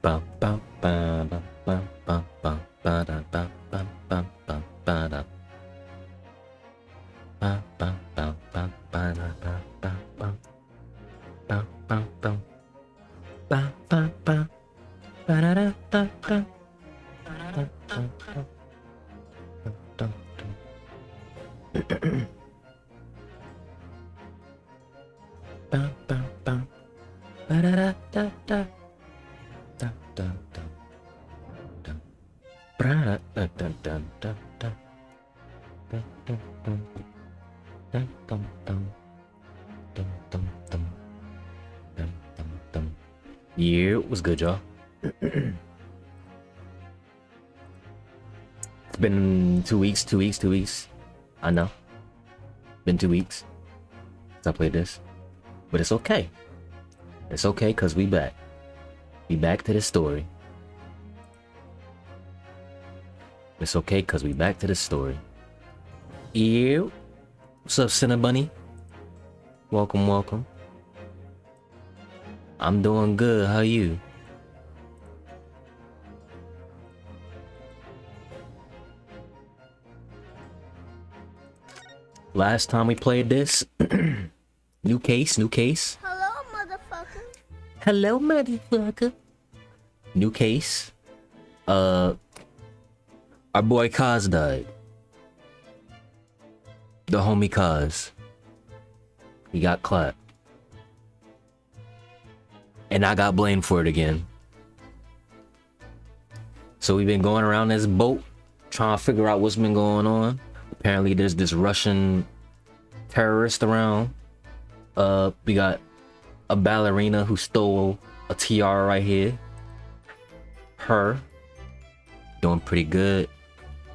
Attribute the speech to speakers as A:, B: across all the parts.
A: Bum, bum, bum, bum, bum, bum, bum, ba-da, bum, bum, bum, bum, ba-da. Bum, bum, bum, bum, ba-da, bum, bum, bum. Bum, bum, bum. Bum, bum, bum. Ba-da-da, dum, dum. Dum, dum, dum, dum, dum. Bum, bum, bum. Ba-da-da, da, da. Dum, dum, dum, dum. Bra-da, da, dum, dum, dum, dum. Dum, dum, dum. Dum, dum, dum. Dum, dum, dum. Dum, dum, dum. Yeah, it was good, y'all. It's been 2 weeks, 2 weeks, 2 weeks. I know. Been 2 weeks since I played this. But it's okay. It's okay, because we back. We back to the story. It's okay, because we back to the story. Ew. What's up, Cinnabunny? Welcome, welcome. I'm doing good. How you? Last time we played this, new case.
B: Hello, motherfucker.
A: Hello, motherfucker. New case. Our boy Kaz died. The homie Kaz. He got clapped. And I got blamed for it again. So we've been going around this boat trying to figure out what's been going on. Apparently there's this Russian terrorist around. We got a ballerina who stole a tiara right here. Her. Doing pretty good.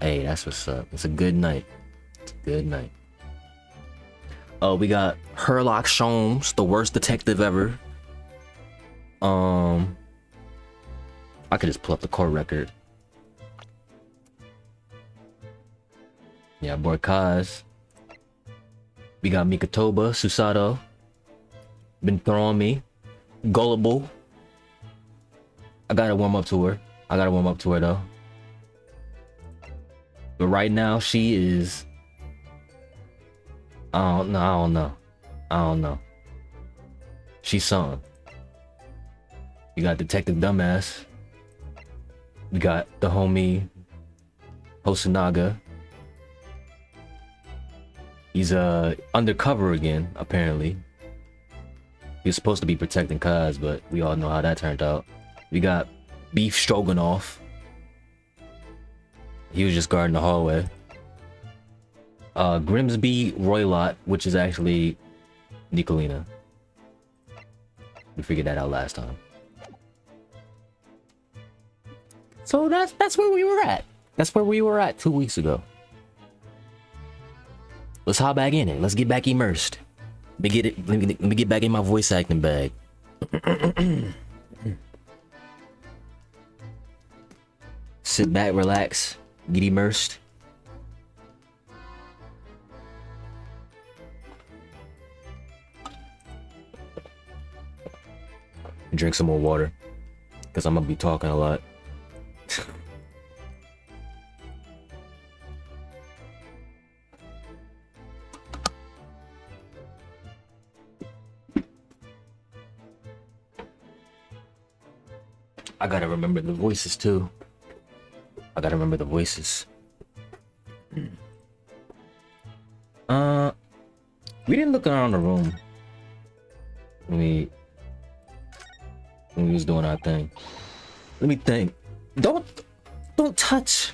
A: Hey, that's what's up. It's a good night. It's a good night. We got Herlock Sholmes, the worst detective ever. I could just pull up the court record. Yeah, boy Kaz. We got Mikatoba, Susato. Been throwing me. Gullible. I gotta warm up to her. Though. But right now she is... I don't know. She's something. You got Detective Dumbass. We got the homie Hosonaga. He's undercover again, apparently. He was supposed to be protecting Kaz, but we all know how that turned out. We got Beef Stroganoff. He was just guarding the hallway. Grimsby Roylott, which is actually Nicolina. We figured that out last time. So that's where we were at. That's where we were at 2 weeks ago. Let's hop back in it. Let's get back immersed. Let me get back in my voice acting bag. Sit back, relax, get immersed. Drink some more water, because I'm gonna be talking a lot. I gotta remember the voices too. We didn't look around the room when we was doing our thing. Let me think. Don't touch.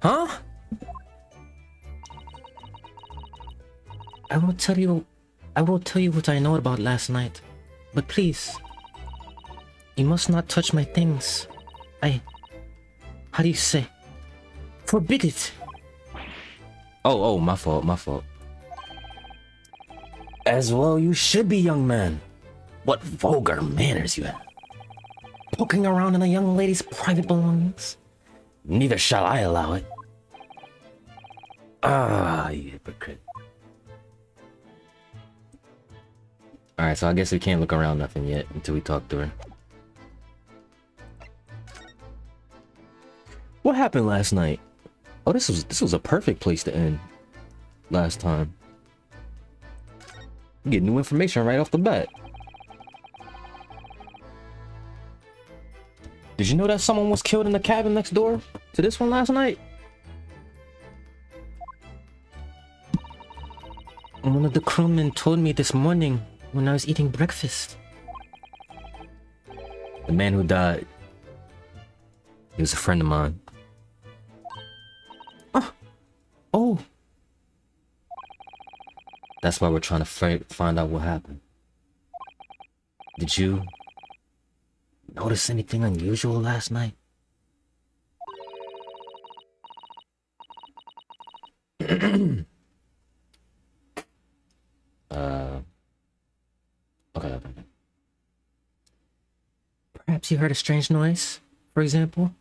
A: Huh? I will tell you what I know about last night. But please, you must not touch my things. How do you say? Forbid it. Oh, my fault. As well you should be, young man. What vulgar manners you have. Poking around in a young lady's private belongings. Neither shall I allow it. Ah, you hypocrite. Alright, so I guess we can't look around nothing yet until we talk to her. What happened last night? Oh, this was a perfect place to end last time. Get new information right off the bat. Did you know that someone was killed in the cabin next door to this one last night? One of the crewmen told me this morning when I was eating breakfast. The man who died, he was a friend of mine. Oh. That's why we're trying to find out what happened. Did you notice anything unusual last night? Okay. Perhaps you heard a strange noise, for example?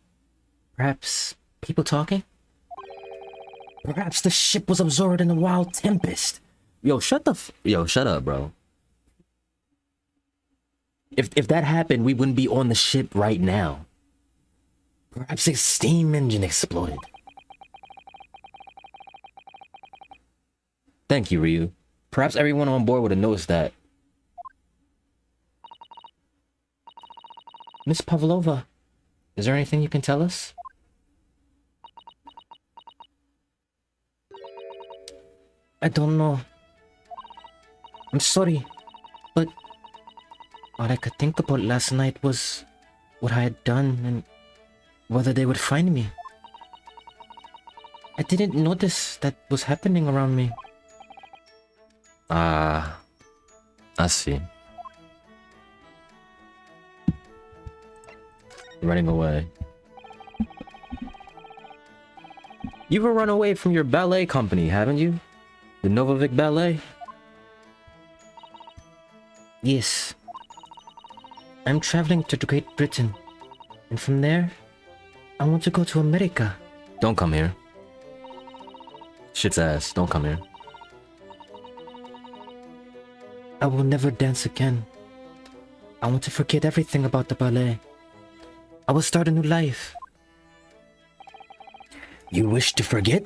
A: Perhaps people talking? Perhaps the ship was absorbed in a wild tempest. Yo, shut up, bro. If that happened, we wouldn't be on the ship right now. Perhaps a steam engine exploded. Thank you, Ryu. Perhaps everyone on board would have noticed that. Miss Pavlova, is there anything you can tell us? I don't know. I'm sorry, but all I could think about last night was what I had done and whether they would find me. I didn't notice that was happening around me. I see. Running away. You've run away from your ballet company, haven't you? The Novovic Ballet? Yes. I'm traveling to Great Britain. And from there, I want to go to America. Don't come here. Shit's ass. Don't come here. I will never dance again. I want to forget everything about the ballet. I will start a new life. You wish to forget?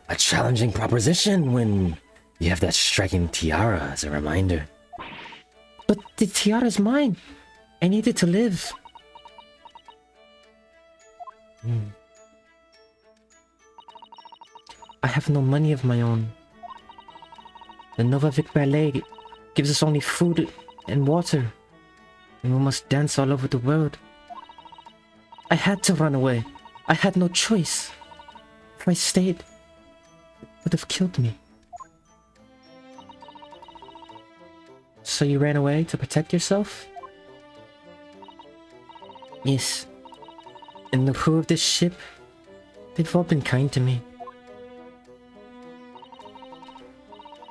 A: A challenging proposition when you have that striking tiara as a reminder. But the tiara's mine. I need it to live. I have no money of my own. The Novovic Ballet gives us only food and water, and we must dance all over the world. I had to run away. I had no choice. If I stayed, it would have killed me. So you ran away to protect yourself? Yes. And the crew of this ship, they've all been kind to me.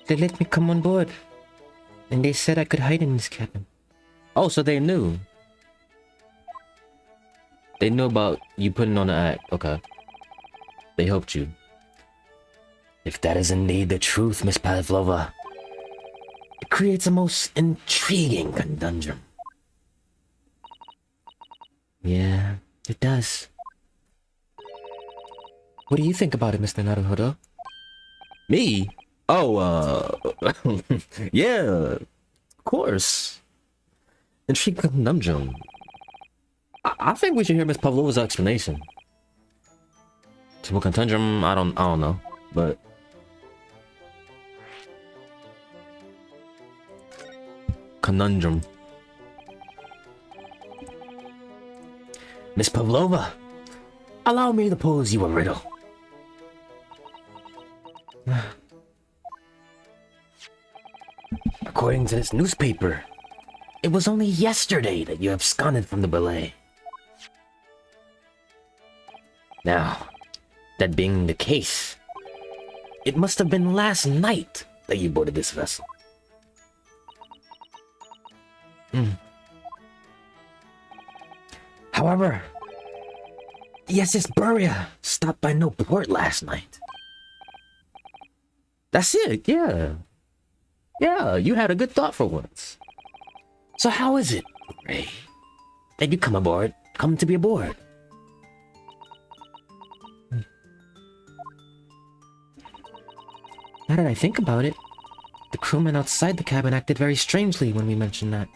A: They let me come on board, and they said I could hide in this cabin. Oh, so they knew. They knew about you putting on the act. Okay. They helped you. If that is indeed the truth, Miss Pavlova, it creates a most intriguing conundrum. Yeah, it does. What do you think about it, Mr. Naruhodo? Me? Oh, yeah, of course. Intriguing conundrum. I think we should hear Miss Pavlova's explanation. Typical conundrum, I don't know, but conundrum. Miss Pavlova, allow me to pose you a riddle. According to this newspaper, it was only yesterday that you absconded from the ballet. Now, that being the case, it must have been last night that you boarded this vessel. However, the SS Buria stopped by no port last night. That's it, yeah. Yeah, you had a good thought for once. So how is it, Ray, that you come to be aboard? Now that I think about it, the crewmen outside the cabin acted very strangely when we mentioned that.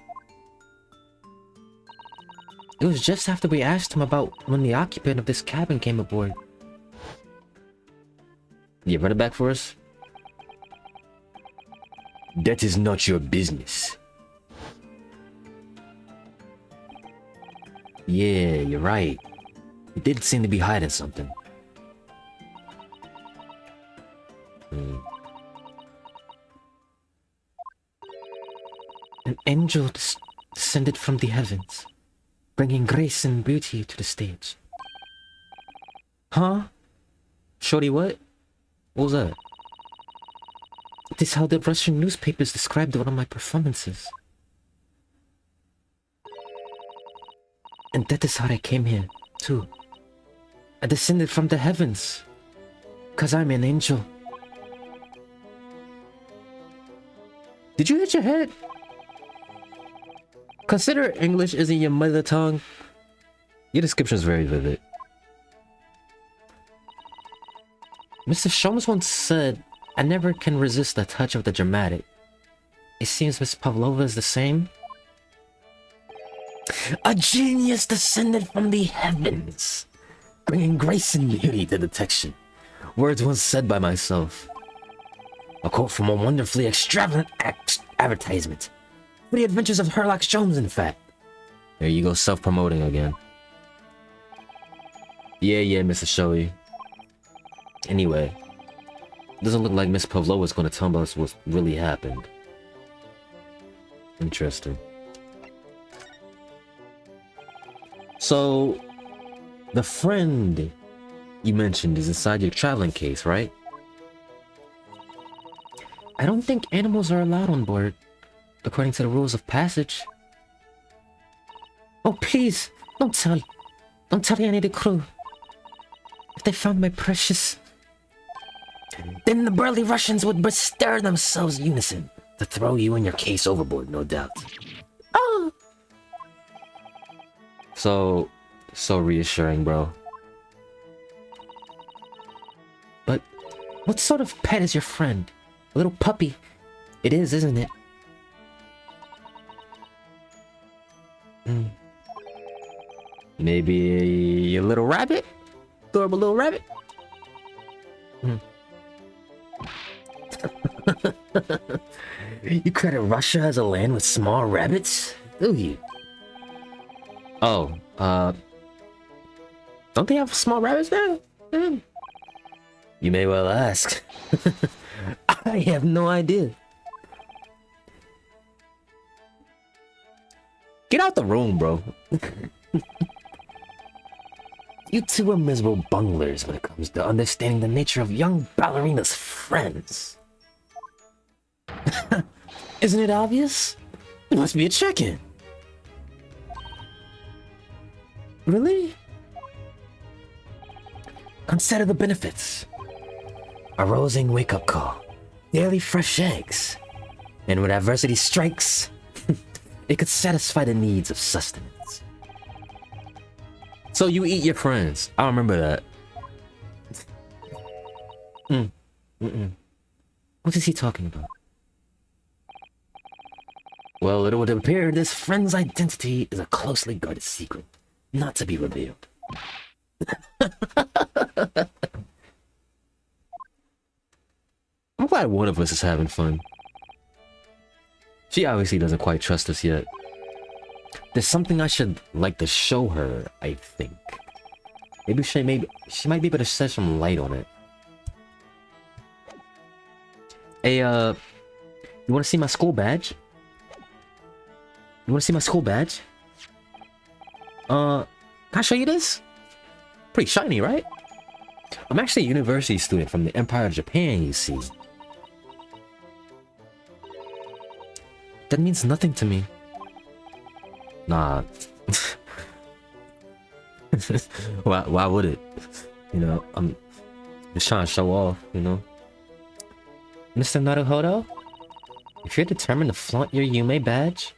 A: It was just after we asked him about when the occupant of this cabin came aboard. You run it back for us? That is not your business. Yeah, you're right. He did seem to be hiding something. An angel descended from the heavens, bringing grace and beauty to the stage. Huh? Shorty, what? What was that? It is how the Russian newspapers described one of my performances. And that is how I came here, too. I descended from the heavens, 'cause I'm an angel. Did you hit your head? Consider English isn't your mother tongue. Your description is very vivid. Mr. Sholmes once said, I never can resist the touch of the dramatic. It seems Miss Pavlova is the same. A genius descended from the heavens, bringing grace and beauty to detection. Words once said by myself. A quote from a wonderfully extravagant advertisement. For the adventures of Sherlock Holmes, in fact. There you go, self-promoting again. Yeah, Mr. Shoei. Anyway, doesn't look like Miss Pavlova is going to tell us what really happened. Interesting. So, the friend you mentioned is inside your traveling case, right? I don't think animals are allowed on board, according to the rules of passage. Oh, please, don't tell any of the crew. If they found my precious, then the burly Russians would bestir themselves in unison to throw you and your case overboard, no doubt. Oh! So reassuring, bro. But what sort of pet is your friend? A little puppy. It is, isn't it? Maybe a little rabbit? Adorable little rabbit? You credit Russia as a land with small rabbits? Do you? Oh, don't they have small rabbits there? You may well ask. I have no idea. Get out the room, bro. You two are miserable bunglers when it comes to understanding the nature of young ballerinas' friends. Isn't it obvious? It must be a check-in. Really? Consider the benefits. A rousing wake-up call. Daily fresh eggs. And when adversity strikes, it could satisfy the needs of sustenance. So you eat your friends. I remember that. What is he talking about? Well, it would appear this friend's identity is a closely guarded secret, not to be revealed. I'm glad one of us is having fun. She obviously doesn't quite trust us yet. There's something I should like to show her, I think. Maybe she might be able to shed some light on it. Hey, you wanna see my school badge? You wanna see my school badge? Can I show you this? Pretty shiny, right? I'm actually a university student from the Empire of Japan, you see. That means nothing to me. Nah. Why would it? You know, I'm just trying to show off, you know? Mr. Naruhodo? If you're determined to flaunt your Yume badge,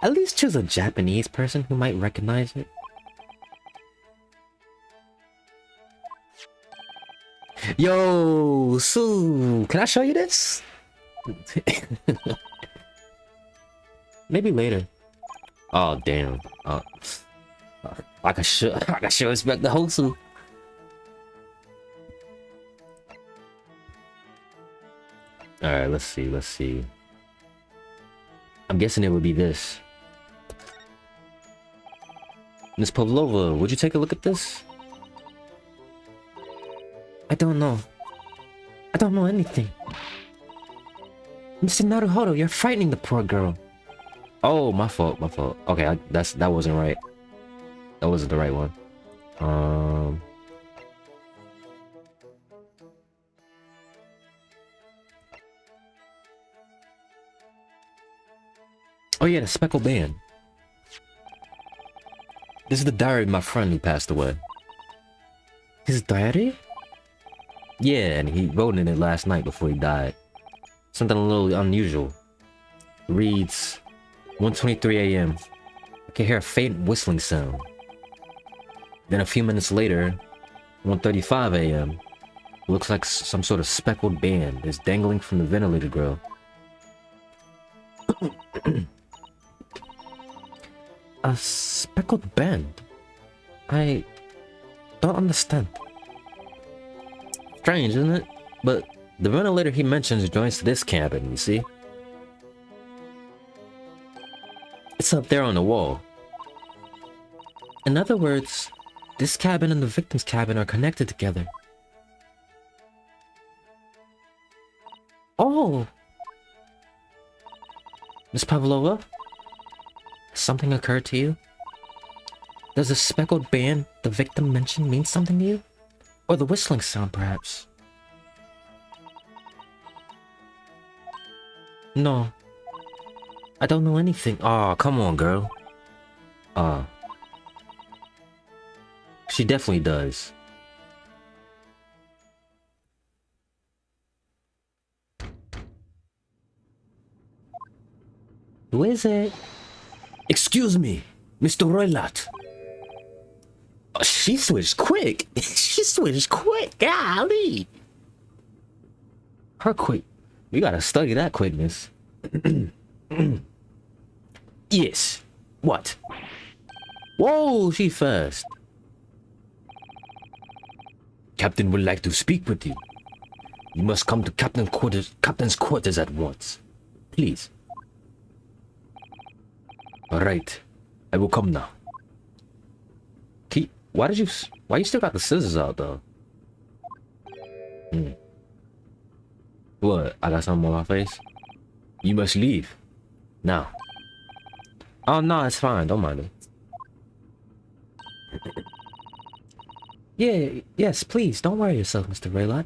A: at least choose a Japanese person who might recognize it. Yo, Sue, can I show you this? Maybe later. Oh damn. I can show respect the Hosu. Alright, let's see. I'm guessing it would be this. Miss Pavlova, would you take a look at this? I don't know. I don't know anything. Mr. Naruhodo, you're frightening the poor girl. Oh, my fault. Okay, that wasn't right. That wasn't the right one. Oh yeah, the speckled band. This is the diary of my friend who passed away. His diary? Yeah, and he wrote in it last night before he died. Something a little unusual. Reads, 1:23 a.m. I can hear a faint whistling sound. Then a few minutes later, 1:35 a.m. Looks like some sort of speckled band is dangling from the ventilator grill. A speckled band? I don't understand. Strange, isn't it? But the ventilator he mentions joins to this cabin, you see? It's up there on the wall. In other words, this cabin and the victim's cabin are connected together. Oh! Miss Pavlova? Has something occurred to you? Does the speckled band the victim mentioned mean something to you? Or the whistling sound, perhaps? No. I don't know anything. Aw, come on, girl. She definitely does. Who is it? Excuse me, Mr. Roylat. Oh, she switched quick. She switched quick. Golly. Her quick. We gotta study that quickness. Yes. What? Whoa, she fast. Captain would like to speak with you. You must come to Captain's quarters at once. Please. Alright. I will come now. Why you still got the scissors out though? What? I got something on my face? You must leave. Now. Oh no, it's fine. Don't mind it. Yes, please. Don't worry yourself, Mr. Raylot.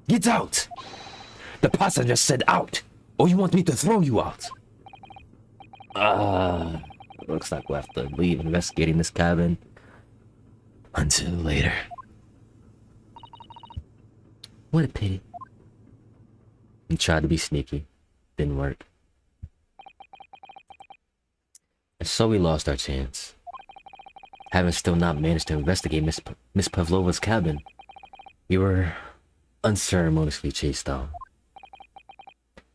A: Get out! The passenger said out! Or you want me to throw you out? Looks like we'll have to leave investigating this cabin until later. What a pity. We tried to be sneaky. Didn't work. And so we lost our chance. Having still not managed to investigate Miss Pavlova's cabin, we were unceremoniously chased out.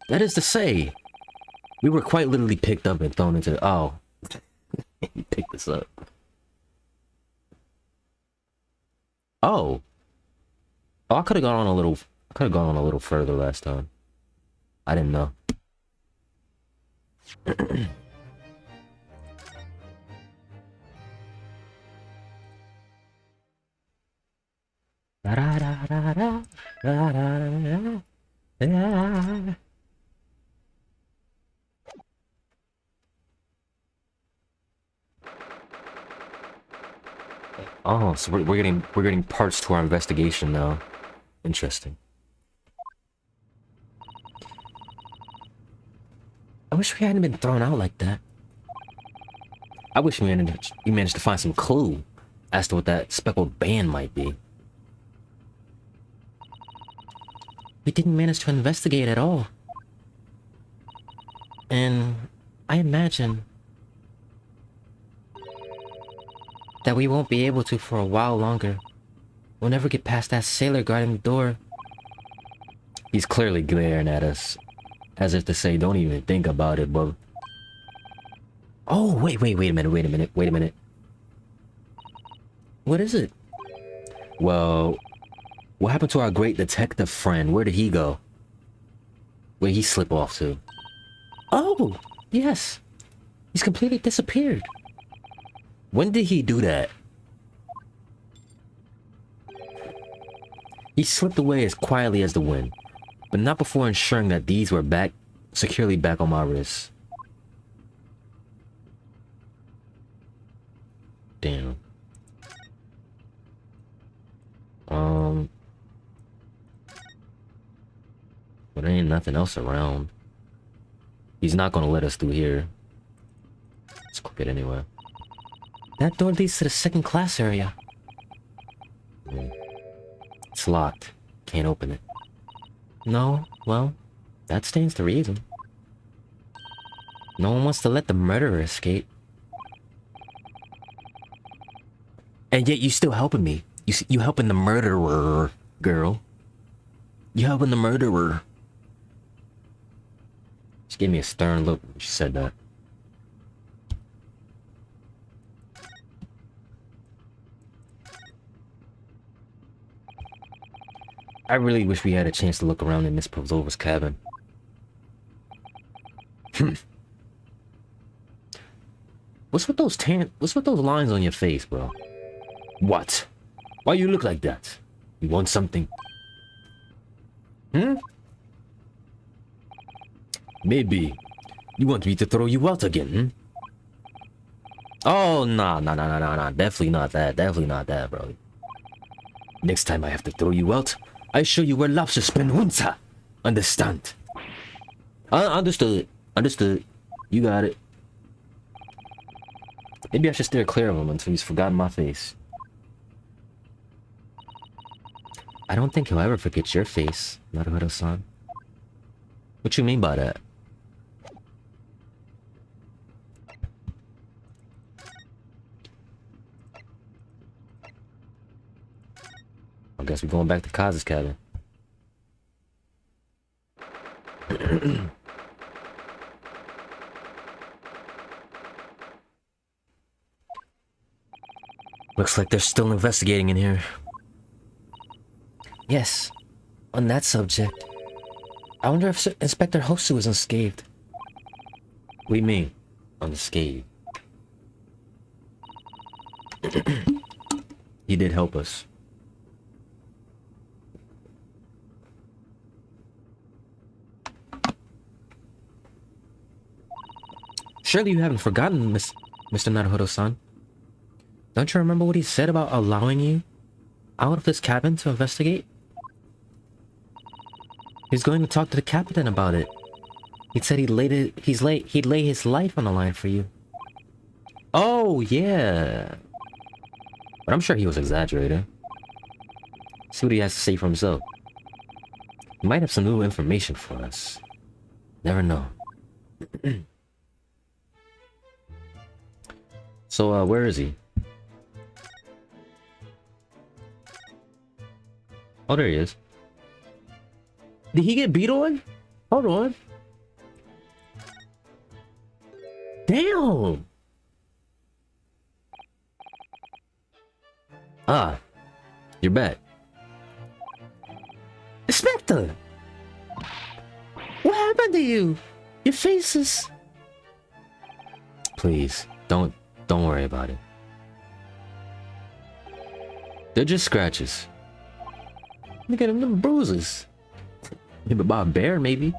A: That is to say, we were quite literally picked up and thrown into the... Oh. He picked us up. Oh. Oh, I could have gone on a little further last time. I didn't know. Oh, so we're getting parts to our investigation now. Interesting. I wish we hadn't been thrown out like that. I wish we managed to find some clue as to what that speckled band might be. We didn't manage to investigate at all. And I imagine that we won't be able to for a while longer. We'll never get past that sailor guarding the door. He's clearly glaring at us, as if to say, don't even think about it, bub. Oh, wait a minute. What is it? Well, what happened to our great detective friend? Where did he go? Where did he slip off to? Oh, yes. He's completely disappeared. When did he do that? He slipped away as quietly as the wind, but not before ensuring that these were securely back on my wrists. Damn. But there ain't nothing else around. He's not gonna let us through here. Let's click it anyway. That door leads to the second class area. It's locked. Can't open it. No, well, that stands to reason. No one wants to let the murderer escape. And yet you still helping me. You helping the murderer, girl. You helping the murderer. She gave me a stern look when she said that. I really wish we had a chance to look around in Miss Pavlova's cabin. What's with those lines on your face, bro? What? Why you look like that? You want something? Maybe you want me to throw you out again, Oh, nah. Definitely not that, bro. Next time I have to throw you out, I show you where lobsters spend winter. Understand? Understood. You got it. Maybe I should steer clear of him until he's forgotten my face. I don't think he'll ever forget your face, Naruto-san. What you mean by that? I guess we're going back to Kaz's cabin. Looks like they're still investigating in here. Yes, on that subject. I wonder if Inspector Hosu is unscathed. What do you mean, unscathed? He did help us. Surely you haven't Mr. Naruto-san. Don't you remember what he said about allowing you out of this cabin to investigate? He's going to talk to the captain about it. He said he'd lay his life on the line for you. Oh, yeah. But I'm sure he was exaggerating. See what he has to say for himself. He might have some new information for us. Never know. So, where is he? Oh, there he is. Did he get beat on? Hold on. Damn! Ah, you're back. Inspector! What happened to you? Your face is... Please, don't worry about it. They're just scratches. Look at them bruises. Maybe by a bear, maybe.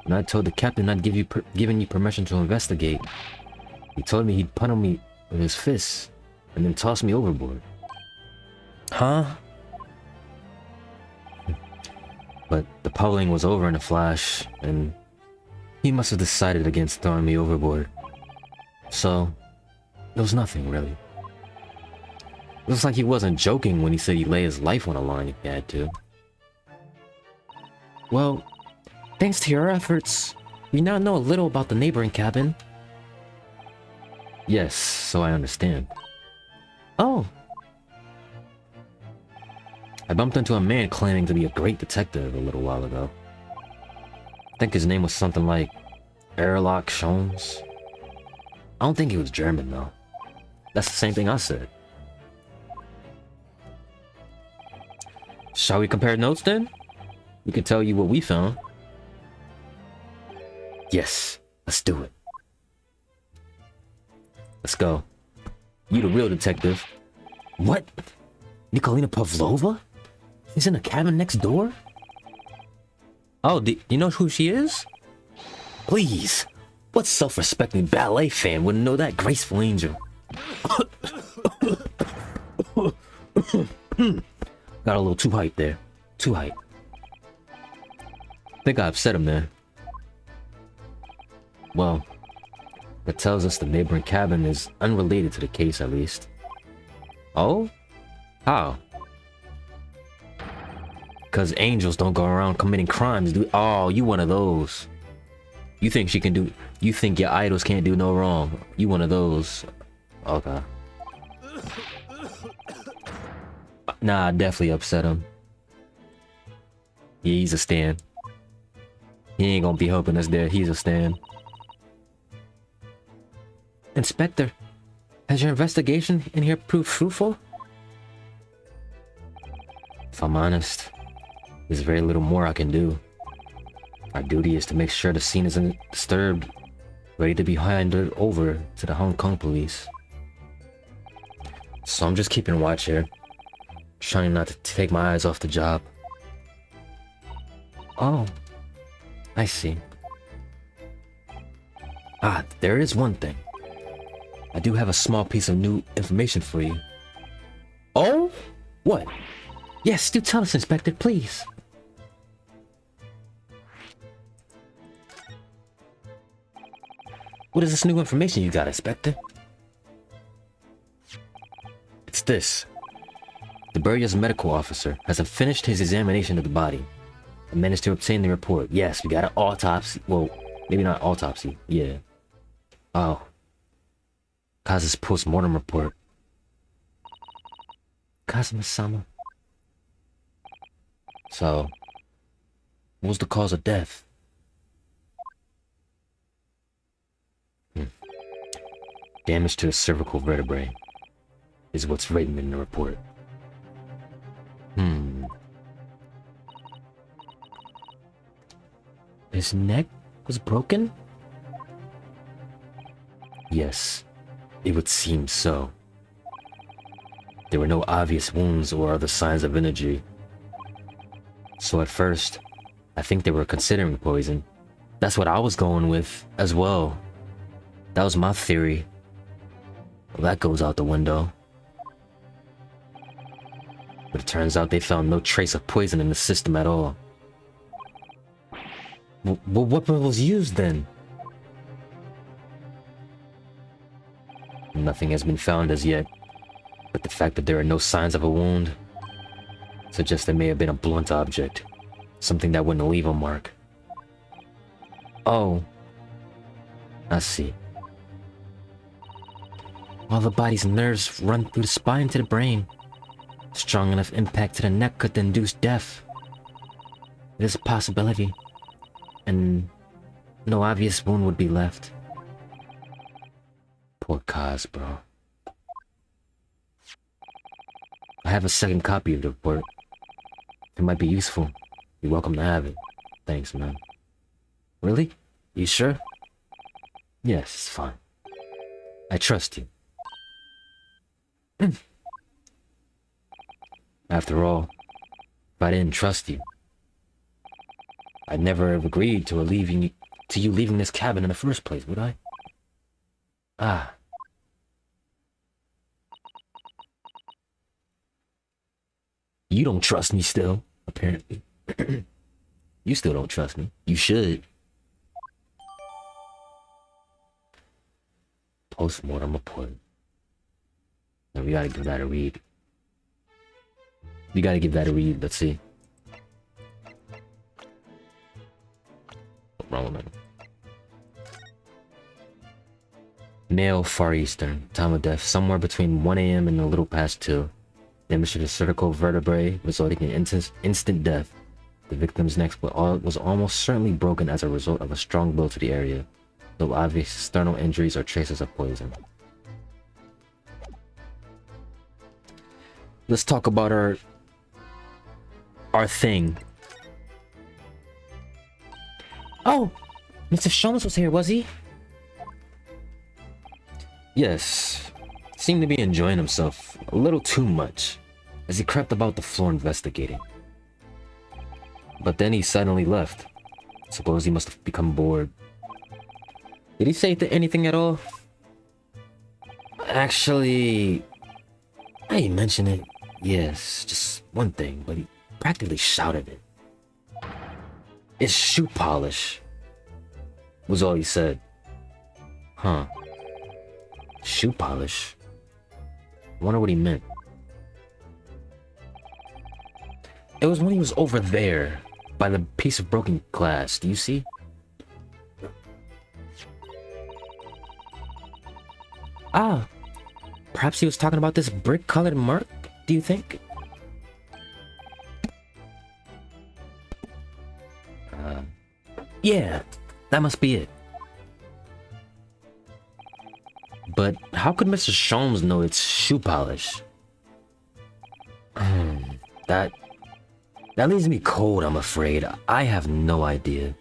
A: And I told the captain not giving you permission to investigate. He told me he'd punt on me with his fists and then toss me overboard. Huh? But the pummeling was over in a flash, and he must have decided against throwing me overboard. So, it was nothing, really. It looks like he wasn't joking when he said he'd lay his life on the line if he had to. Well, thanks to your efforts, we now know a little about the neighboring cabin. Yes, so I understand. Oh. I bumped into a man claiming to be a great detective a little while ago. I think his name was something like Erlock Sholmes. I don't think he was German though. That's the same thing I said. Shall we compare notes then? We can tell you what we found. Yes, let's do it. Let's go. You the real detective. What? Nikolina Pavlova? She's in the cabin next door? Oh, do you know who she is? Please. What self-respecting ballet fan wouldn't know that graceful angel? Got a little too hyped there. Too hyped. Think I upset him there. Well, that tells us the neighboring cabin is unrelated to the case at least. Oh? How? Because angels don't go around committing crimes, do— Oh, you one of those. You think she can do— You think your idols can't do no wrong. You one of those. Okay. Nah, I definitely upset him. Yeah, he's a stan. He ain't gonna be helping us there. He's a stan. Inspector, has your investigation in here proved fruitful? If I'm honest, there's very little more I can do. Our duty is to make sure the scene isn't disturbed, ready to be handed over to the Hong Kong police. So I'm just keeping watch here, trying not to take my eyes off the job. Oh, I see. Ah, there is one thing. I do have a small piece of new information for you. Oh? What? Yes, do tell us, Inspector, please. What is this new information you got, Inspector? It's this. The Burya's medical officer has finished his examination of the body and managed to obtain the report. Yes, we got an autopsy. Well, maybe not autopsy. Yeah. Oh. Kazu's post-mortem report. Kazuma-sama. So, what was the cause of death? Damage to the cervical vertebrae is what's written in the report. His neck was broken? Yes, it would seem so. There were no obvious wounds or other signs of injury. So at first, I think they were considering poison. That's what I was going with as well. That was my theory. Well, that goes out the window. But it turns out they found no trace of poison in the system at all. What weapon was used then? Nothing has been found as yet, but the fact that there are no signs of a wound suggests there may have been a blunt object, something that wouldn't leave a mark. Oh, I see. While the body's nerves run through the spine to the brain, strong enough impact to the neck could induce death. It is a possibility, and no obvious wound would be left. Poor Kaz, bro. I have a second copy of the report. It might be useful. You're welcome to have it. Thanks, man. Really? You sure? Yes, it's fine. I trust you. After all, if I didn't trust you, I'd never have agreed to you leaving this cabin in the first place, would I? Ah. You don't trust me still, apparently. You still don't trust me. You should. Post-mortem report. Now we gotta give that a read. We gotta give that a read. Let's see. What's wrong with me? Male, Far Eastern. Time of death, somewhere between 1 a.m. and a little past 2. damage to the cervical vertebrae, resulting in instant death. The victim's neck was almost certainly broken as a result of a strong blow to the area. No obvious external injuries or traces of poison. Let's talk about our thing. Oh, Mr. Sholmes was here, was he? Yes. Seemed to be enjoying himself a little too much as he crept about the floor investigating. But then he suddenly left. Suppose he must have become bored. Did he say anything at all? Actually, I didn't mention it. Yes, just one thing, but he practically shouted it. It's shoe polish, was all he said. Huh. Shoe polish? Wonder what he meant. It was when he was over there, by the piece of broken glass. Do you see? Ah, perhaps he was talking about this brick-colored mark, do you think? Yeah, that must be it. But how could Mr. Sholmes know it's shoe polish? That leaves me cold, I'm afraid. I have no idea.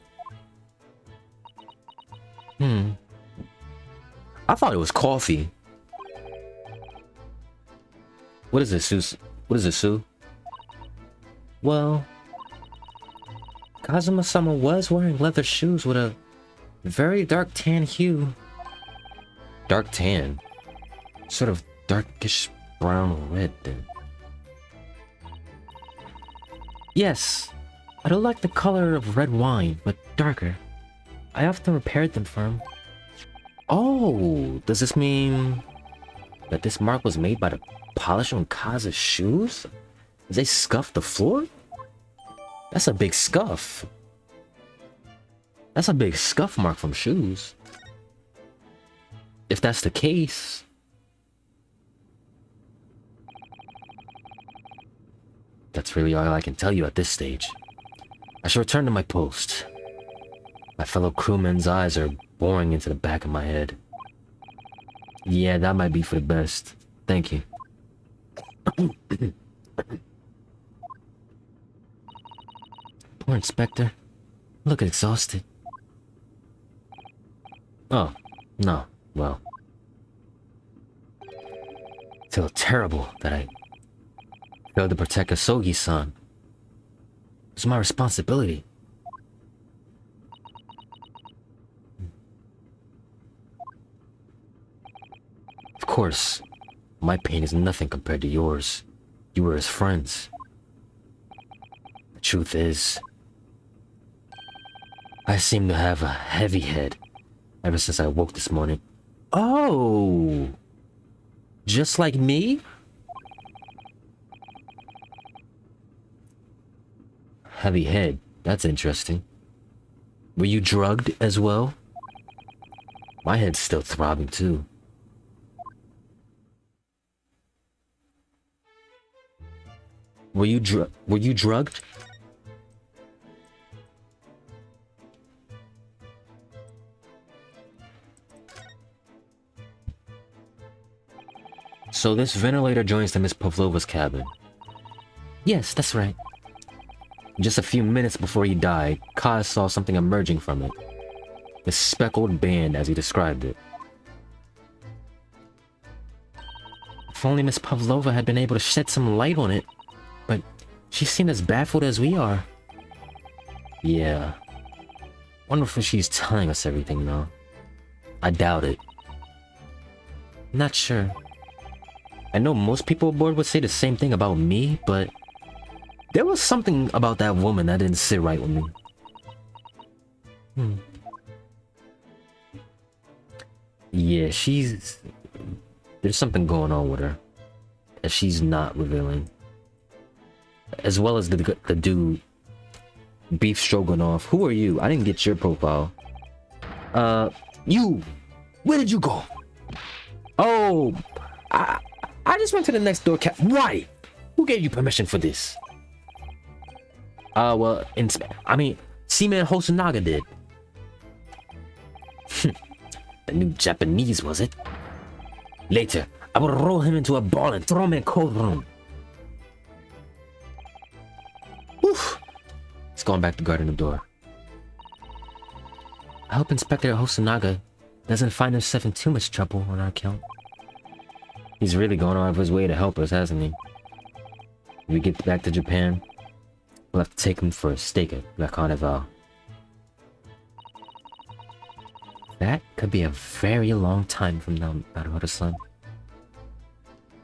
A: I thought it was coffee. What is this, Sue? What is this, Sue? Well, Kazuma-sama was wearing leather shoes with a very dark tan hue. Dark tan? Sort of darkish brown red then. Yes, I don't like the color of red wine, but darker. I often repaired them for him. Oh, does this mean that this mark was made by the polish on Kaza's shoes? Did they scuff the floor? That's a big scuff. That's a big scuff mark from shoes. If that's the case... That's really all I can tell you at this stage. I shall return to my post. My fellow crewmen's eyes are boring into the back of my head. Yeah, that might be for the best. Thank you. Poor Inspector. Look exhausted. Oh, no. Well. I feel terrible that I failed to protect Asogi-san. It's my responsibility. Of course, my pain is nothing compared to yours. You were his friends. The truth is, I seem to have a heavy head ever since I woke this morning. Oh! Just like me? Heavy head. That's interesting. Were you drugged as well? My head's still throbbing too. Were you drugged? So this ventilator joins to Miss Pavlova's cabin. Yes, that's right. Just a few minutes before he died, Kaz saw something emerging from it. The speckled band, as he described it. If only Miss Pavlova had been able to shed some light on it. But she seemed as baffled as we are. Yeah. Wonder if she's telling us everything now. I doubt it. Not sure. I know most people aboard would say the same thing about me, but there was something about that woman that didn't sit right with me. Yeah, there's something going on with her that she's not revealing. As well as the dude, Beef Stroganoff. Who are you? I didn't get your profile. You! Where did you go? Oh, I just went to the next door Right! Who gave you permission for this? Well, Seaman Hosonaga did. The new Japanese, was it? Later, I will roll him into a ball and throw him in a cold room. Oof. He's going back to guarding the door. I hope Inspector Hosonaga doesn't find himself in too much trouble on our account. He's really gone out of his way to help us, hasn't he? When we get back to Japan, we'll have to take him for a steak at La Carnival. That could be a very long time from now, Naruto-san.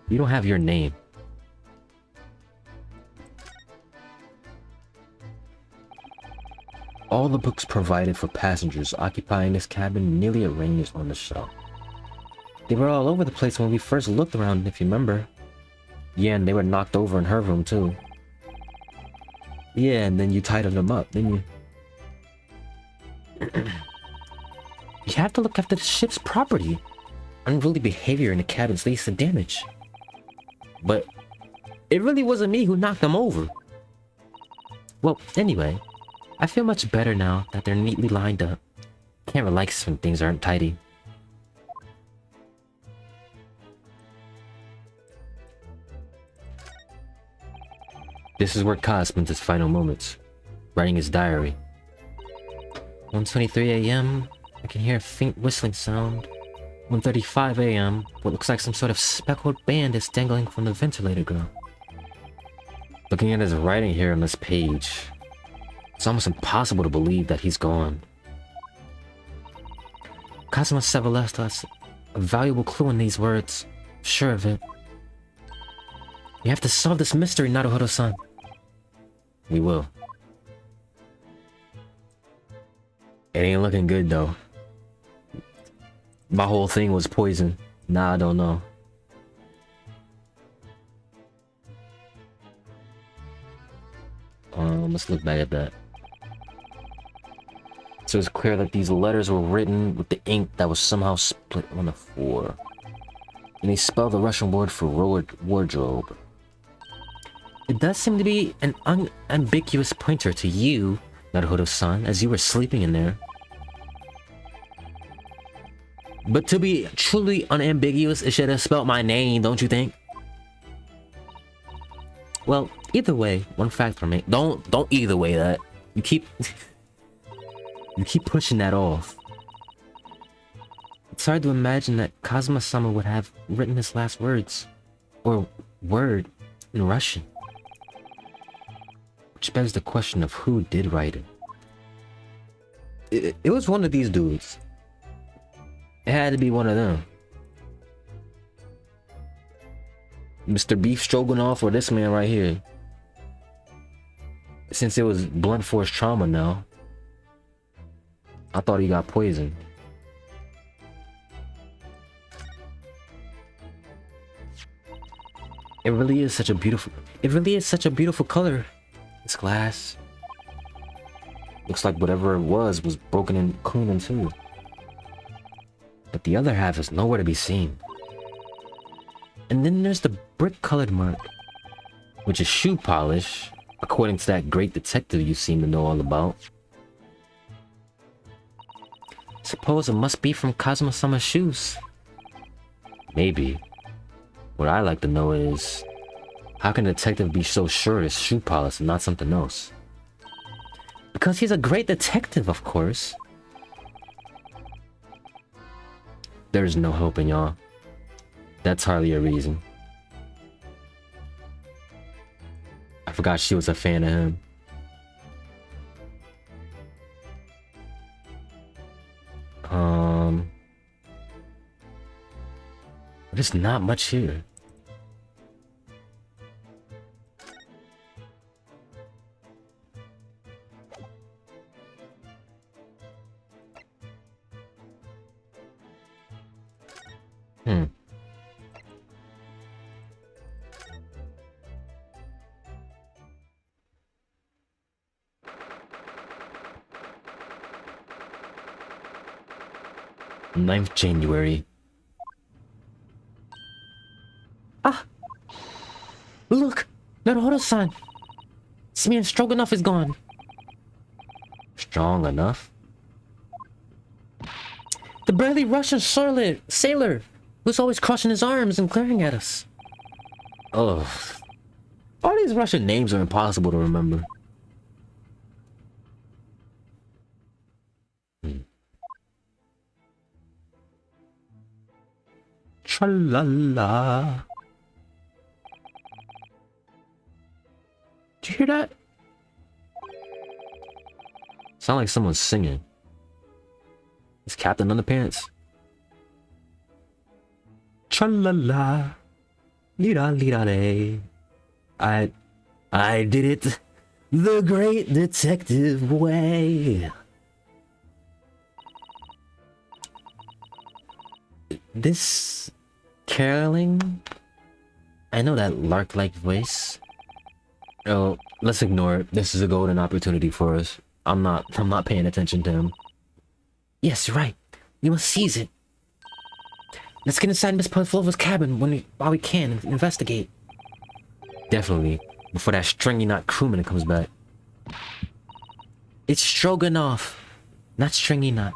A: You don't have your name. All the books provided for passengers occupying this cabin nearly arranged on the shelf. They were all over the place when we first looked around, if you remember. Yeah, and they were knocked over in her room too. Yeah, and then you tidied them up, didn't you? You have to look after the ship's property. Unruly behavior in the cabins leads to damage. But it really wasn't me who knocked them over. Well, anyway, I feel much better now that they're neatly lined up. Can't relax when things aren't tidy. This is where Kaz spends his final moments, writing his diary. 1:23 a.m. I can hear a faint whistling sound. 1:35 a.m. What looks like some sort of speckled band is dangling from the ventilator grill. Looking at his writing here on this page, it's almost impossible to believe that he's gone. Kazuma must have left us a valuable clue in these words. Sure of it. We have to solve this mystery, Naruto-san. We will. It ain't looking good though. My whole thing was poison. Nah, I don't know. Let's look back at that. So it's clear that these letters were written with the ink that was somehow split on the floor. And they spell the Russian word for wardrobe. It does seem to be an unambiguous pointer to you, Naruto-san, as you were sleeping in there. But to be truly unambiguous, it should have spelled my name, don't you think? Well, either way, one fact for me. Don't either way that. You keep pushing that off. It's hard to imagine that Kazuma-sama would have written his last words, or word, in Russian. Which begs the question of who did write it. It was one of these dudes. It had to be one of them. Mr. Beef Stroganoff or this man right here. Since it was blunt force trauma now, I thought he got poisoned. It really is such a beautiful color. This glass. Looks like whatever it was broken and clean in two. But the other half is nowhere to be seen. And then there's the brick-colored mark, which is shoe polish, according to that great detective you seem to know all about. Suppose it must be from Kazuma-sama's shoes. Maybe. What I'd like to know is, how can a detective be so sure it's shoe polish and not something else? Because he's a great detective, of course. There's no helping y'all. That's hardly a reason. I forgot she was a fan of him. There's not much here. Ninth January. Ah! Look! Naruto-san! Smear Stroganoff is gone. Strong enough? The burly Russian sailor who's always crossing his arms and glaring at us. Ugh. All these Russian names are impossible to remember. Tra-la-la. Did you hear that? Sound like someone's singing. It's Captain Underpants. Tra-la-la. Lira-lira-lay. I did it the great detective way. This caroling, I know that lark-like voice. Oh, let's ignore it. This is a golden opportunity for us. I'm not paying attention to him. Yes, you're right. We must seize it. Let's get inside Miss Pavlova's cabin while we can and investigate. Definitely, before that stringy knot crewman comes back. It's Stroganoff, not stringy knot.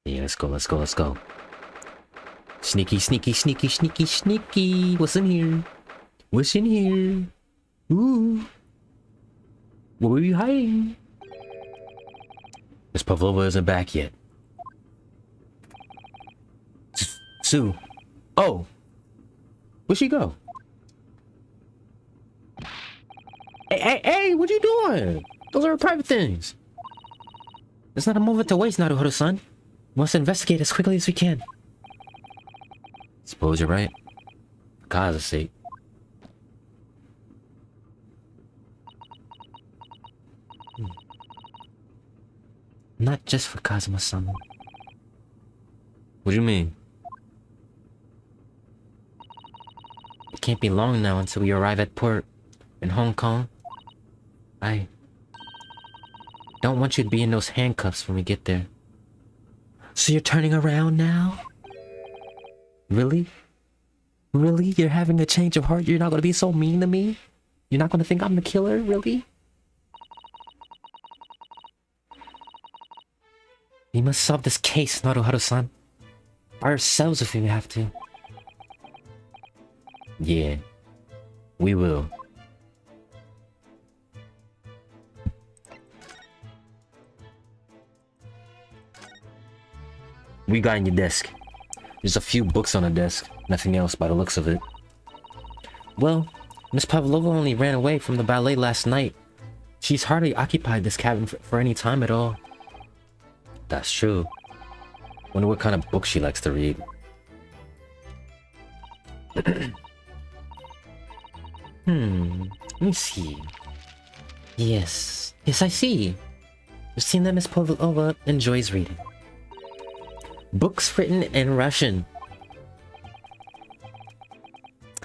A: Yeah, let's go. Sneaky. What's in here? Ooh. What were you hiding? Miss Pavlova isn't back yet. Sue. Oh. Where'd she go? Hey, what you doing? Those are her private things. There's not a moment to waste, Naruto-san. We must investigate as quickly as we can. Suppose you're right. For Kaza's sake. Not just for Kazuma-sama. What do you mean? It can't be long now until we arrive at port in Hong Kong. I don't want you to be in those handcuffs when we get there. So you're turning around now? Really? Really? You're having a change of heart? You're not gonna be so mean to me? You're not gonna think I'm the killer? Really? We must solve this case, Naruto-san. By ourselves if we have to. Yeah. We will. What you got on your desk? There's a few books on the desk. Nothing else by the looks of it. Well, Miss Pavlova only ran away from the ballet last night. She's hardly occupied this cabin for any time at all. That's true. Wonder what kind of book she likes to read. Let me see. Yes, I see. You've seen that Miss Pavlova enjoys reading. Books written in Russian.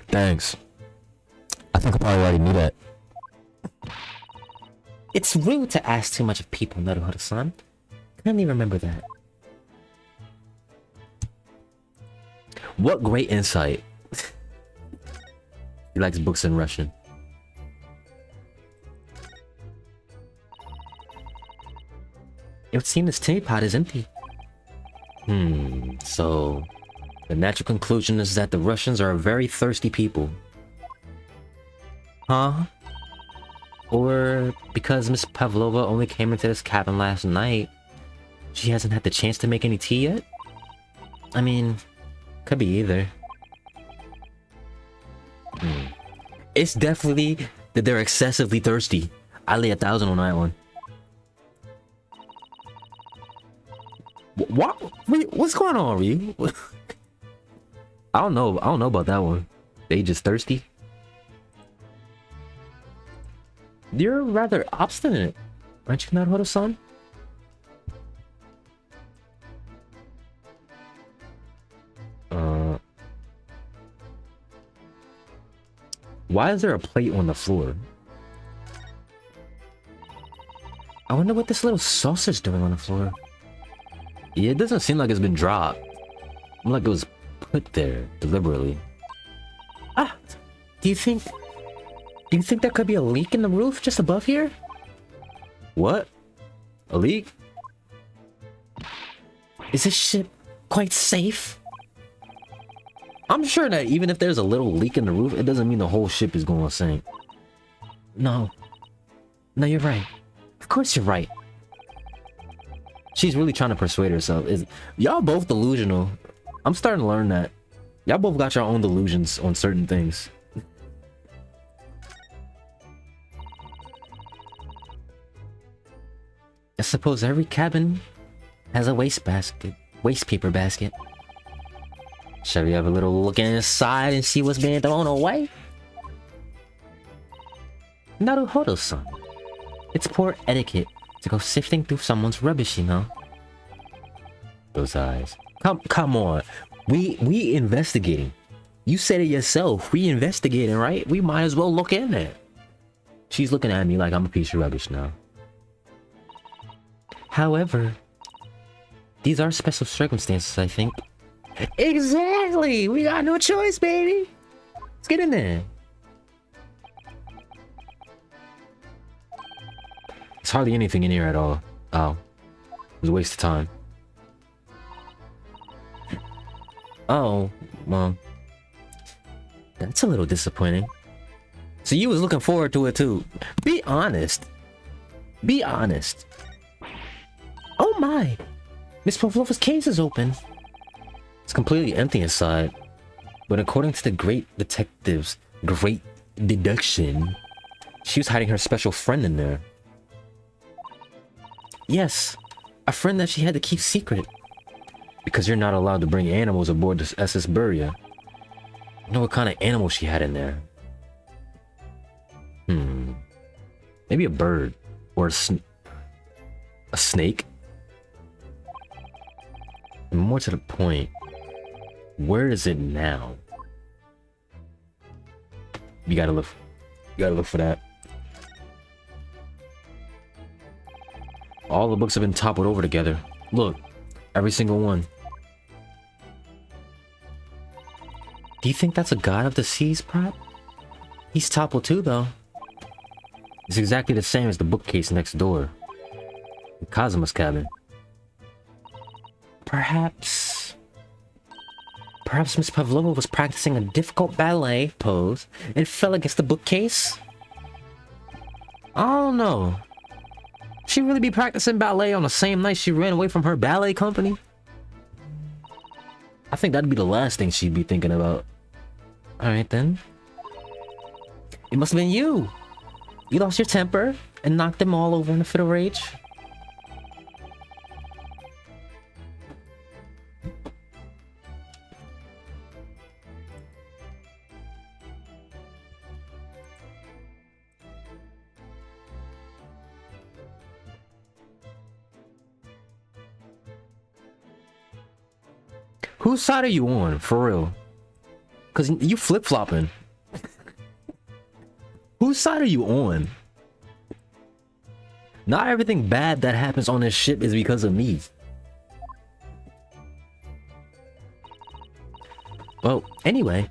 A: Thanks. I think I probably already knew that. It's rude to ask too much of people, Naruto-san. Kindly remember that. What great insight. He likes books in Russian. It would seem this tea pot is empty. So the natural conclusion is that the Russians are a very thirsty people. Huh? Or because Miss Pavlova only came into this cabin last night, she hasn't had the chance to make any tea yet? I mean, could be either. It's definitely that they're excessively thirsty. I lay 1,000 on that one. What? What's going on, Ryu? I don't know about that one. They just thirsty? You're rather obstinate, aren't you, Naruto-san? Why is there a plate on the floor? I wonder what this little saucer's doing on the floor. Yeah, it doesn't seem like it's been dropped. Like it was put there deliberately. Ah, do you think there could be a leak in the roof just above here? What? A leak? Is this ship quite safe? I'm sure that even if there's a little leak in the roof, it doesn't mean the whole ship is going to sink. No, you're right. Of course you're right. She's really trying to persuade herself. Y'all both delusional. I'm starting to learn that. Y'all both got your own delusions on certain things. I suppose every cabin has a waste paper basket. Shall we have a little look inside and see what's being thrown away? Naruhodo-san. It's poor etiquette to go sifting through someone's rubbish, you know? Those eyes. Come on. We investigating. You said it yourself. We investigating, right? We might as well look in there. She's looking at me like I'm a piece of rubbish now. However, these are special circumstances, I think. Exactly! We got no choice, baby! Let's get in there. There's hardly anything in here at all. Oh. It was a waste of time. Oh, well. That's a little disappointing. So you was looking forward to it too. Be honest. Be honest. Oh my! Miss Pavlova's case is open. It's completely empty inside. But according to the great detective's great deduction, she was hiding her special friend in there. Yes, a friend that she had to keep secret. Because you're not allowed to bring animals aboard this SS Buria. You know what kind of animal she had in there? Maybe a bird. Or a snake? And more to the point, where is it now? You gotta look for that. All the books have been toppled over together. Look, every single one. Do you think that's a God of the Seas prop? He's toppled too, though. It's exactly the same as the bookcase next door. In Kazuma's cabin. Perhaps Miss Pavlova was practicing a difficult ballet pose and fell against the bookcase? I don't know. She really be practicing ballet on the same night she ran away from her ballet company? I think that'd be the last thing she'd be thinking about. Alright then. It must have been you! You lost your temper and knocked them all over in a fit of rage? Whose side are you on, for real? Cause you flip-flopping. Whose side are you on? Not everything bad that happens on this ship is because of me. Well, anyway,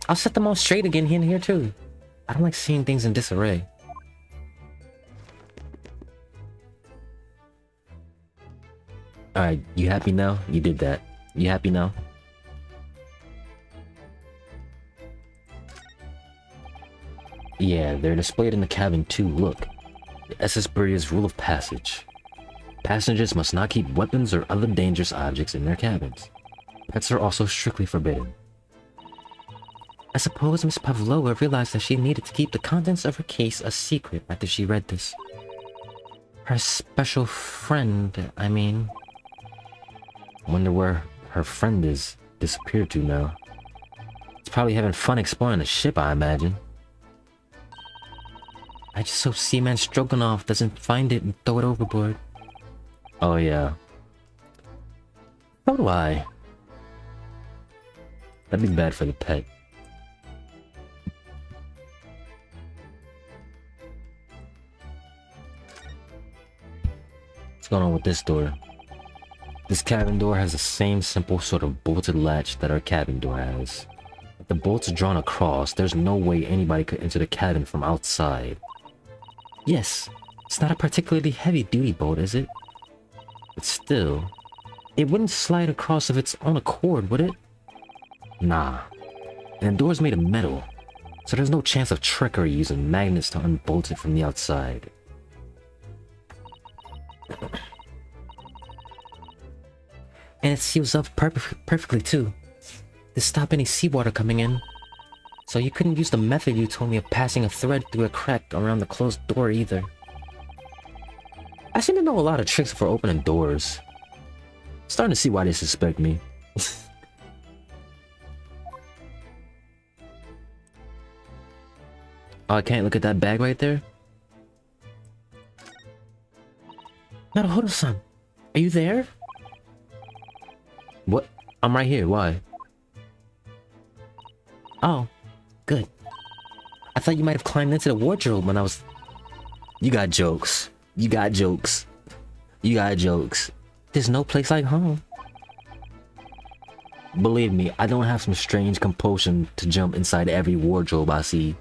A: I'll set them all straight again in here too. I don't like seeing things in disarray. Alright, you happy now? You did that. You happy now? Yeah, they're displayed in the cabin too, look. The SS Buria's rule of passage. Passengers must not keep weapons or other dangerous objects in their cabins. Pets are also strictly forbidden. I suppose Miss Pavlova realized that she needed to keep the contents of her case a secret after she read this. Her special friend, I mean. Wonder where her friend is disappeared to now. It's probably having fun exploring the ship, I imagine. I just hope Seaman Stroganoff doesn't find it and throw it overboard. Oh yeah. So do I. That'd be bad for the pet. What's going on with this door? This cabin door has the same simple sort of bolted latch that our cabin door has. If the bolts are drawn across, there's no way anybody could enter the cabin from outside. Yes, it's not a particularly heavy-duty bolt, is it? But still, it wouldn't slide across of its own accord, would it? Nah. And the door's made of metal, so there's no chance of trickery using magnets to unbolt it from the outside. And it seals up perfectly too. To stop any seawater coming in. So you couldn't use the method you told me of passing a thread through a crack around the closed door either. I seem to know a lot of tricks for opening doors. Starting to see why they suspect me. Oh, I can't look at that bag right there? Naruhodo-san, are you there? What? I'm right here, why? Oh, good. I thought you might have climbed into the wardrobe when I was... You got jokes. You got jokes. You got jokes. There's no place like home. Believe me, I don't have some strange compulsion to jump inside every wardrobe I see.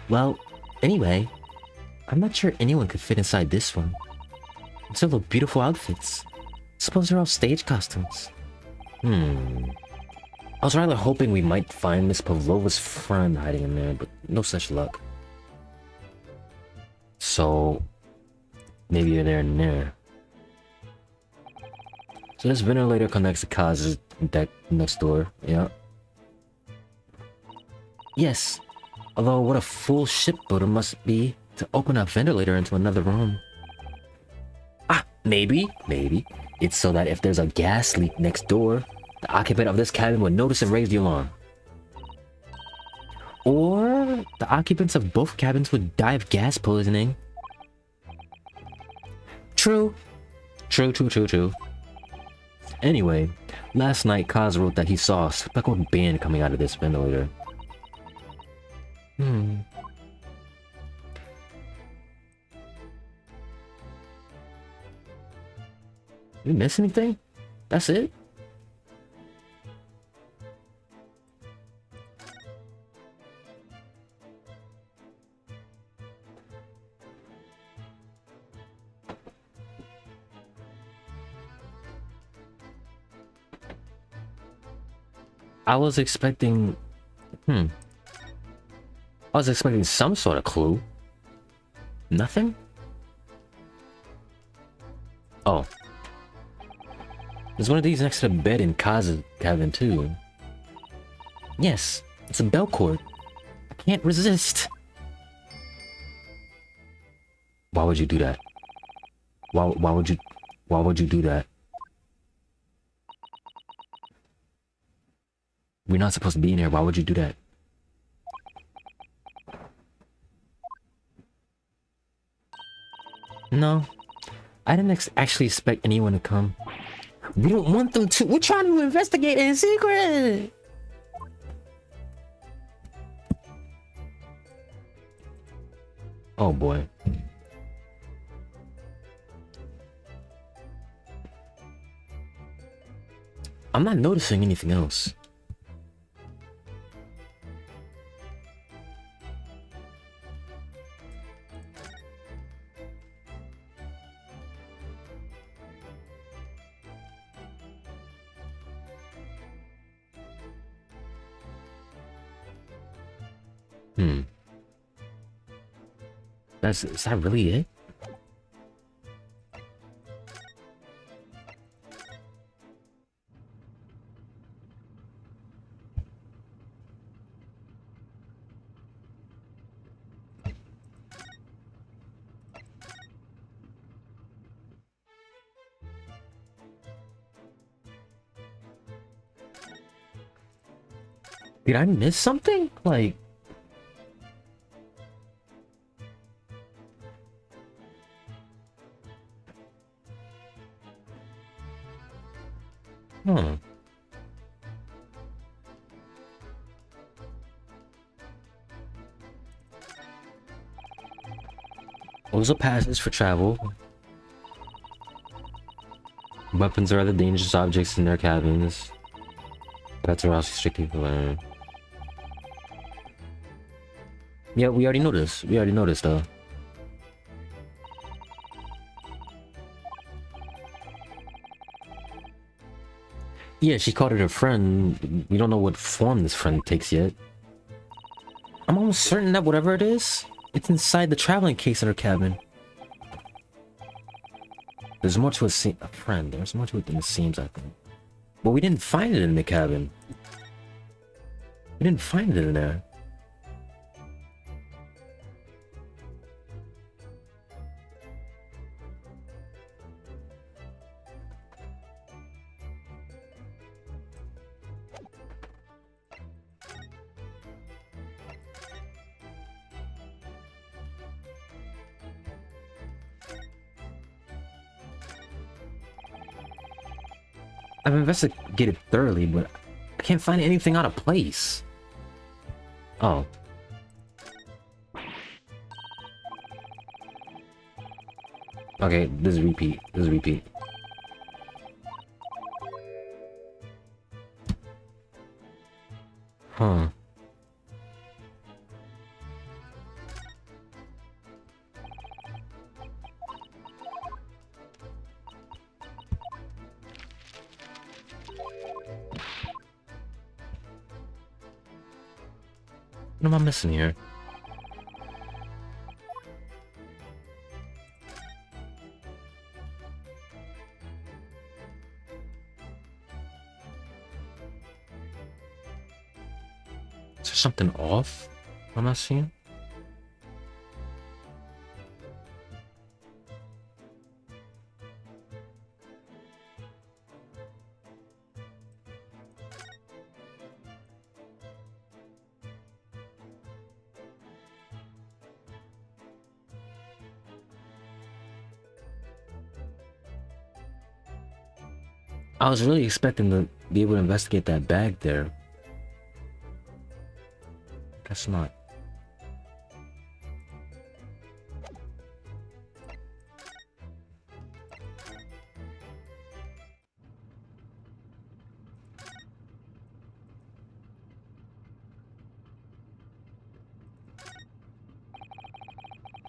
A: Well, anyway, I'm not sure anyone could fit inside this one. It's all the beautiful outfits. Suppose they're all stage costumes. I was rather hoping we might find Miss Pavlova's friend hiding in there, but no such luck. So, maybe you're there and there. So this ventilator connects to Kaz's deck next door, yeah. Yes, although what a fool shipbuilder must be to open a ventilator into another room. Ah, maybe. It's so that if there's a gas leak next door, the occupant of this cabin would notice and raise the alarm. Or the occupants of both cabins would die of gas poisoning. True. Anyway, last night Kaz wrote that he saw a speckled band coming out of this ventilator. You miss anything? That's it? I was expecting... I was expecting some sort of clue. Nothing? Oh. There's one of these next to the bed in Kaz's cabin too. Yes, it's a bell cord. I can't resist. Why would you do that? Why would you do that? We're not supposed to be in here. Why would you do that? No. I didn't actually expect anyone to come. We don't want them to. We're trying to investigate in secret. Oh boy. I'm not noticing anything else. Is that really it? Did I miss something? Like... Those are passes for travel. Weapons or other dangerous objects in their cabins. Pets are also strictly forbidden. Yeah, we already know this. We already know this, though. Yeah, she called it her friend. We don't know what form this friend takes yet. I'm almost certain that whatever it is, it's inside the traveling case in her cabin. There's more to a friend. There's more to it than it seems, I think. But we didn't find it in the cabin. We didn't find it in there. I've investigated thoroughly, but I can't find anything out of place. Oh. Okay, this is repeat. This is repeat. Huh. What am I missing here? Is there something off? Am I seeing? I was really expecting to be able to investigate that bag there. Guess not.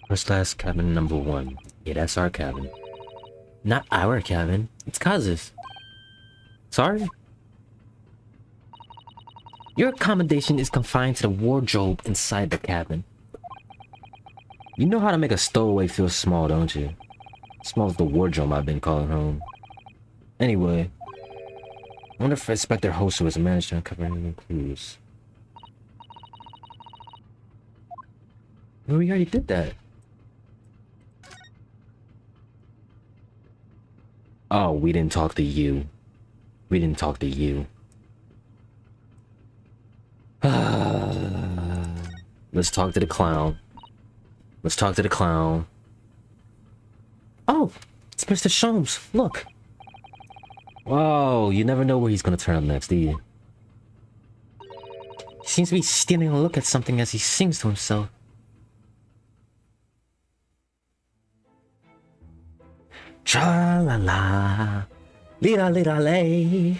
A: First class cabin number 1. Yeah, that's our cabin. Not our cabin. It's Kaz's. Sorry? Your accommodation is confined to the wardrobe inside the cabin. You know how to make a stowaway feel small, don't you? Small as the wardrobe I've been calling home. Anyway, I wonder if Inspector Hoso has managed to uncover any clues. Well, we already did that. Oh, we didn't talk to you. We didn't talk to you. Let's talk to the clown. Let's talk to the clown. Oh, it's Mr. Sholmes. Look. Whoa, you never know where he's gonna turn up next, do you? He seems to be stealing a look at something as he sings to himself. Tra-la-la, lay.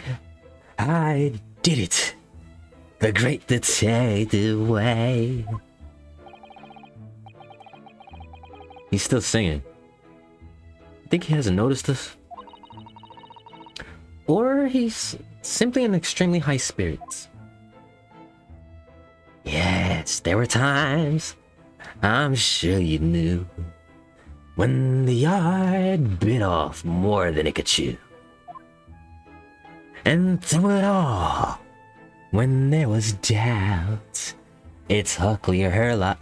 A: I did it. The great detective way. He's still singing. Think he hasn't noticed us? Or he's simply in extremely high spirits. Yes, there were times, I'm sure you knew, when the yard bit off more than it could chew. And through it all, when there was doubt, it's lucky her luck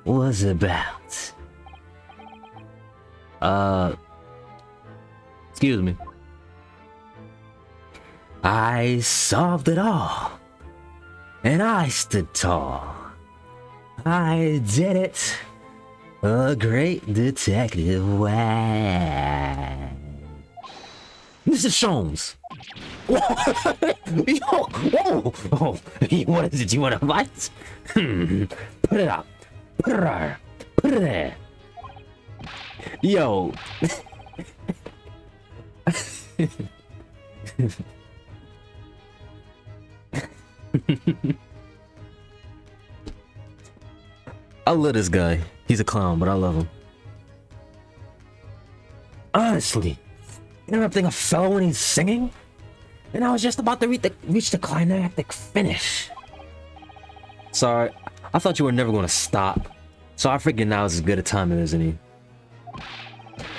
A: was about. Excuse me. I solved it all, and I stood tall. I did it a great detective way. Mr. Sholmes. Yo, whoa, oh, what is it? You want to fight? Put it up. Put it there. Put it there. Yo, I love this guy. He's a clown, but I love him. Honestly, interrupting a fellow when he's singing? And I was just about to reach the climactic finish. Sorry, I thought you were never going to stop. So I figured now is as good a time as any.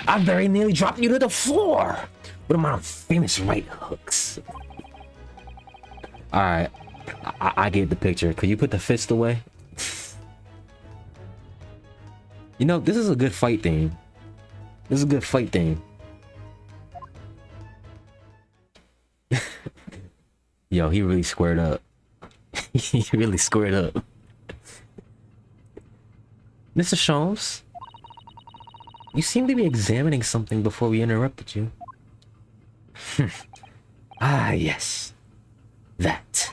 A: I very nearly dropped you to the floor with my famous right hooks. Alright, I get the picture. Could you put the fist away? You know, this is a good fight theme. This is a good fight theme. Yo, he really squared up. He really squared up. Mr. Sholmes, you seem to be examining something before we interrupted you. Ah, yes. That.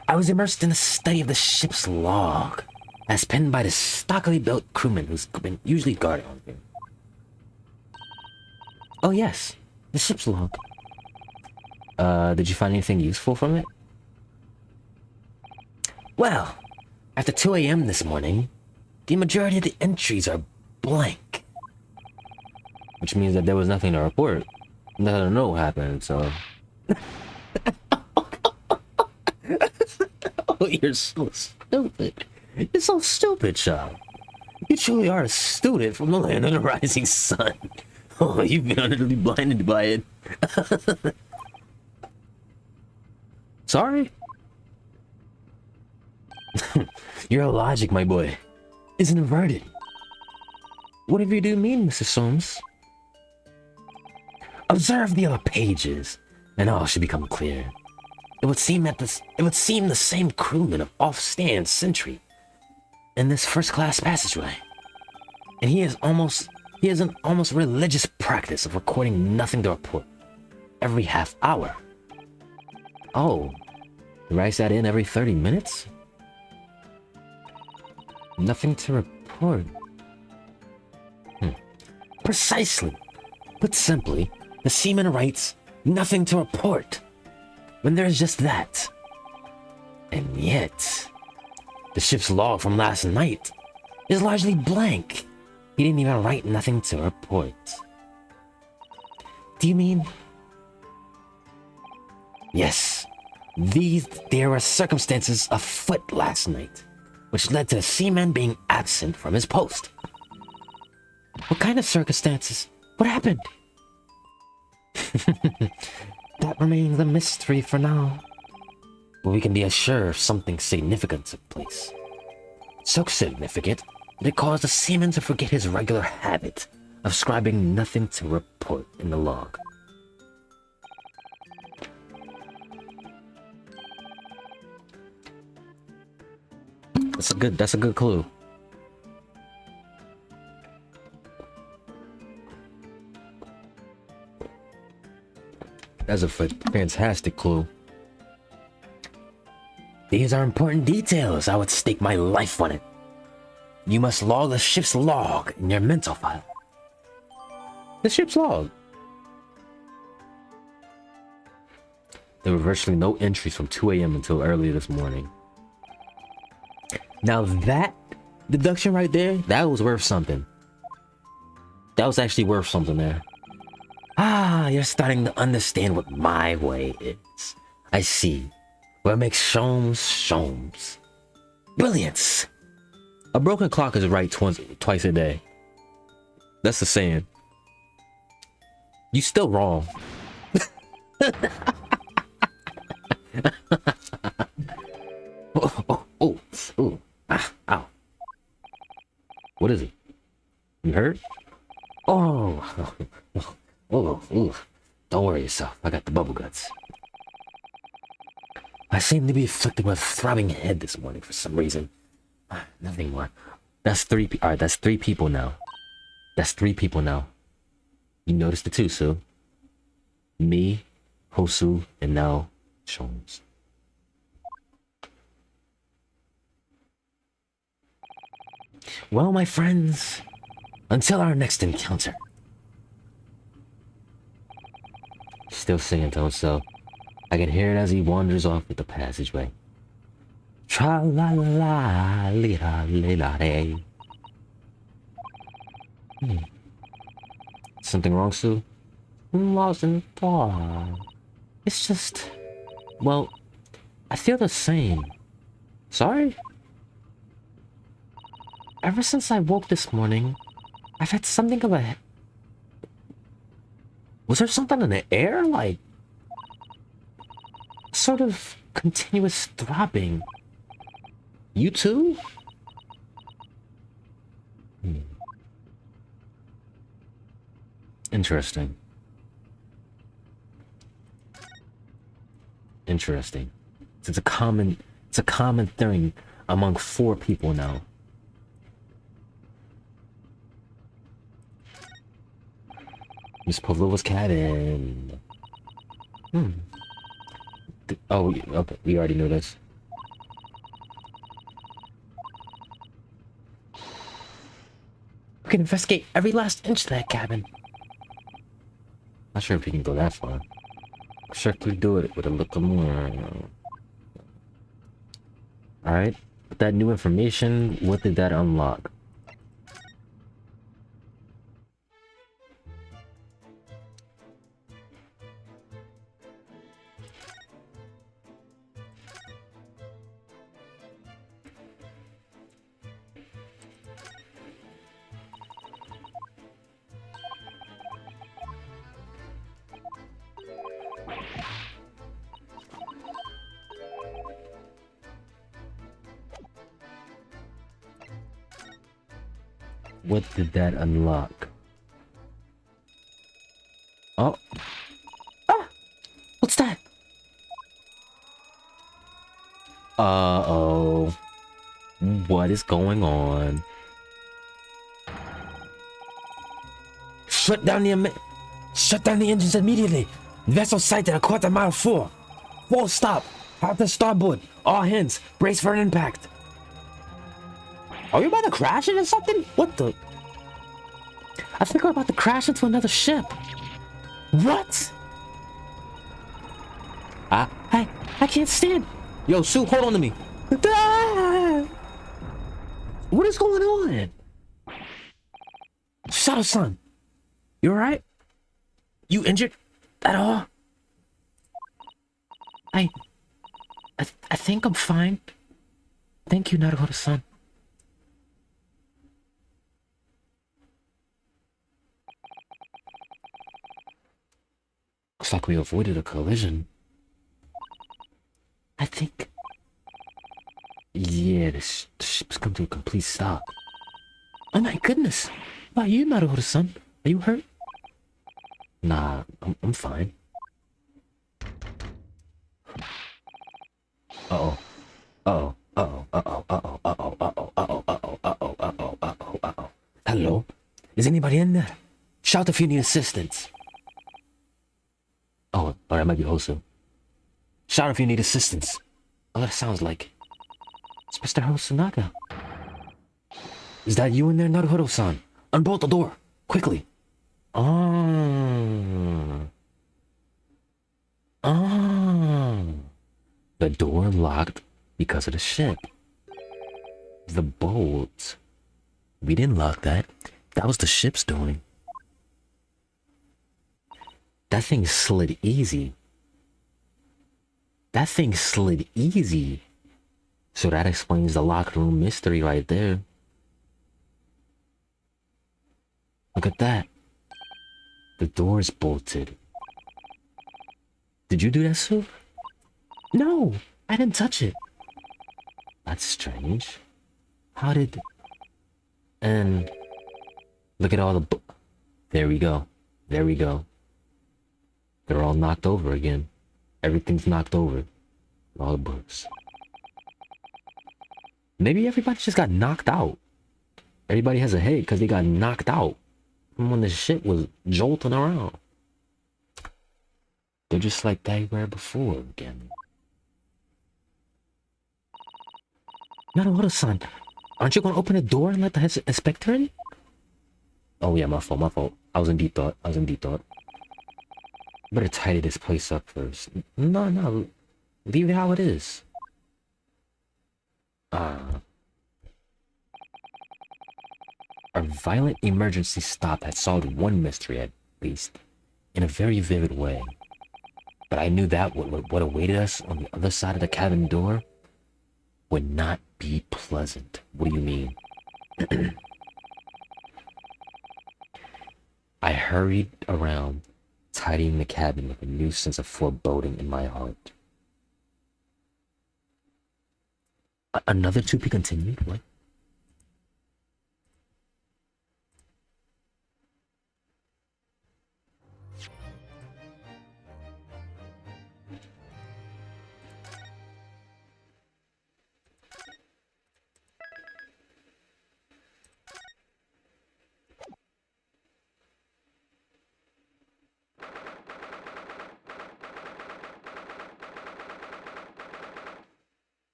A: I was immersed in the study of the ship's log, as penned by the stockily built crewman who's been usually guarded on here. Oh yes, the ship's log. Did you find anything useful from it? Well, after 2 a.m. this morning, the majority of the entries are blank. Which means that there was nothing to report. Nothing to know happened, so... Oh, you're so stupid. You're so stupid, child. You truly are a student from the land of the rising sun. Oh, you've been utterly blinded by it. Sorry? Your logic, my boy, is inverted. Whatever you do mean, Mr. Soames? Observe the other pages, and all should become clear. It would seem the same crewman of off-stand sentry in this first-class passageway, and he has an almost religious practice of recording nothing to report every half hour. Oh, he writes that in every 30 minutes? Nothing to report. Precisely. Put simply, the seaman writes, nothing to report, when there's just that. And yet, the ship's log from last night is largely blank. He didn't even write nothing to report. Do you mean? Yes, there were circumstances afoot last night, which led to the seaman being absent from his post. What kind of circumstances? What happened? That remains a mystery for now. But we can be assured something significant took place. So significant that it caused the seaman to forget his regular habit of scribing nothing to report in the log. That's a good clue. That's a fantastic clue. These are important details. I would stake my life on it. You must log the ship's log in your mental file. The ship's log? There were virtually no entries from 2 a.m. until early this morning. Now that deduction right there, that was worth something. That was actually worth something there. Ah, you're starting to understand what my way is. I see. What makes Sholmes Sholmes. Brilliance! A broken clock is right twice a day. That's the saying. You still wrong. Oh. Ah, ow. What is it? You hurt? Oh. Oh. Don't worry yourself. I got the bubble guts. I seem to be afflicted with a throbbing head this morning for some reason. Nothing more. That's three. Alright, that's 3 people now. That's 3 people now. You noticed the 2, Sue. Me, Hosu, and now Sholmes. Well, my friends, until our next encounter. still singing to himself. I can hear it as he wanders off with the passageway. Tra la la la la la. Something wrong, Sue? I'm lost in thought. It's just... Well, I feel the same. Sorry? Ever since I woke this morning, I've had something of a... Was there something in the air? Like... Sort of continuous throbbing. You too? Interesting. Interesting. It's a common thing among 4 people now. Miss Pavlova's cabin. Oh, okay. We already knew this. We can investigate every last inch of that cabin. Not sure if we can go that far. Sure, we do it with a little more. Alright. With that new information, what did that unlock? What did that unlock? Oh. Ah! What's that? Uh-oh. What is going on? Shut down the engines immediately. Vessel sighted a quarter-mile full. Full stop. Out to starboard. All hands. Brace for an impact. Are you about to crash into something? What the? I think we're about to crash into another ship. What? I can't stand. Yo, Sue, hold on to me. What is going on? Shadow-san, you alright? You injured at all? I think I'm fine. Thank you, Naruhodo-san. Looks like we avoided a collision. I think... Yeah, the ship's come to a complete stop. Oh my goodness! Why, you Naruhodo-san? Are you hurt? Nah, I'm fine. Uh-oh. Uh-oh. Uh-oh. Uh-oh. Uh-oh. Uh-oh. Uh-oh. Uh-oh. Uh-oh. Uh-oh. Uh-oh. Uh-oh. Uh-oh. Hello? Is anybody in there? Shout if you need assistance. Oh, that might be Hosu. Shout if you need assistance. Oh, that sounds like... It's Mr. Hosonaga. Is that you in there, Naruhodo-san? Unbolt the door. Quickly. The door locked because of the ship. The bolt. We didn't lock that. That was the ship's doing. That thing slid easy. That thing slid easy. So that explains the locker room mystery right there. Look at that. The door's bolted. Did you do that, Sue? No, I didn't touch it. That's strange. How did... And... Look at all the... There we go. There we go. They're all knocked over again. Everything's knocked over. All the books. Maybe everybody just got knocked out. Everybody has a headache because they got knocked out from when the shit was jolting around. They're just like they were before again. Naruhodo-san, aren't you gonna open the door and let the inspector in? Oh yeah, my fault. I was in deep thought. Better tidy this place up first. No, no. Leave it how it is. Our violent emergency stop had solved one mystery at least, in a very vivid way. But I knew that what awaited us on the other side of the cabin door would not be pleasant. What do you mean? I hurried around, tidying the cabin with a new sense of foreboding in my heart. Another to be continued? What?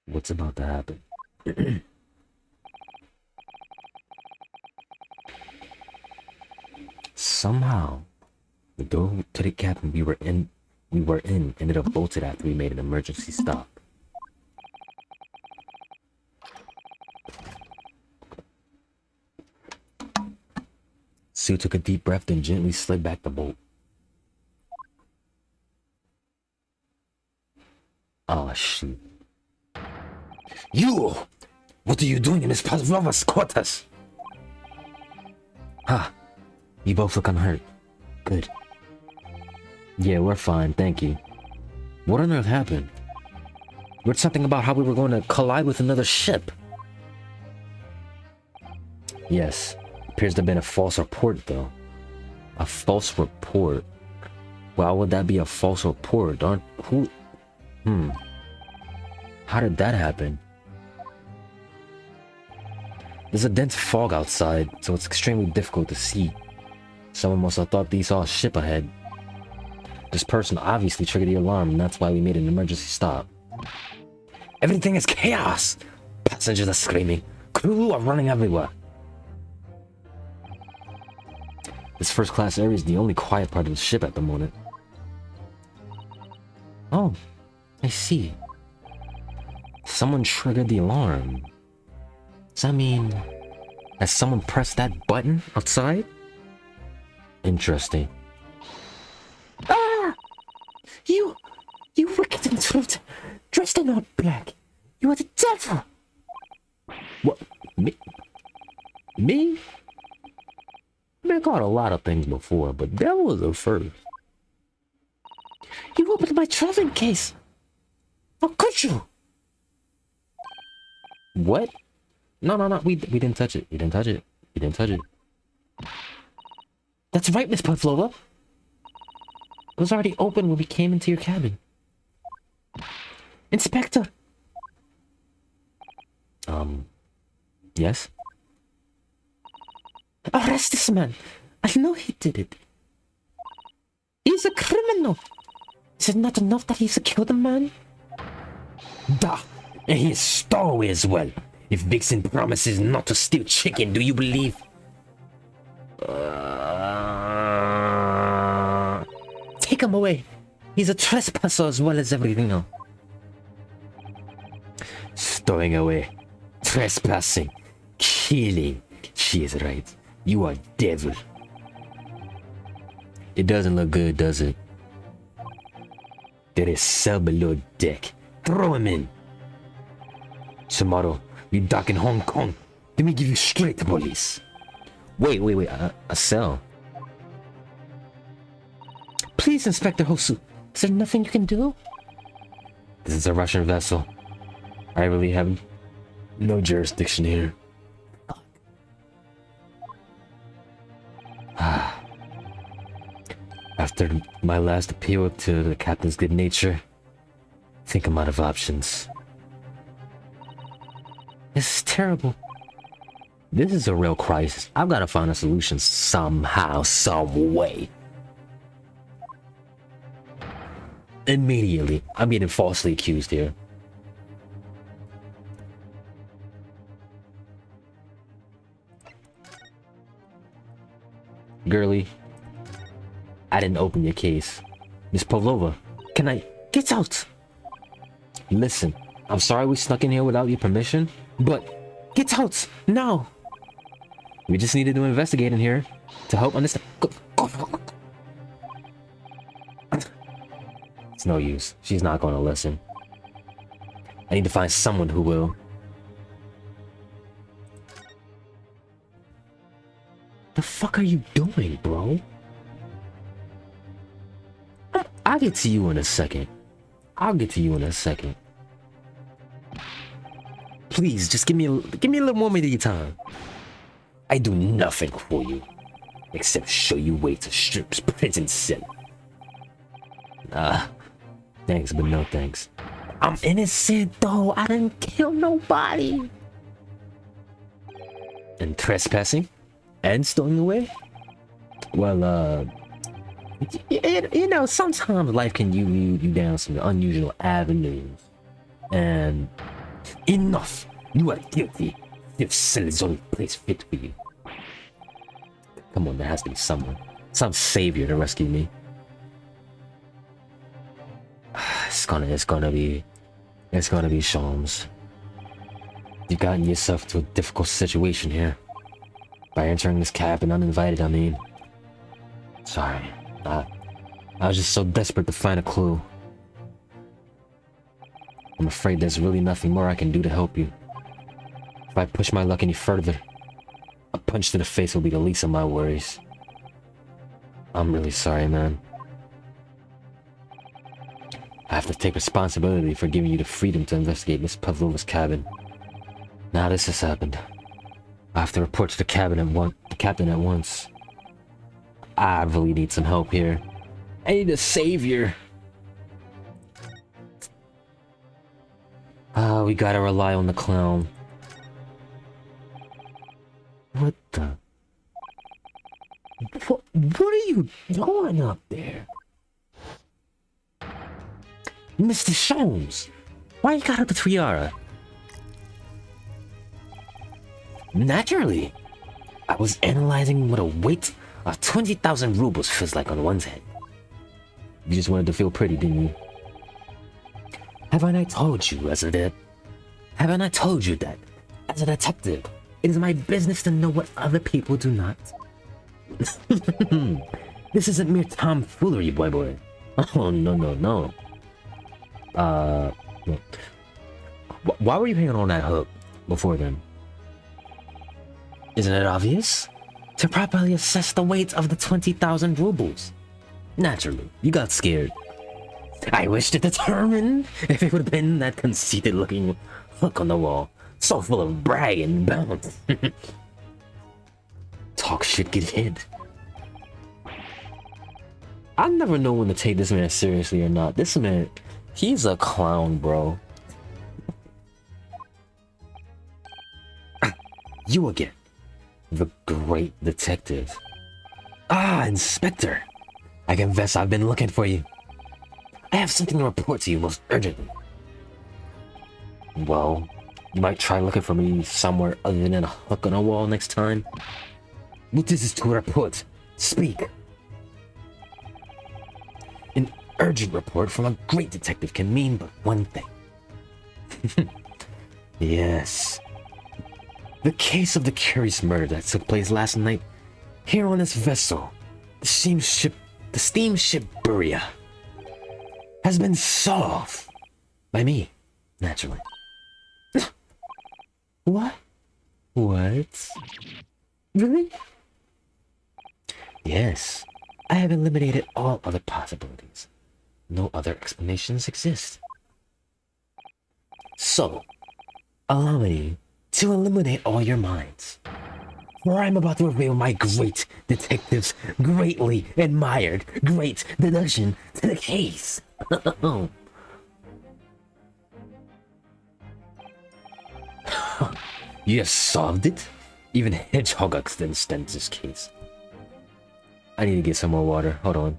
A: What's about to happen? Somehow, the door to the cabin we were in ended up bolted after we made an emergency stop. Sue took a deep breath and gently slid back the bolt. Oh, shoot. You! What are you doing in this Pavlova's quarters? Ha! You both look unhurt. Good. Yeah, we're fine, thank you. What on earth happened? You heard something about how we were going to collide with another ship. Yes, appears to have been a false report, though. A false report? Why would that be a false report? How did that happen? There's a dense fog outside, so it's extremely difficult to see. Someone must have thought they saw a ship ahead. This person obviously triggered the alarm, and that's why we made an emergency stop. Everything is chaos! Passengers are screaming. Crew are running everywhere. This first-class area is the only quiet part of the ship at the moment. Oh, I see. Someone triggered the alarm. Does that mean... has someone pressed that button outside? Interesting. Ah! You wicked intruder! Dressed in all black! You are the devil! What? Me? Me? I've been called a lot of things before, but that was the first. You opened my traveling case! How could you? What? No, we didn't touch it. We didn't touch it. That's right, Miss Pavlova. It was already open when we came into your cabin. Inspector! Yes? Arrest this man! I know he did it. He's a criminal! Is it not enough that he's killed a man? Da! And he is stowaway as well. If Vixen promises not to steal chicken, do you believe? Take him away. He's a trespasser as well as everything else. Stowing away. Trespassing. Killing. She is right. You are devil. It doesn't look good, does it? There is cell below deck. Throw him in. Tomorrow, you dock in Hong Kong. Let me give you straight to police. Wait. A cell? Please, Inspector Hosu. Is there nothing you can do? This is a Russian vessel. I really have no jurisdiction here. After my last appeal to the captain's good nature, I think I'm out of options. This is terrible. This is a real crisis. I've got to find a solution somehow, some way. Immediately. I'm getting falsely accused here. Girly, I didn't open your case. Miss Pavlova, can I get out? Listen, I'm sorry we snuck in here without your permission, but get out now. We just needed to investigate in here to help understand. It's no use. She's not going to listen. I need to find someone who will. The fuck are you doing, bro? I'll get to you in a second. Please, just give me a little more of your time. I do nothing for you, except show you way to Strip's prison cell. Thanks, but no thanks. I'm innocent, though. I didn't kill nobody. And trespassing? And stowing away? Well, you know, sometimes life can lead you down some unusual avenues. And enough! You are guilty. This cell is the only place fit for you. Come on, there has to be someone. Some savior to rescue me. It's gonna be Sholmes. You've gotten yourself to a difficult situation here. By entering this cabin uninvited, I mean. Sorry. I was just so desperate to find a clue. I'm afraid there's really nothing more I can do to help you. If I push my luck any further, a punch to the face will be the least of my worries. I'm really sorry, man. I have to take responsibility for giving you the freedom to investigate Miss Pavlova's cabin. Now this has happened. I have to report to the captain at once. I really need some help here. I need a savior. We gotta rely on the clown. What the? What are you doing up there? Mr. Sholmes, why you got up the tiara? Naturally. I was analyzing what a weight of 20,000 rubles feels like on one's head. You just wanted to feel pretty, didn't you? Haven't I told you that as a detective, it is my business to know what other people do not? This isn't mere tomfoolery, boy. Oh, no. Why were you hanging on that hook before then? Isn't it obvious? To properly assess the weight of the 20,000 rubles. Naturally, you got scared. I wish to determine if it would have been that conceited-looking hook on the wall, so full of brag and bounce. Talk shit, get hit. I never know when to take this man seriously or not. This man, he's a clown, bro. You again. The great detective. Inspector. I confess I've been looking for you. I have something to report to you most urgently. Well, you might try looking for me somewhere other than a hook on a wall next time. What is this to report? Speak. An urgent report from a great detective can mean but one thing. Yes. The case of the curious murder that took place last night here on this vessel, the steamship Buria, has been solved by me, naturally. What? Really? Yes, I have eliminated all other possibilities. No other explanations exist. So, allow me to eliminate all your minds. For I'm about to reveal my great detective's greatly admired great deduction to the case. You have solved it? Even Hedgehog understands this case. I need to get some more water. Hold on.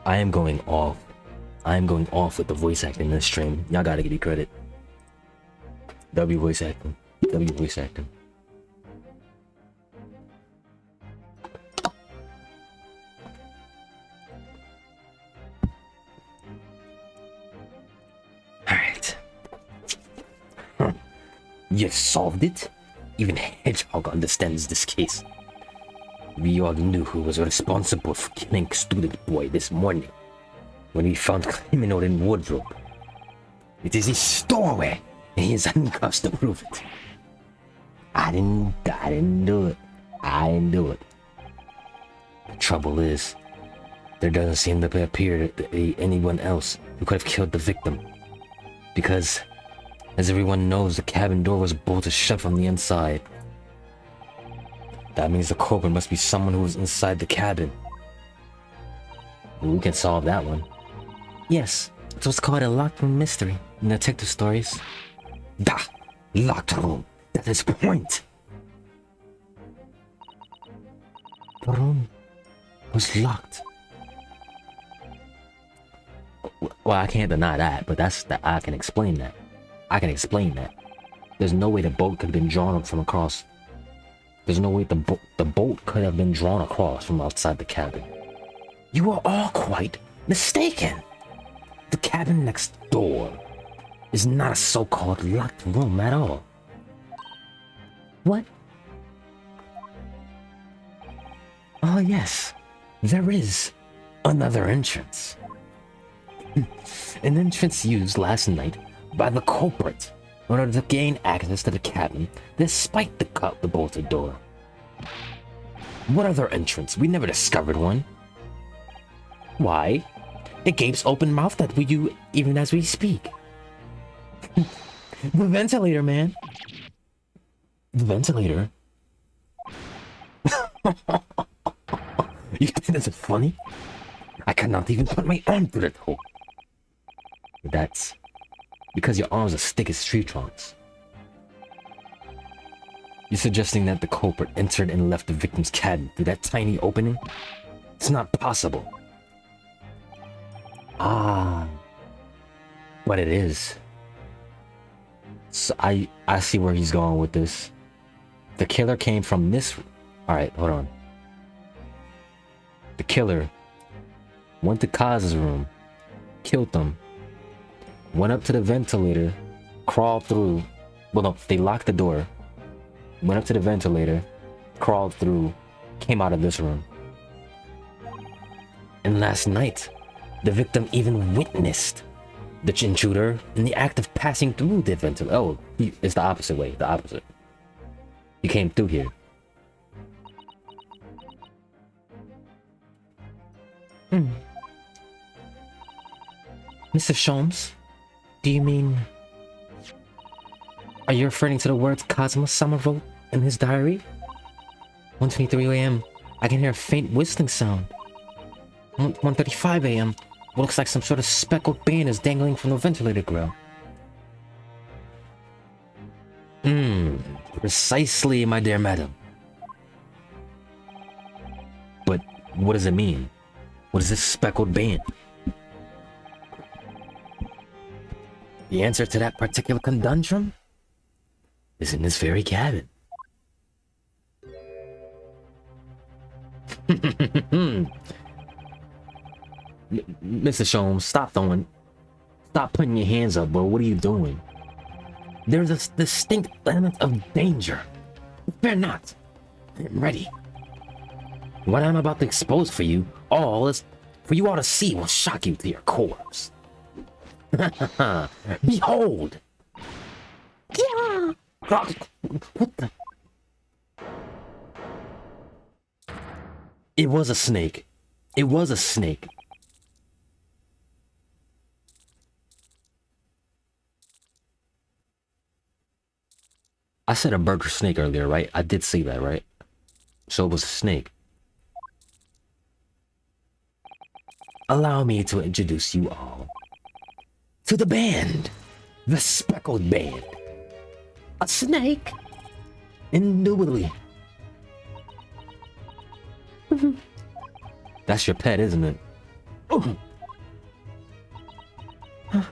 A: I am going off. I am going off with the voice acting in this stream. Y'all gotta give me credit. W voice acting. W voice acting. Alright. You've solved it? Even Hedgehog understands this case. We all knew who was responsible for killing Student Boy this morning when we found criminal in wardrobe. It is his stowaway, and he is handcuffs to prove it. I didn't do it. I didn't do it. The trouble is, there doesn't seem to appear to be anyone else who could have killed the victim. Because, as everyone knows, the cabin door was bolted shut from the inside. That means the culprit must be someone who was inside the cabin. We can solve that one. Yes, it's what's called a locked room mystery in detective stories. Da! Locked room! That is the point! The room was locked. Well, I can't deny that, but I can explain that. I can explain that. There's no way the bolt could have been drawn up from across. There's no way the bolt could have been drawn across from outside the cabin. You are all quite mistaken. The cabin next door is not a so-called locked room at all. What? Oh yes, there is another entrance. An entrance used last night by the culprit in order to gain access to the cabin despite the bolted door. What other entrance? We never discovered one. Why? It gapes open-mouthed at you even as we speak. The ventilator, man. The ventilator? You think this is funny? I cannot even put my arm through that hole. That's because your arms are thick as tree trunks. You're suggesting that the culprit entered and left the victim's cabin through that tiny opening? It's not possible. Ah, but it is. So I see where he's going with this. The killer came from this. All right, hold on. The killer went to Kaz's room, killed them, went up to the ventilator, crawled through. Well, no, they locked the door. Went up to the ventilator, crawled through, came out of this room. And last night, the victim even witnessed the intruder in the act of passing through the ventilator. Oh, it's the opposite way, the opposite. He came through here. Mr. Sholmes, do you mean... Are you referring to the words Cosmo Summer wrote in his diary? 1:23 a.m. I can hear a faint whistling sound. 1:35 a.m. What looks like some sort of speckled band is dangling from the ventilator grill. Precisely, my dear madam. But what does it mean? What is this speckled band? The answer to that particular conundrum is in this very cabin. Mr. Sholmes, stop putting your hands up, bro. What are you doing? There's a distinct element of danger. Fear not. I'm ready. What I'm about to expose for you all to see will shock you to your cores. Behold! Yeah. What the? It was a snake. It was a snake. I said a burger snake earlier, right? I did say that, right? So it was a snake. Allow me to introduce you all to the band. The Speckled Band. A snake? Indubitably. That's your pet, isn't it? Oh. Huh.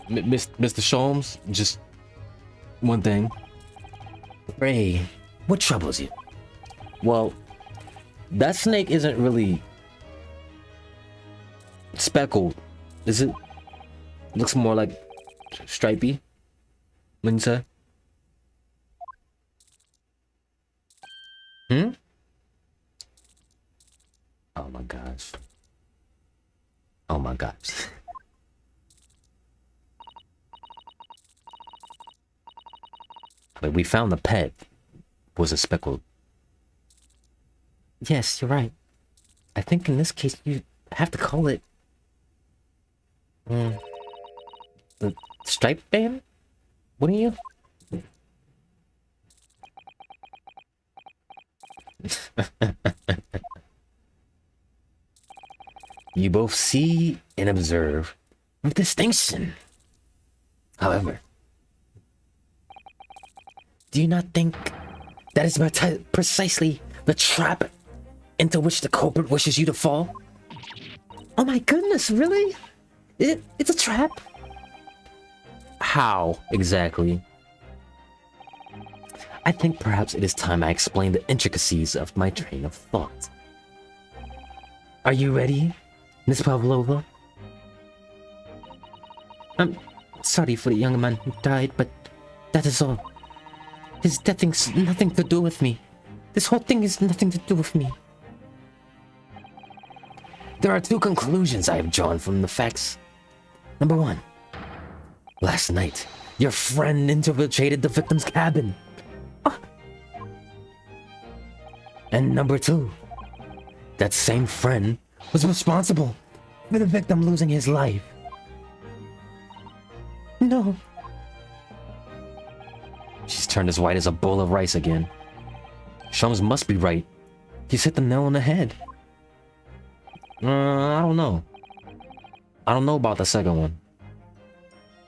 A: Mr. Sholmes, just one thing. Ray, what troubles you? Well, that snake isn't really speckled, is it? Looks more like stripy, wouldn't you say? Hmm? Oh my gosh. Oh my gosh. But we found the pet was a speckled. Yes, you're right. I think in this case you have to call it the striped band? Wouldn't you? You both see and observe with distinction. However, do you not think that is precisely the trap into which the culprit wishes you to fall? Oh my goodness, really? It's a trap? How exactly? I think perhaps it is time I explain the intricacies of my train of thought. Are you ready, Miss Pavlova? I'm sorry for the young man who died, but that is all. His death has nothing to do with me. This whole thing has nothing to do with me. There are two conclusions I have drawn from the facts. Number one, last night, your friend infiltrated the victim's cabin. And number two, that same friend was responsible for the victim losing his life. No. She's turned as white as a bowl of rice again. Sholmes must be right. He's hit the nail on the head. I don't know. I don't know about the second one.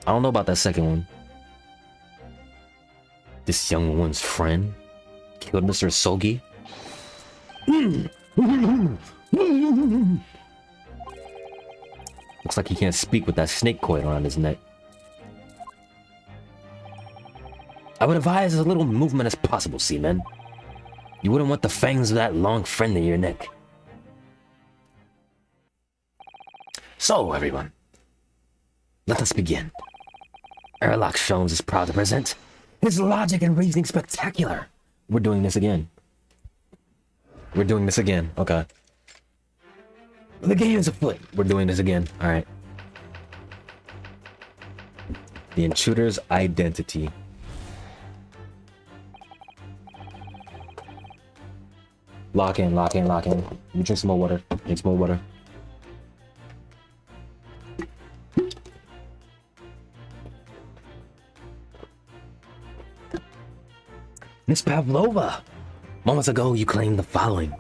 A: I don't know about that second one. This young woman's friend killed Mr. Sogi? Looks like he can't speak with that snake coil around his neck. I would advise as little movement as possible, Seaman. You wouldn't want the fangs of that long friend in your neck. So, everyone, let us begin. Sherlock Sholmes is proud to present his logic and reasoning spectacular. We're doing this again. We're doing this again. Okay. The game is afoot. We're doing this again. All right. The intruder's identity. Lock in, lock in, lock in. You drink some more water. Drink some more water. Miss Pavlova, moments ago you claimed the following.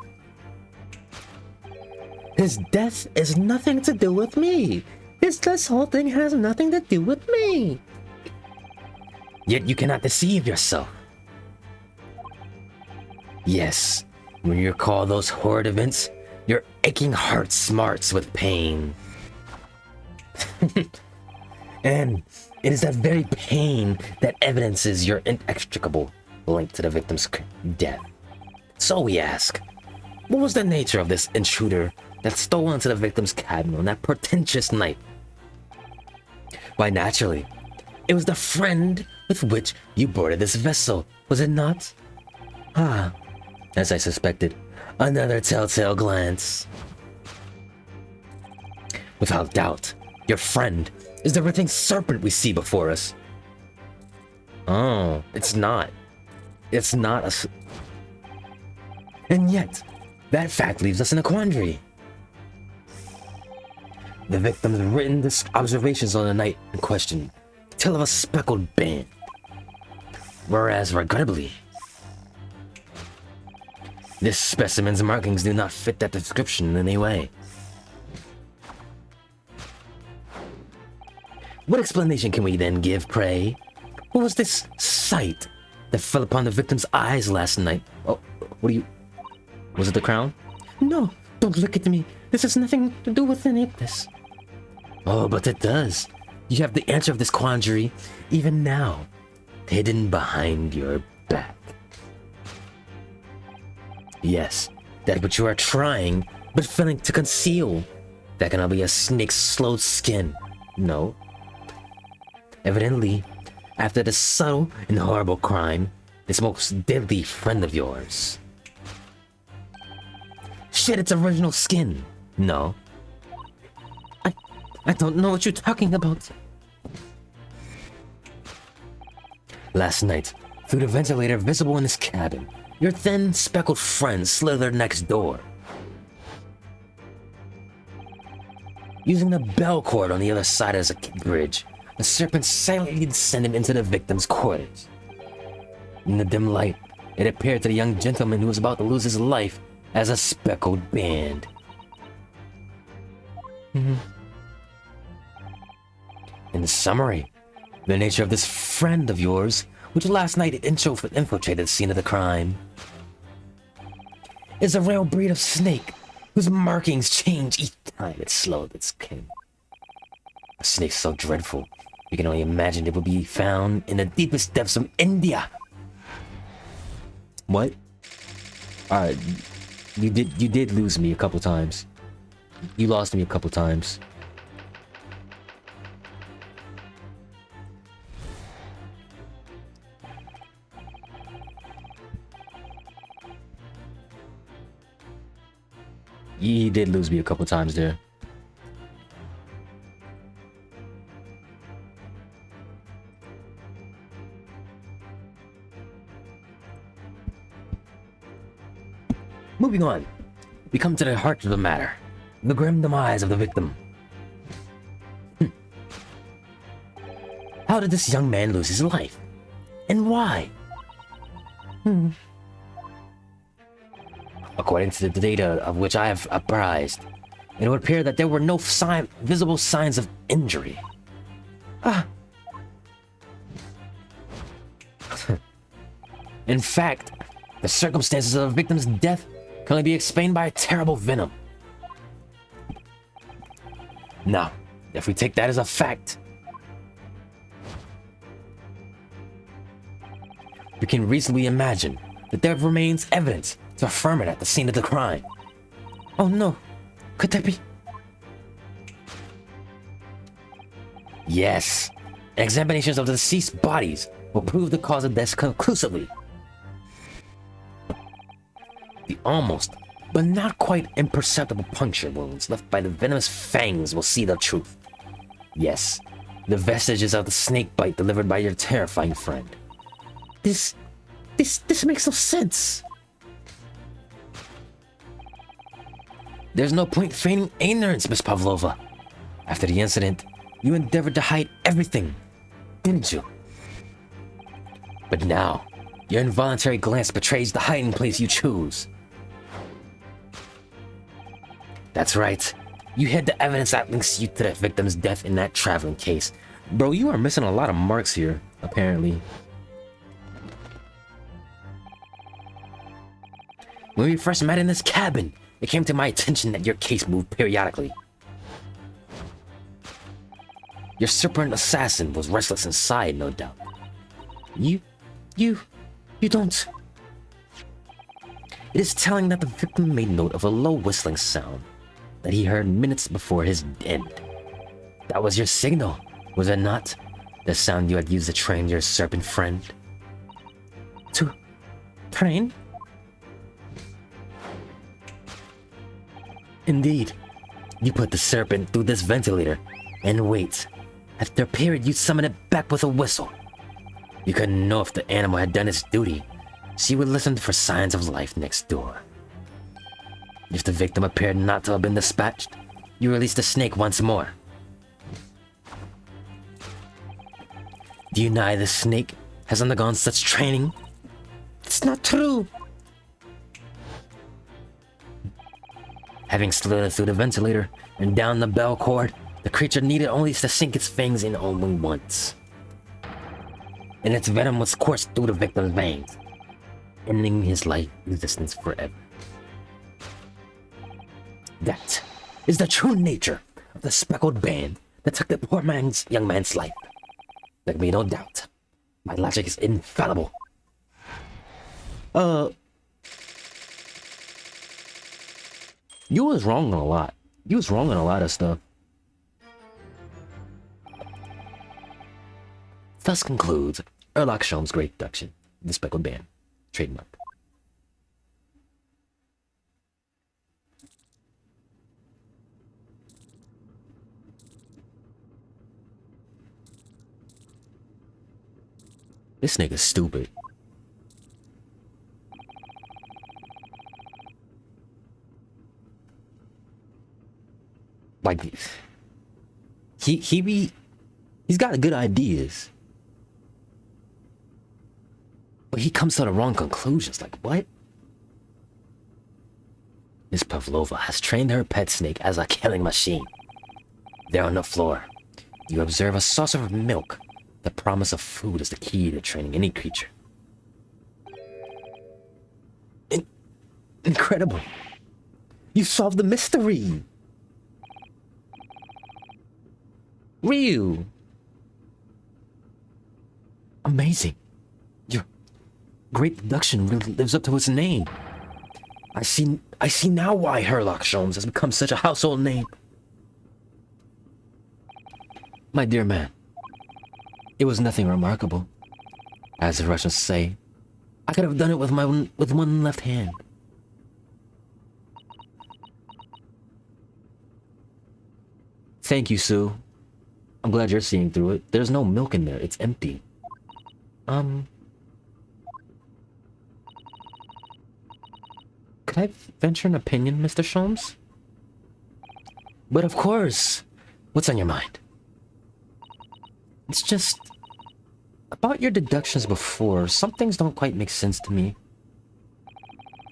A: His death is nothing to do with me. This whole thing has nothing to do with me. Yet you cannot deceive yourself. Yes, when you recall those horrid events, your aching heart smarts with pain. And it is that very pain that evidences your inextricable link to the victim's death. So we ask, what was the nature of this intruder that stole into the victim's cabin on that portentous night? Why, naturally, it was the friend with which you boarded this vessel, was it not? Ah, as I suspected, another telltale glance. Without doubt, your friend is the writhing serpent we see before us. Oh, it's not. It's not a... And yet, that fact leaves us in a quandary. The victim's written observations on the night in question tell of a speckled band. Whereas, regrettably, this specimen's markings do not fit that description in any way. What explanation can we then give, pray? What was this sight that fell upon the victim's eyes last night. Oh, what do you... Was it the crown? No, don't look at me. This has nothing to do with any of this. Oh, but it does. You have the answer of this quandary, even now, hidden behind your back. Yes, that which you are trying, but failing to conceal. That cannot be a snake's slow skin. No. Evidently, after the subtle and horrible crime, this most deadly friend of yours. Shit, its original skin. No. I don't know what you're talking about. Last night, through the ventilator visible in this cabin, your thin, speckled friend slithered next door. Using the bell cord on the other side as a bridge, the serpent silently descended into the victim's quarters. In the dim light, it appeared to the young gentleman who was about to lose his life as a speckled band. In summary, the nature of this friend of yours, which last night infiltrated the scene of the crime, is a rare breed of snake whose markings change each time it slowed its kin. A snake so dreadful, you can only imagine it would be found in the deepest depths of India. What? Alright, you did lose me a couple times. You lost me a couple times. You did lose me a couple times there. Moving on, we come to the heart of the matter. The grim demise of the victim. How did this young man lose his life? And why? According to the data of which I have apprised, it would appear that there were no visible signs of injury. In fact, the circumstances of the victim's death can only be explained by a terrible venom. Now, if we take that as a fact, we can reasonably imagine that there remains evidence to affirm it at the scene of the crime. Oh no, could that be? Yes, examinations of the deceased bodies will prove the cause of death conclusively. The almost, but not quite imperceptible puncture wounds left by the venomous fangs will see the truth. Yes, the vestiges of the snake bite delivered by your terrifying friend. This makes no sense. There's no point feigning ignorance, Miss Pavlova. After the incident, you endeavored to hide everything, didn't you? But now, your involuntary glance betrays the hiding place you choose. That's right. You hid the evidence that links you to the victim's death in that traveling case. Bro, you are missing a lot of marks here, apparently. When we first met in this cabin, it came to my attention that your case moved periodically. Your serpent assassin was restless inside, no doubt. You don't... It is telling that the victim made note of a low whistling sound that he heard minutes before his end. That was your signal, was it not? The sound you had used to train your serpent friend? To... train? Indeed. You put the serpent through this ventilator, and wait. After a period, you summon it back with a whistle. You couldn't know if the animal had done its duty, so you would listen for signs of life next door. If the victim appeared not to have been dispatched, you release the snake once more. Do you deny the snake has undergone such training? It's not true. Having slithered through the ventilator and down the bell cord, the creature needed only to sink its fangs in only once. and its venom was coursed through the victim's veins, ending his life existence forever. That is the true nature of the speckled band that took the poor young man's life. There can be no doubt. My logic is infallible. You was wrong on a lot. You was wrong on a lot of stuff. Thus concludes Erlock Sholmes' great deduction, the speckled band, trademark. This nigga's stupid. Like, he's got good ideas, but he comes to the wrong conclusions. Like, what? Miss Pavlova has trained her pet snake as a killing machine. There on the floor, you observe a saucer of milk. The promise of food is the key to training any creature. Incredible! You solved the mystery! Ryu! Amazing! Your great deduction really lives up to its name. I see now why Herlock Sholmes has become such a household name. My dear man, it was nothing remarkable. As the Russians say, I could have done it with one left hand. Thank you, Sue. I'm glad you're seeing through it. There's no milk in there. It's empty. Could I venture an opinion, Mr. Sholmes? But of course. What's on your mind? It's just... about your deductions before, some things don't quite make sense to me.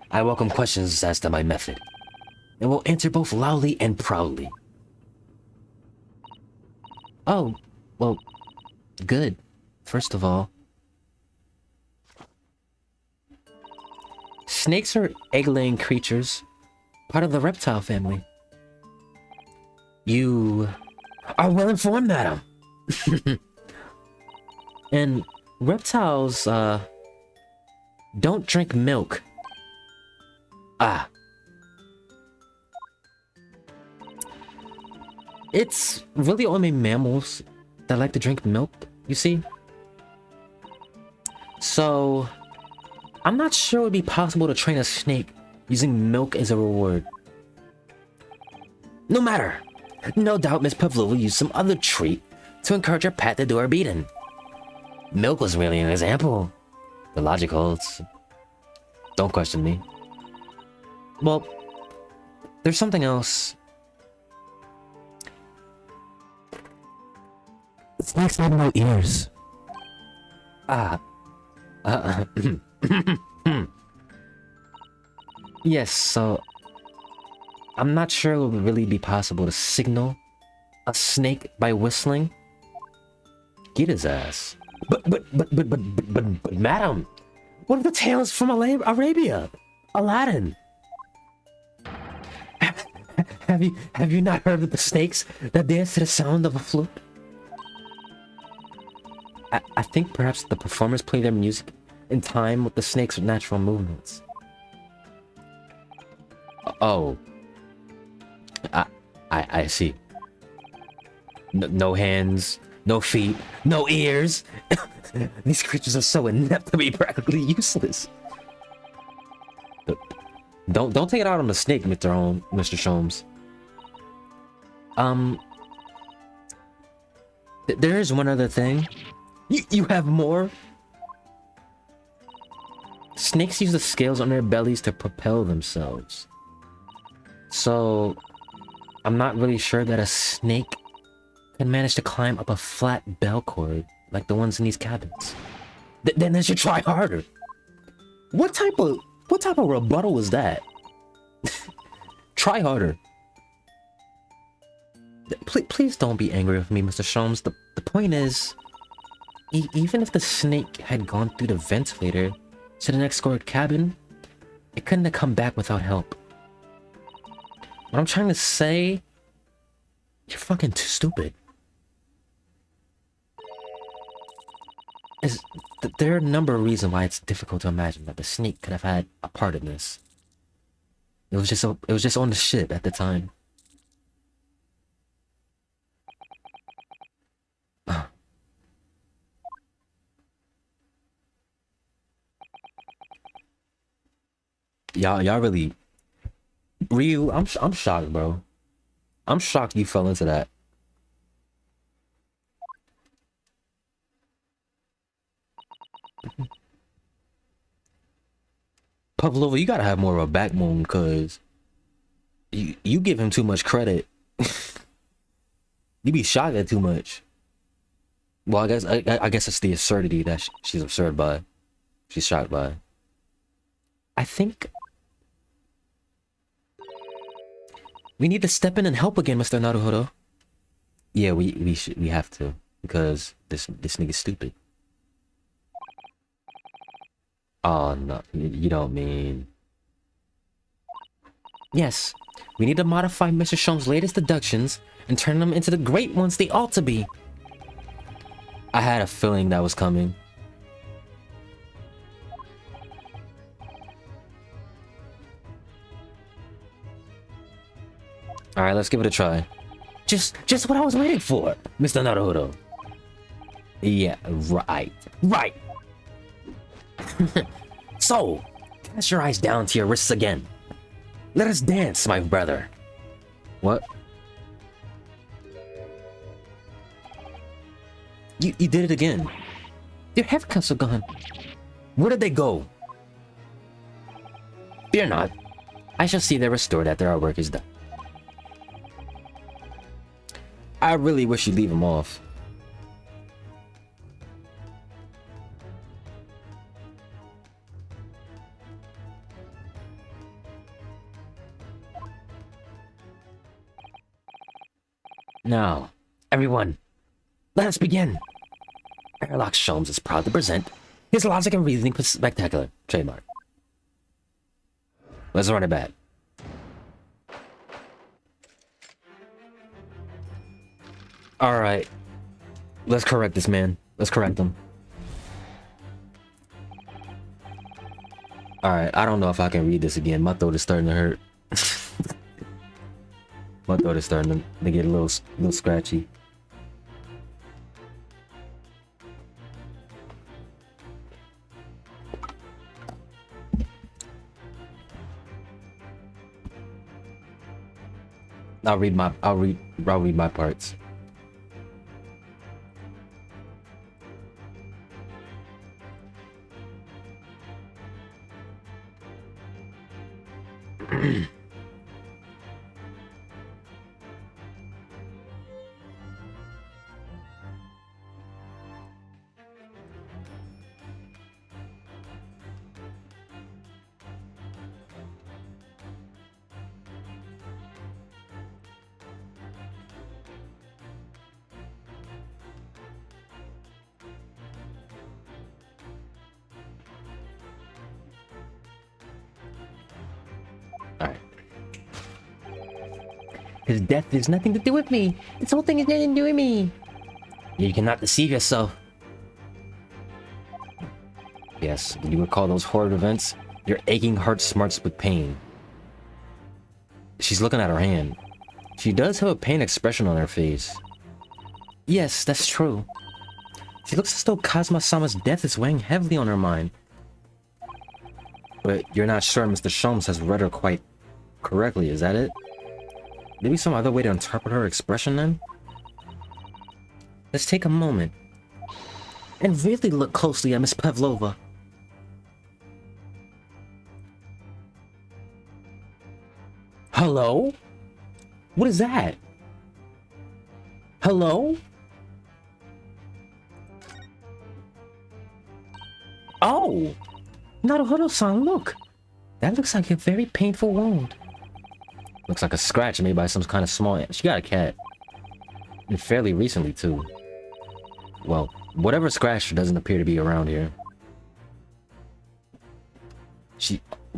A: I welcome questions as to my method, and will answer both loudly and proudly. Oh, well, good. First of all, snakes are egg-laying creatures, part of the reptile family. You are well informed, madam. And reptiles, don't drink milk. Ah. It's really only mammals that like to drink milk, you see? So, I'm not sure it would be possible to train a snake using milk as a reward. No matter. No doubt Miss Pavlova will use some other treat to encourage her pet to do her beating. Milk was really an example. The logic holds. Don't question me. Well, there's something else. Snakes have no ears. Yes, so I'm not sure it would really be possible to signal a snake by whistling. Get his ass. But, madam, what are the tales from Arabia? Aladdin. Have you not heard of the snakes that dance to the sound of a flute? I think perhaps the performers play their music in time with the snake's natural movements. Oh. I see. No hands, no feet, no ears. These creatures are so inept to be practically useless. Don't take it out on the snake, Mr. Sholmes. There is one other thing. You have more? Snakes use the scales on their bellies to propel themselves. So, I'm not really sure that a snake can manage to climb up a flat bell cord like the ones in these cabins. Then they should try harder. What type of rebuttal is that? Try harder. Please don't be angry with me, Mr. Sholmes. The point is, even if the snake had gone through the ventilator to the next scored cabin, it couldn't have come back without help. What I'm trying to say, you're fucking too stupid. There are a number of reasons why it's difficult to imagine that the snake could have had a part in this. It was just on the ship at the time. Y'all really, Ryu, I'm shocked, bro. I'm shocked you fell into that. Pavlova, you gotta have more of a backbone, cause you give him too much credit. You be shocked at too much. Well, I guess it's the absurdity that she's absurd by. She's shocked by. I think we need to step in and help again, Mr. Naruhodo. Yeah, we have to, because this nigga's stupid. Oh no, you don't mean. Yes, we need to modify Mr. Sholmes' latest deductions and turn them into the great ones they ought to be. I had a feeling that was coming. Alright, let's give it a try. Just what I was waiting for, Mr. Naruhodo. Yeah, right. Right! So, cast your eyes down to your wrists again. Let us dance, my brother. What? You did it again. Your haircuts are gone. Where did they go? Fear not. I shall see they're restored after our work is done. I really wish you'd leave them off. Now, everyone, let us begin. Airlock Sholmes is proud to present his logic and reasoning spectacular trademark. Let's run it back. Alright. Let's correct this man. Let's correct him. Alright, I don't know if I can read this again. My throat is starting to hurt. My throat is starting to get a little scratchy. I'll read my parts. His death has nothing to do with me. This whole thing has nothing to do with me. You cannot deceive yourself. Yes, do you recall those horrid events? Your aching heart smarts with pain. She's looking at her hand. She does have a pain expression on her face. Yes, that's true. She looks as though Kazuma-sama's death is weighing heavily on her mind. But you're not sure Mr. Sholmes has read her quite correctly, is that it? Maybe some other way to interpret her expression then? Let's take a moment and really look closely at Miss Pavlova. Hello? What is that? Hello? Oh! Naruhodo-san, look! That looks like a very painful wound. Looks like a scratch made by some kind of small... She got a cat. And fairly recently, too. Well, Whatever scratched her doesn't appear to be around here.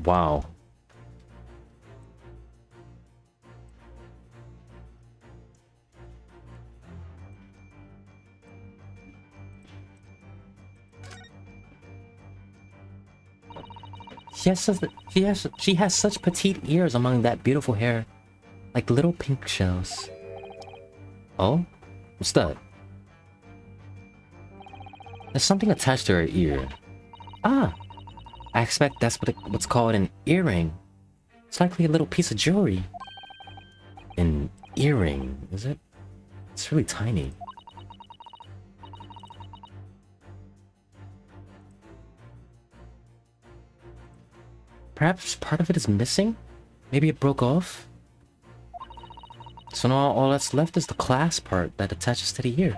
A: Wow. She has such petite ears among that beautiful hair, like little pink shells. Oh, what's that? There's something attached to her ear. Ah, I expect that's what's called an earring. It's likely a little piece of jewelry. An earring, is it? It's really tiny. Perhaps part of it is missing? Maybe it broke off? So now all that's left is the clasp part that attaches to the ear.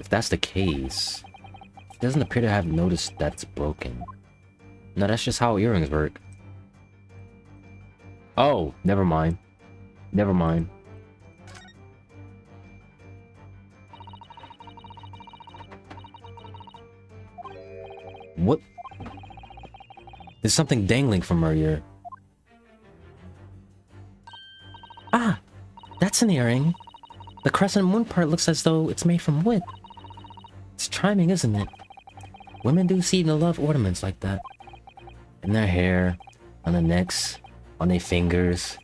A: If that's the case, it doesn't appear to have noticed that it's broken. No, that's just how earrings work. Oh, never mind. Never mind. What? There's something dangling from her ear. Ah! That's an earring. The crescent moon part looks as though it's made from wood. It's charming, isn't it? Women do seem to love ornaments like that. In their hair, on their necks, on their fingers,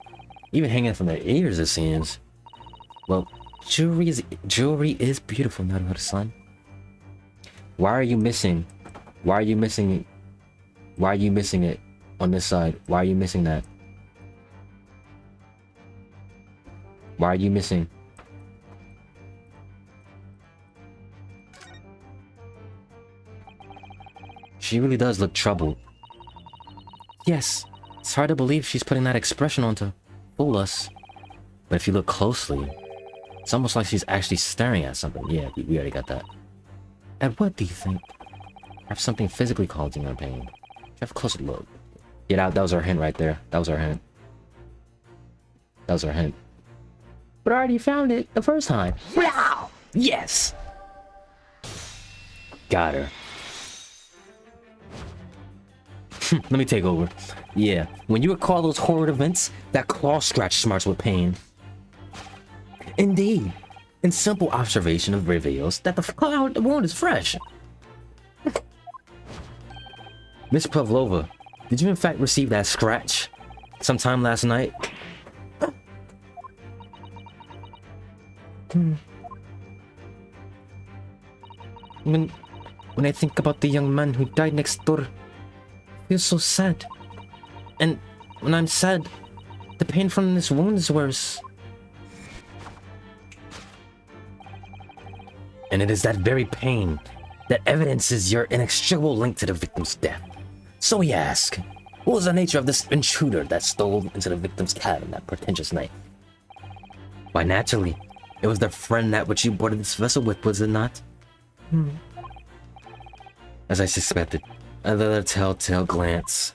A: even hanging from their ears, it seems. Well, jewelry is beautiful, Naruto-san. Why are you missing? Why are you missing it? Why are you missing it on this side? Why are you missing that? Why are you missing? She really does look troubled. Yes, it's hard to believe she's putting that expression on to fool us. But if you look closely, it's almost like she's actually staring at something. Yeah, we already got that. At what do you think? Have something physically causing her pain. Have a closer look. Yeah, that was our hint right there. That was our hint. That was our hint. But I already found it the first time. Wow! Yes! Got her. Let me take over. Yeah, when you recall those horrid events, that claw scratch smarts with pain. Indeed. And simple observation of reveals that the wound is fresh. Miss Pavlova, did you in fact receive that scratch sometime last night? When I think about the young man who died next door, I feel so sad. And when I'm sad, the pain from this wound is worse. And it is that very pain that evidences your inextricable link to the victim's death. So we ask, what was the nature of this intruder that stole into the victim's cabin that pretentious night? Why, naturally, it was the friend that which you boarded this vessel with, was it not? As I suspected, another telltale glance.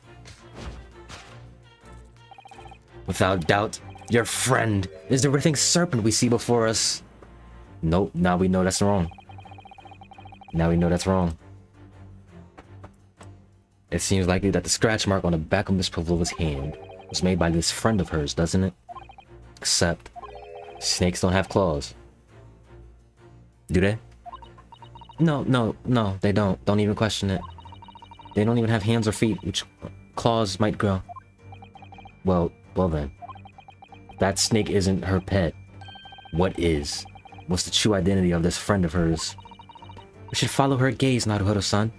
A: Without doubt, your friend is the writhing serpent we see before us. Nope, now we know that's wrong. Now we know that's wrong. It seems likely that the scratch mark on the back of Miss Pavlova's hand was made by this friend of hers, doesn't it? Except, snakes don't have claws. Do they? No, they don't. Don't even question it. They don't even have hands or feet, which claws might grow. Well then. That snake isn't her pet. What is? What's the true identity of this friend of hers? We should follow her gaze, Naruto-san.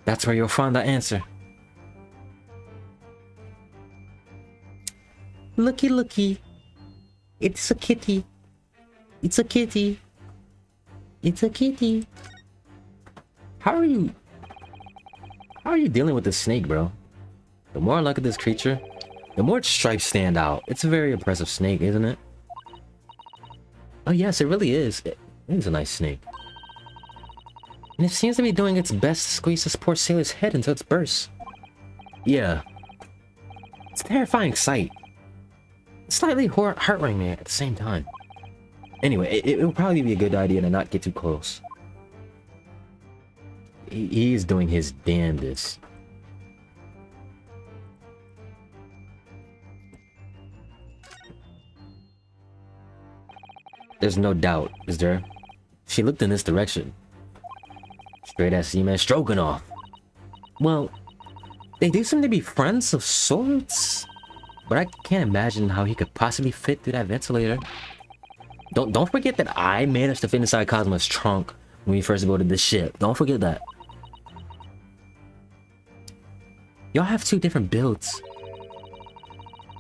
A: That's where you'll find the answer. Looky. It's a kitty. It's a kitty. It's a kitty. How are you dealing with this snake, bro? The more I look at this creature, the more its stripes stand out. It's a very impressive snake, isn't it? Oh yes, it really is. It is a nice snake. And it seems to be doing its best to squeeze this poor sailor's head until it bursts. Yeah. It's a terrifying sight. Slightly heart-wrenching at the same time. Anyway, it would probably be a good idea to not get too close. He's doing his damnedest. There's no doubt, is there? She looked in this direction. Straight ass Seaman Stroganoff. Well, they do seem to be friends of sorts, but I can't imagine how he could possibly fit through that ventilator. Don't forget that I managed to fit inside Cosmo's trunk when we first boarded the ship. Don't forget that. Y'all have two different builds.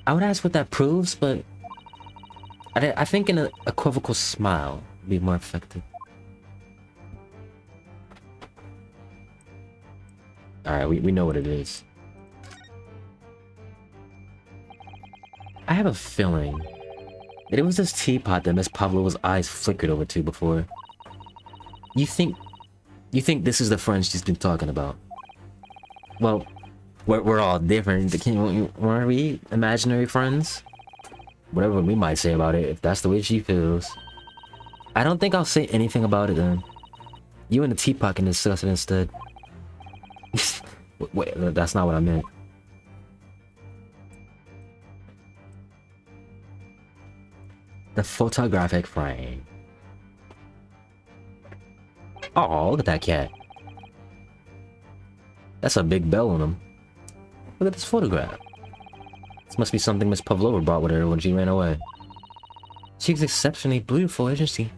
A: I would ask what that proves, but I think an equivocal smile would be more effective. Alright, we know what it is. I have a feeling that it was this teapot that Miss Pavlova's eyes flickered over to before. You think this is the friend she's been talking about? Well, we're all different. Weren't we imaginary friends? Whatever we might say about it, if that's the way she feels. I don't think I'll say anything about it then. You and the teapot can discuss it instead. Wait, that's not what I meant. The photographic frame. Oh, look at that cat. That's a big bell on him. Look at this photograph. This must be something Miss Pavlova brought with her when she ran away. She's exceptionally beautiful, isn't she?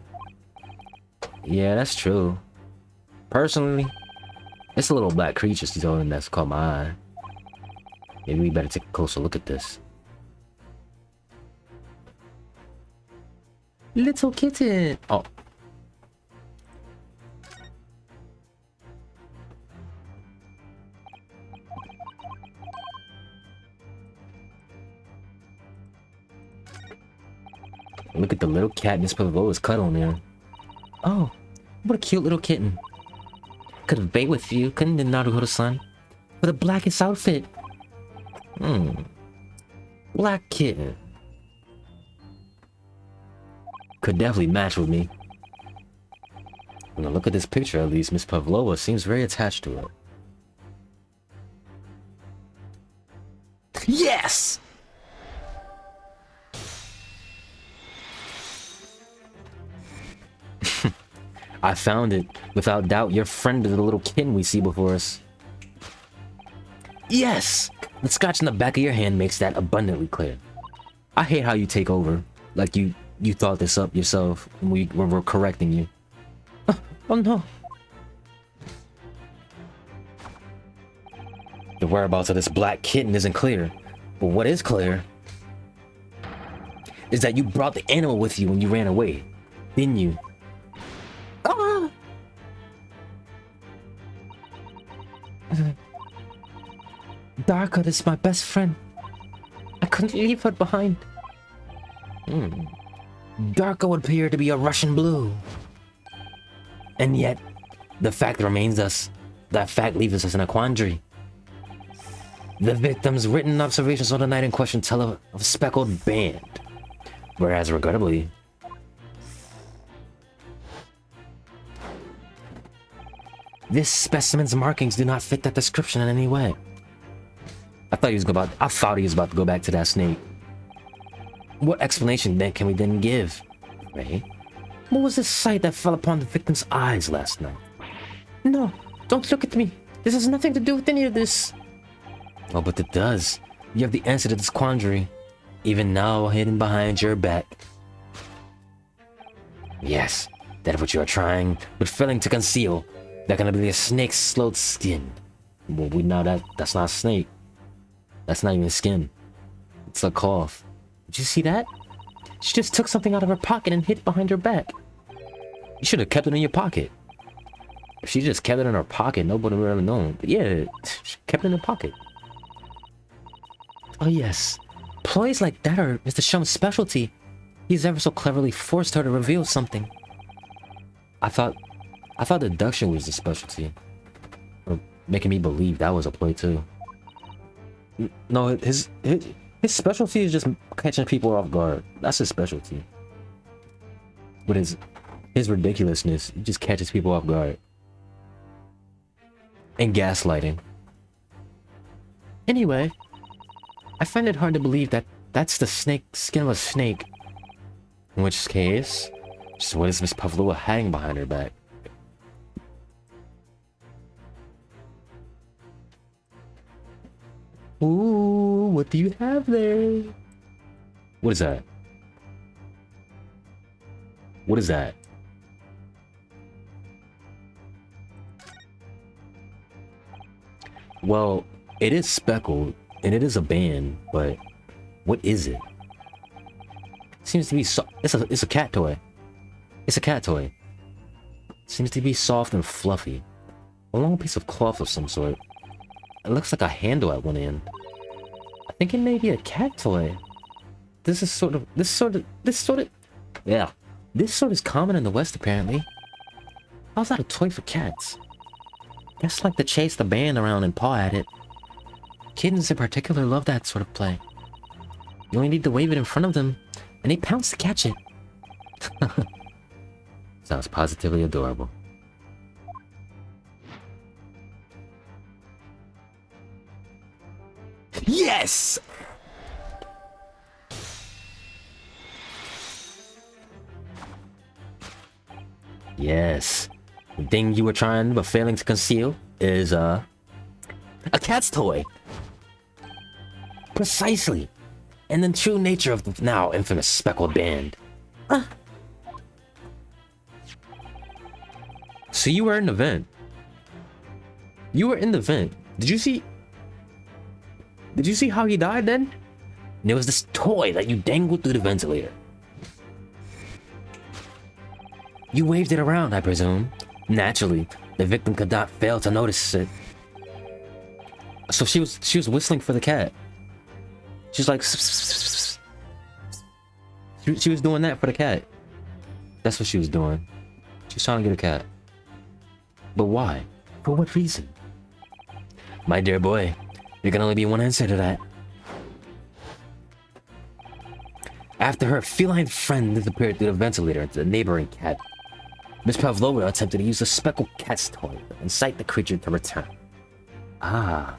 A: Yeah, that's true. Personally, it's a little black creature she's holding that's caught my eye. Maybe we better take a closer look at this. Little kitten! Oh. Look at the little cat Miss Pavlova's cuddling there. Oh, what a cute little kitten. Could have bait with you, couldn't the Naruto-san? For the blackest outfit. Black kitten. Could definitely match with me. When I look at this picture, at least, Miss Pavlova seems very attached to it. Yes! I found it. Without doubt, your friend is the little kitten we see before us. Yes! The scratch in the back of your hand makes that abundantly clear. I hate how you take over. Like you thought this up yourself when we were correcting you. Oh no. The whereabouts of this black kitten isn't clear. But what is clear is that you brought the animal with you when you ran away, didn't you? Ah! Darka is my best friend. I couldn't leave her behind. Darka would appear to be a Russian blue. And yet, the fact remains that fact leaves us in a quandary. The victim's written observations on the night in question tell of a speckled band. Whereas, regrettably, this specimen's markings do not fit that description in any way. I thought he was about to go back to that snake. What explanation then can we then give? Ray? What was the sight that fell upon the victim's eyes last night? No, don't look at me. This has nothing to do with any of this. Oh, but it does. You have the answer to this quandary. Even now, hidden behind your back. Yes, that is what you are trying, but failing to conceal. That can be a snake's slowed skin. Well, we know that's not a snake. That's not even skin. It's a cough. Did you see that? She just took something out of her pocket and hid behind her back. You should have kept it in your pocket. If she just kept it in her pocket, nobody would have known. But yeah, she kept it in her pocket. Oh yes. Ploys like that are Mr. Shum's specialty. He's ever so cleverly forced her to reveal something. I thought deduction was the specialty. Or making me believe that was a ploy too. No, his specialty is just catching people off guard. That's his specialty. But his ridiculousness, he just catches people off guard. and gaslighting. Anyway, I find it hard to believe that that's the skin of a snake. In which case, just what is Miss Pavlova hiding behind her back? Ooh, what do you have there? What is that? What is that? Well, it is speckled, and it is a band, but what is it? Seems to be it's a cat toy. It's a cat toy. Seems to be soft and fluffy. A long piece of cloth of some sort. It looks like a handle at one end. I think it may be a cat toy. This sort is common in the West apparently. How's that a toy for cats? Guess like to chase the band around and paw at it. Kittens in particular love that sort of play. You only need to wave it in front of them, and they pounce to catch it. Sounds positively adorable. Yes! Yes. The thing you were trying but failing to conceal is a cat's toy. Precisely. And the true nature of the now infamous speckled band. So you were in the vent. You were in the vent. Did you see how he died then? And there was this toy that you dangled through the ventilator. You waved it around, I presume. Naturally, the victim could not fail to notice it. So she was whistling for the cat. She's like, she was doing that for the cat. That's what she was doing. She was trying to get a cat. But why? For what reason? My dear boy, there can only be one answer to that. After her feline friend disappeared through the ventilator into the neighboring cat, Miss Pavlova attempted to use the speckled cat's toy to incite the creature to return. Ah.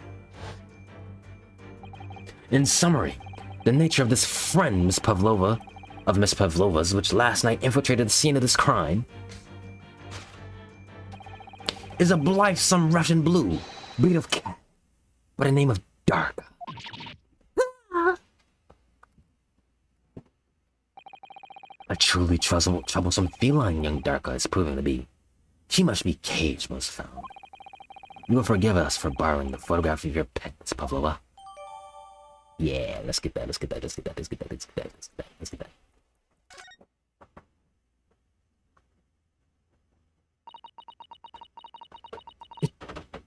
A: In summary, the nature of this friend, Miss Pavlova's, which last night infiltrated the scene of this crime, is a blithesome Russian blue breed of cat by the name of Darka. A truly troublesome feline young Darka is proving to be. She must be caged, most found. You will forgive us for borrowing the photograph of your pet, Miss Pavlova. Yeah, let's get that. It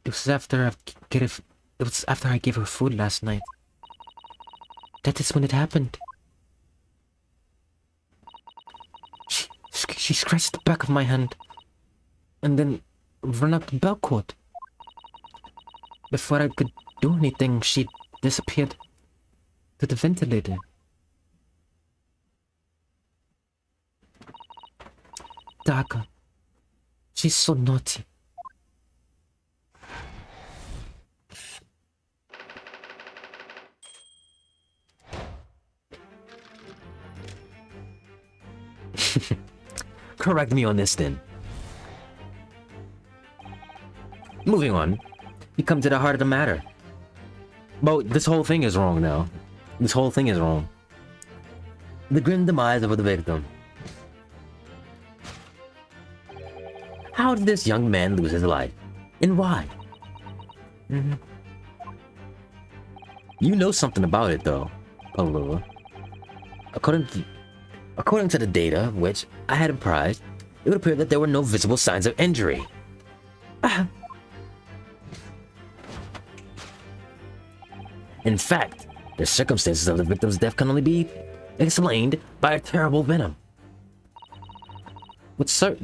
A: was after I gave her food last night. That is when it happened. She scratched the back of my hand, and then ran up the bell cord. Before I could do anything, she disappeared to the ventilator. Darka, she's so naughty. Correct me on this then. Moving on, we come to the heart of the matter. But this whole thing is wrong now. This whole thing is wrong. The grim demise of the victim. How did this young man lose his life? And why? You know something about it though, Pavlova. According to the data of which I had apprised, it would appear that there were no visible signs of injury. In fact, the circumstances of the victim's death can only be explained by a terrible venom. What Mr.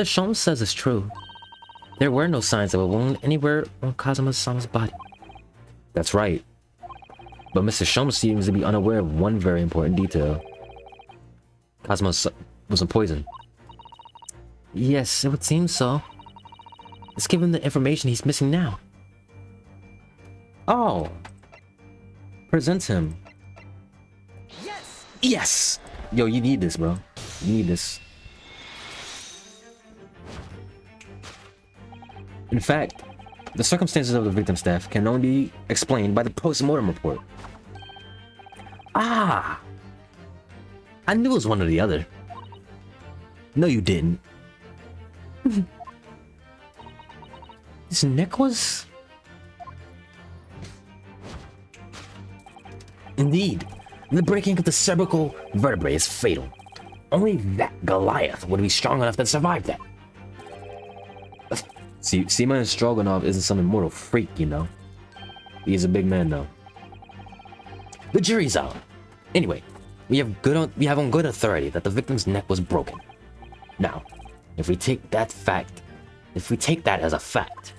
A: Sholmes says is true. There were no signs of a wound anywhere on Kazuma-sama's body. That's right. But Mr. Sholmes seems to be unaware of one very important detail. Kazuma wasn't poisoned. Yes, it would seem so. Let's give him the information he's missing now. Oh. Presents him. Yes! Yes! Yo, you need this, bro. You need this. In fact, the circumstances of the victim's death can only be explained by the post-mortem report. Ah! I knew it was one or the other. No, you didn't. His neck was... Indeed, the breaking of the cervical vertebrae is fatal. Only that Goliath would be strong enough to survive that. See, Seaman Stroganov isn't some immortal freak, you know. He's a big man, though. The jury's out. Anyway, we have on good authority that the victim's neck was broken. Now, if we take that as a fact,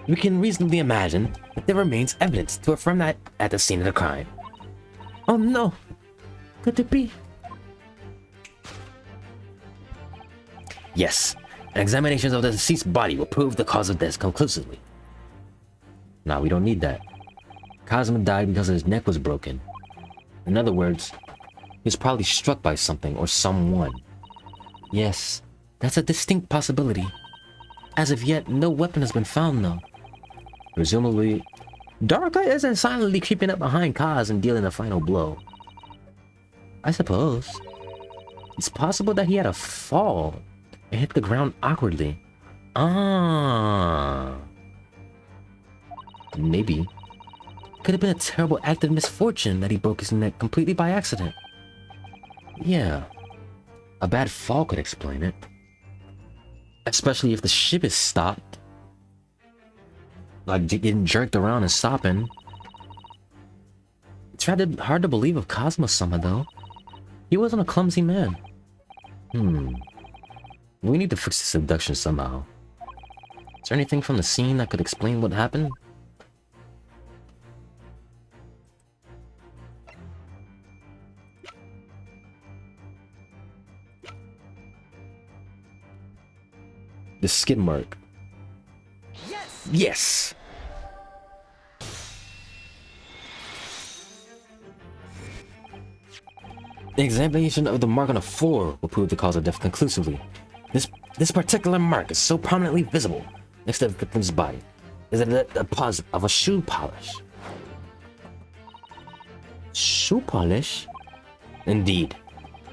A: we can reasonably imagine that there remains evidence to affirm that at the scene of the crime. Oh no! Could it be? Yes, an examination of the deceased's body will prove the cause of death conclusively. Now, we don't need that. Kazuma died because his neck was broken. In other words, he was probably struck by something or someone. Yes, that's a distinct possibility. As of yet, no weapon has been found, though. Presumably, Darka isn't silently creeping up behind Kaz and dealing the final blow. I suppose. It's possible that he had a fall and hit the ground awkwardly. Ah. Maybe. Could have been a terrible act of misfortune that he broke his neck completely by accident. Yeah. A bad fall could explain it. Especially if the ship is stopped. Like getting jerked around and stopping. It's rather hard to believe of Kazuma-sama, though. He wasn't a clumsy man. We need to fix this abduction somehow. Is there anything from the scene that could explain what happened? The skid mark. Yes! Yes! The examination of the mark on the floor will prove the cause of death conclusively. This particular mark is so prominently visible next to the victim's body. Is it a deposit of a shoe polish? Shoe polish? Indeed.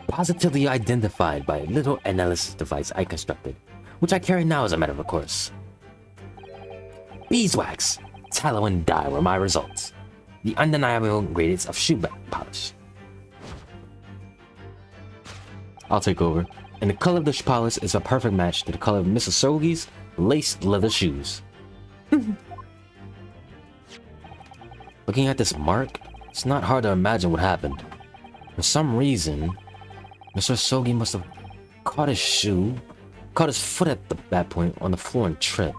A: Positively identified by a little analysis device I constructed, which I carry now as a matter of course. Beeswax, tallow, and dye were my results. The undeniable ingredients of shoe polish. I'll take over. And the color of the polish is a perfect match to the color of Mrs. Sogi's laced leather shoes. Looking at this mark, it's not hard to imagine what happened. For some reason, Mr. Sogi must have caught his foot at that point on the floor and tripped.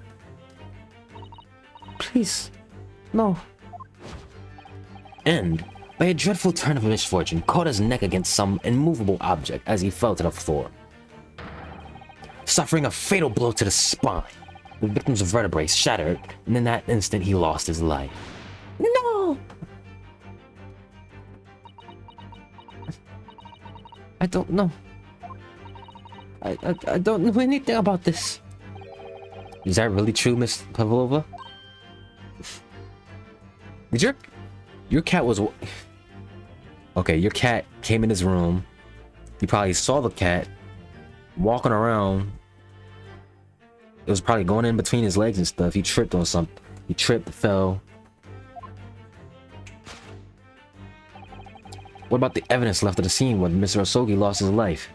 A: Please, no. And, by a dreadful turn of misfortune, caught his neck against some immovable object as he fell to the floor, suffering a fatal blow to the spine. The victim's vertebrae shattered, and in that instant he lost his life. No! I don't know. I don't know anything about this. Is that really true, Miss Pavlova? Did your cat was... Okay, your cat came in his room. You probably saw the cat walking around. It was probably going in between his legs and stuff. He tripped on something. He tripped, fell. What about the evidence left at the scene when Mr. Osogi lost his life?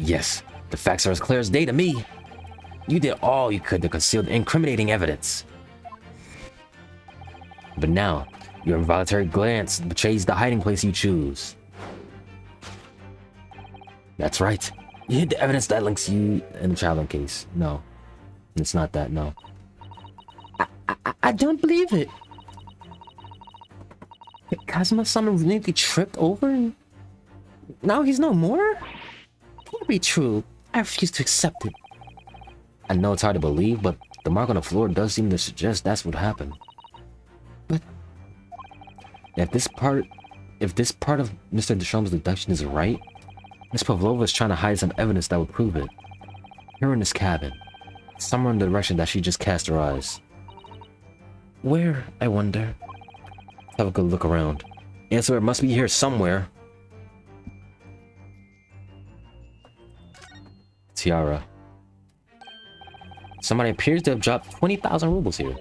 A: Yes, the facts are as clear as day to me. You did all you could to conceal the incriminating evidence. But now, your involuntary glance betrays the hiding place you choose. That's right. You hid the evidence that links you in the traveling case. No, it's not that, no. I don't believe it. Kazuma-sama really tripped over and now he's no more? Can't be true. I refuse to accept it. I know it's hard to believe, but the mark on the floor does seem to suggest that's what happened. But if this part of Mr. Deschamps' deduction is right, Miss Pavlova is trying to hide some evidence that would prove it. Here in this cabin, somewhere in the direction that she just cast her eyes. Where, I wonder? Have a good look around. Answer, it must be here somewhere. Tiara. Somebody appears to have dropped 20,000 rubles here.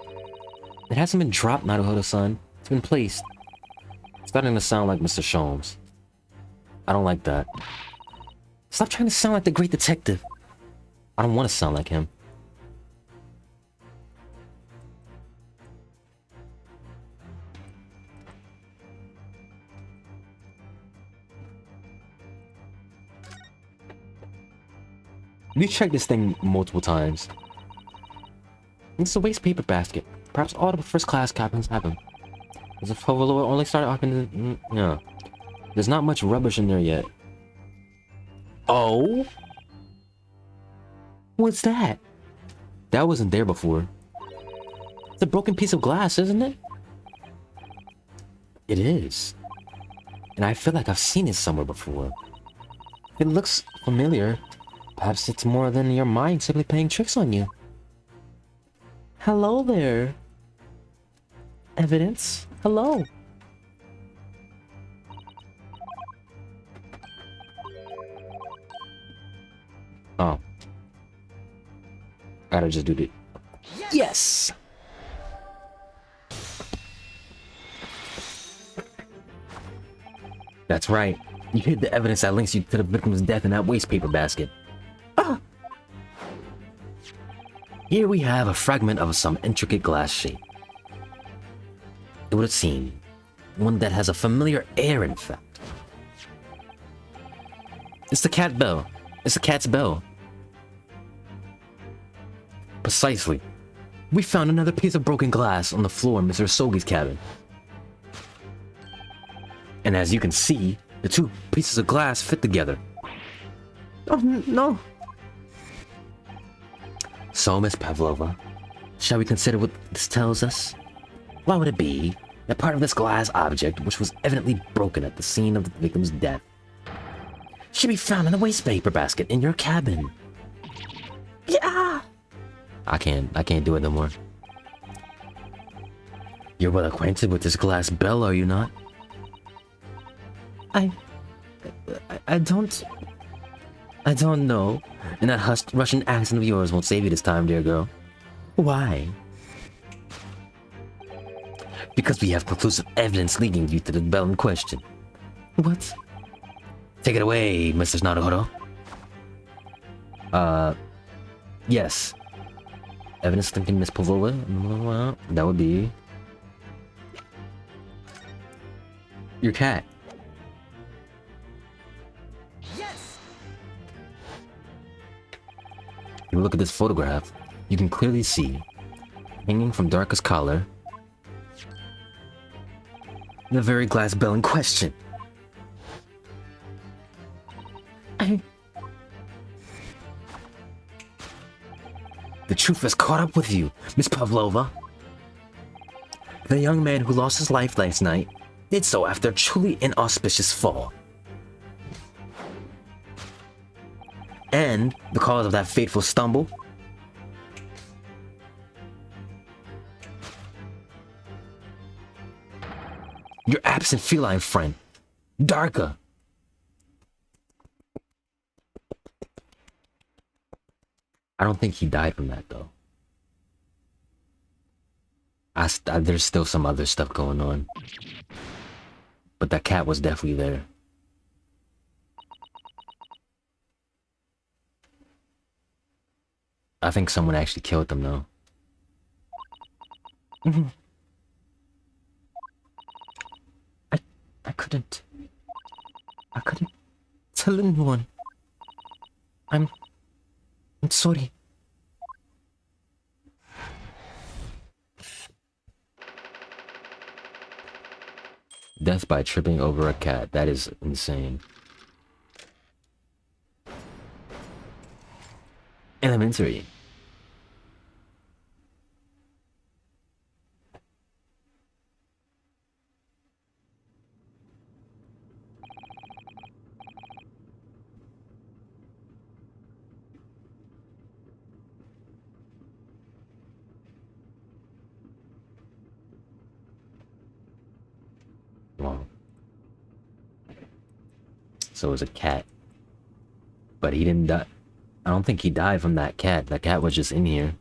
A: It hasn't been dropped, Naruhodo-san. It's been placed. It's starting to sound like Mr. Sholmes. I don't like that. Stop trying to sound like the great detective. I don't want to sound like him. We checked this thing multiple times. It's a waste paper basket. Perhaps all the first class captains have them. As if Pavlova only started opening. Yeah. There's not much rubbish in there yet. Oh? What's that? That wasn't there before. It's a broken piece of glass, isn't it? It is. And I feel like I've seen it somewhere before. It looks familiar. Perhaps it's more than your mind simply playing tricks on you. Hello there. Evidence? Hello. Oh. I gotta just do the... Yes! That's right. You hid the evidence that links you to the victim's death in that waste paper basket. Ah! Here we have a fragment of some intricate glass shape. It would seem one that has a familiar air, in fact. It's the cat bell. It's the cat's bell. Precisely. We found another piece of broken glass on the floor in Mr. Sogi's cabin. And as you can see, the two pieces of glass fit together. Oh, no. So, Miss Pavlova, shall we consider what this tells us? What would it be that part of this glass object, which was evidently broken at the scene of the victim's death, should be found in a waste paper basket in your cabin? Yeah! I can't do it no more. You're well acquainted with this glass bell, are you not? I don't know. And that hushed Russian accent of yours won't save you this time, dear girl. Why? Because we have conclusive evidence leading you to the bell in question. What? Take it away, Mr. Naruhodo. Yes. Evidence linking Miss Pavlova? That would be... your cat. Yes! If you look at this photograph, you can clearly see, hanging from Darka's collar, the very glass bell in question. The truth has caught up with you, Miss Pavlova. The young man who lost his life last night did so after a truly inauspicious fall. And the cause of that fateful stumble? Your absent feline friend, Darka. I don't think he died from that, though. There's still some other stuff going on. But that cat was definitely there. I think someone actually killed them, though. I couldn't tell anyone. I'm sorry. Death by tripping over a cat. That is insane. Elementary. Wow. So it was a cat. But he didn't die. I don't think he died from that cat. That cat was just in here.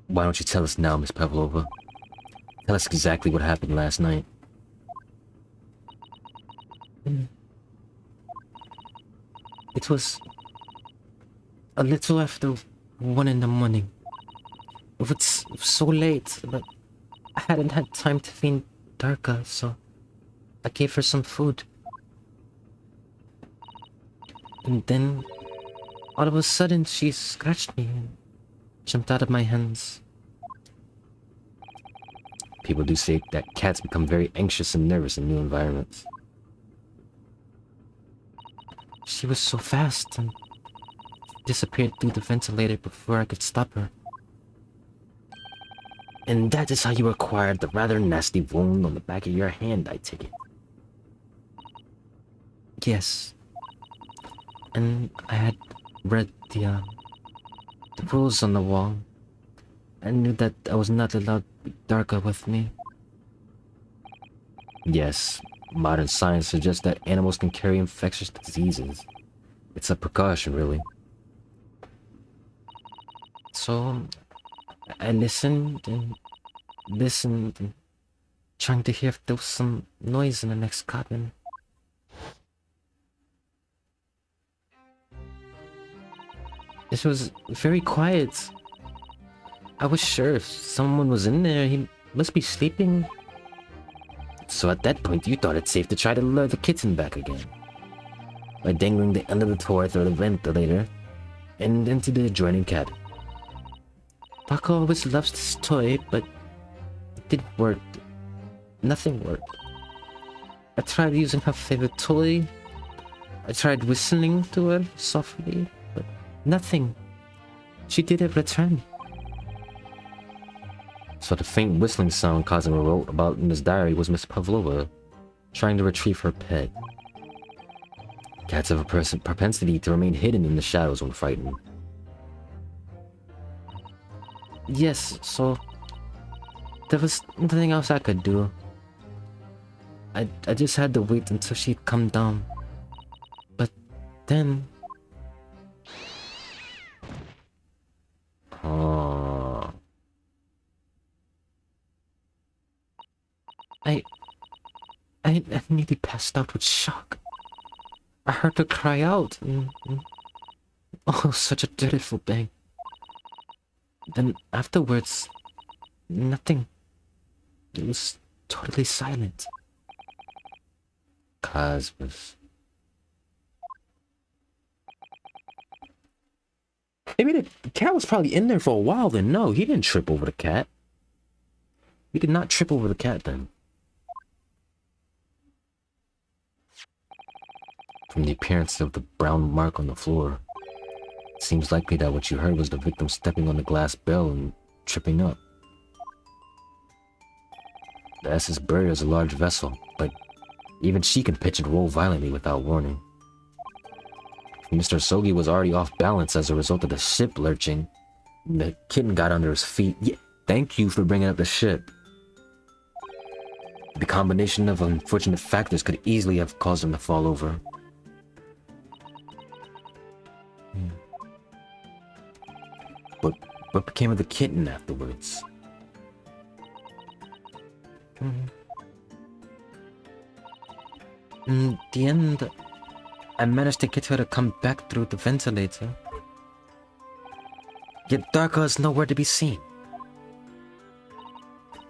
A: Why don't you tell us now, Miss Pavlova? Tell us exactly what happened last night. It was a little after 1 in the morning. It was so late, but I hadn't had time to feed Darka, so I gave her some food. And then, all of a sudden, she scratched me and jumped out of my hands. People do say that cats become very anxious and nervous in new environments. She was so fast and disappeared through the ventilator before I could stop her. And that is how you acquired the rather nasty wound on the back of your hand, I take it. Yes. And I had read the rules on the wall. I knew that I was not allowed Darka with me. Yes, modern science suggests that animals can carry infectious diseases. It's a precaution, really. So, I listened and trying to hear if there was some noise in the next cabin. It was very quiet. I was sure if someone was in there, he must be sleeping. So at that point, you thought it safe to try to lure the kitten back again. By dangling the end of the toy through the ventilator and into the adjoining cabin. Darka always loves this toy, but it didn't work. Nothing worked. I tried using her favorite toy. I tried whistling to her softly, but nothing. She didn't return. So the faint whistling sound Cosimo wrote about in his diary was Miss Pavlova trying to retrieve her pet. Cats have a propensity to remain hidden in the shadows when frightened. Yes, so there was nothing else I could do. I just had to wait until she'd come down. But then... Oh. I nearly passed out with shock. I heard her cry out. Oh, such a dreadful bang. Then afterwards, nothing. It was totally silent. Cosmos. Maybe the cat was probably in there for a while then. No, he didn't trip over the cat. He did not trip over the cat then. From the appearance of the brown mark on the floor, it seems likely that what you heard was the victim stepping on the glass bell and tripping up. The SS Barrier is a large vessel, but even she can pitch and roll violently without warning. Mr. Sogi was already off balance as a result of the ship lurching. The kitten got under his feet. Yeah, thank you for bringing up the ship. The combination of unfortunate factors could easily have caused him to fall over. But what became of the kitten afterwards? In the end, I managed to get her to come back through the ventilator. Yet Darka is nowhere to be seen.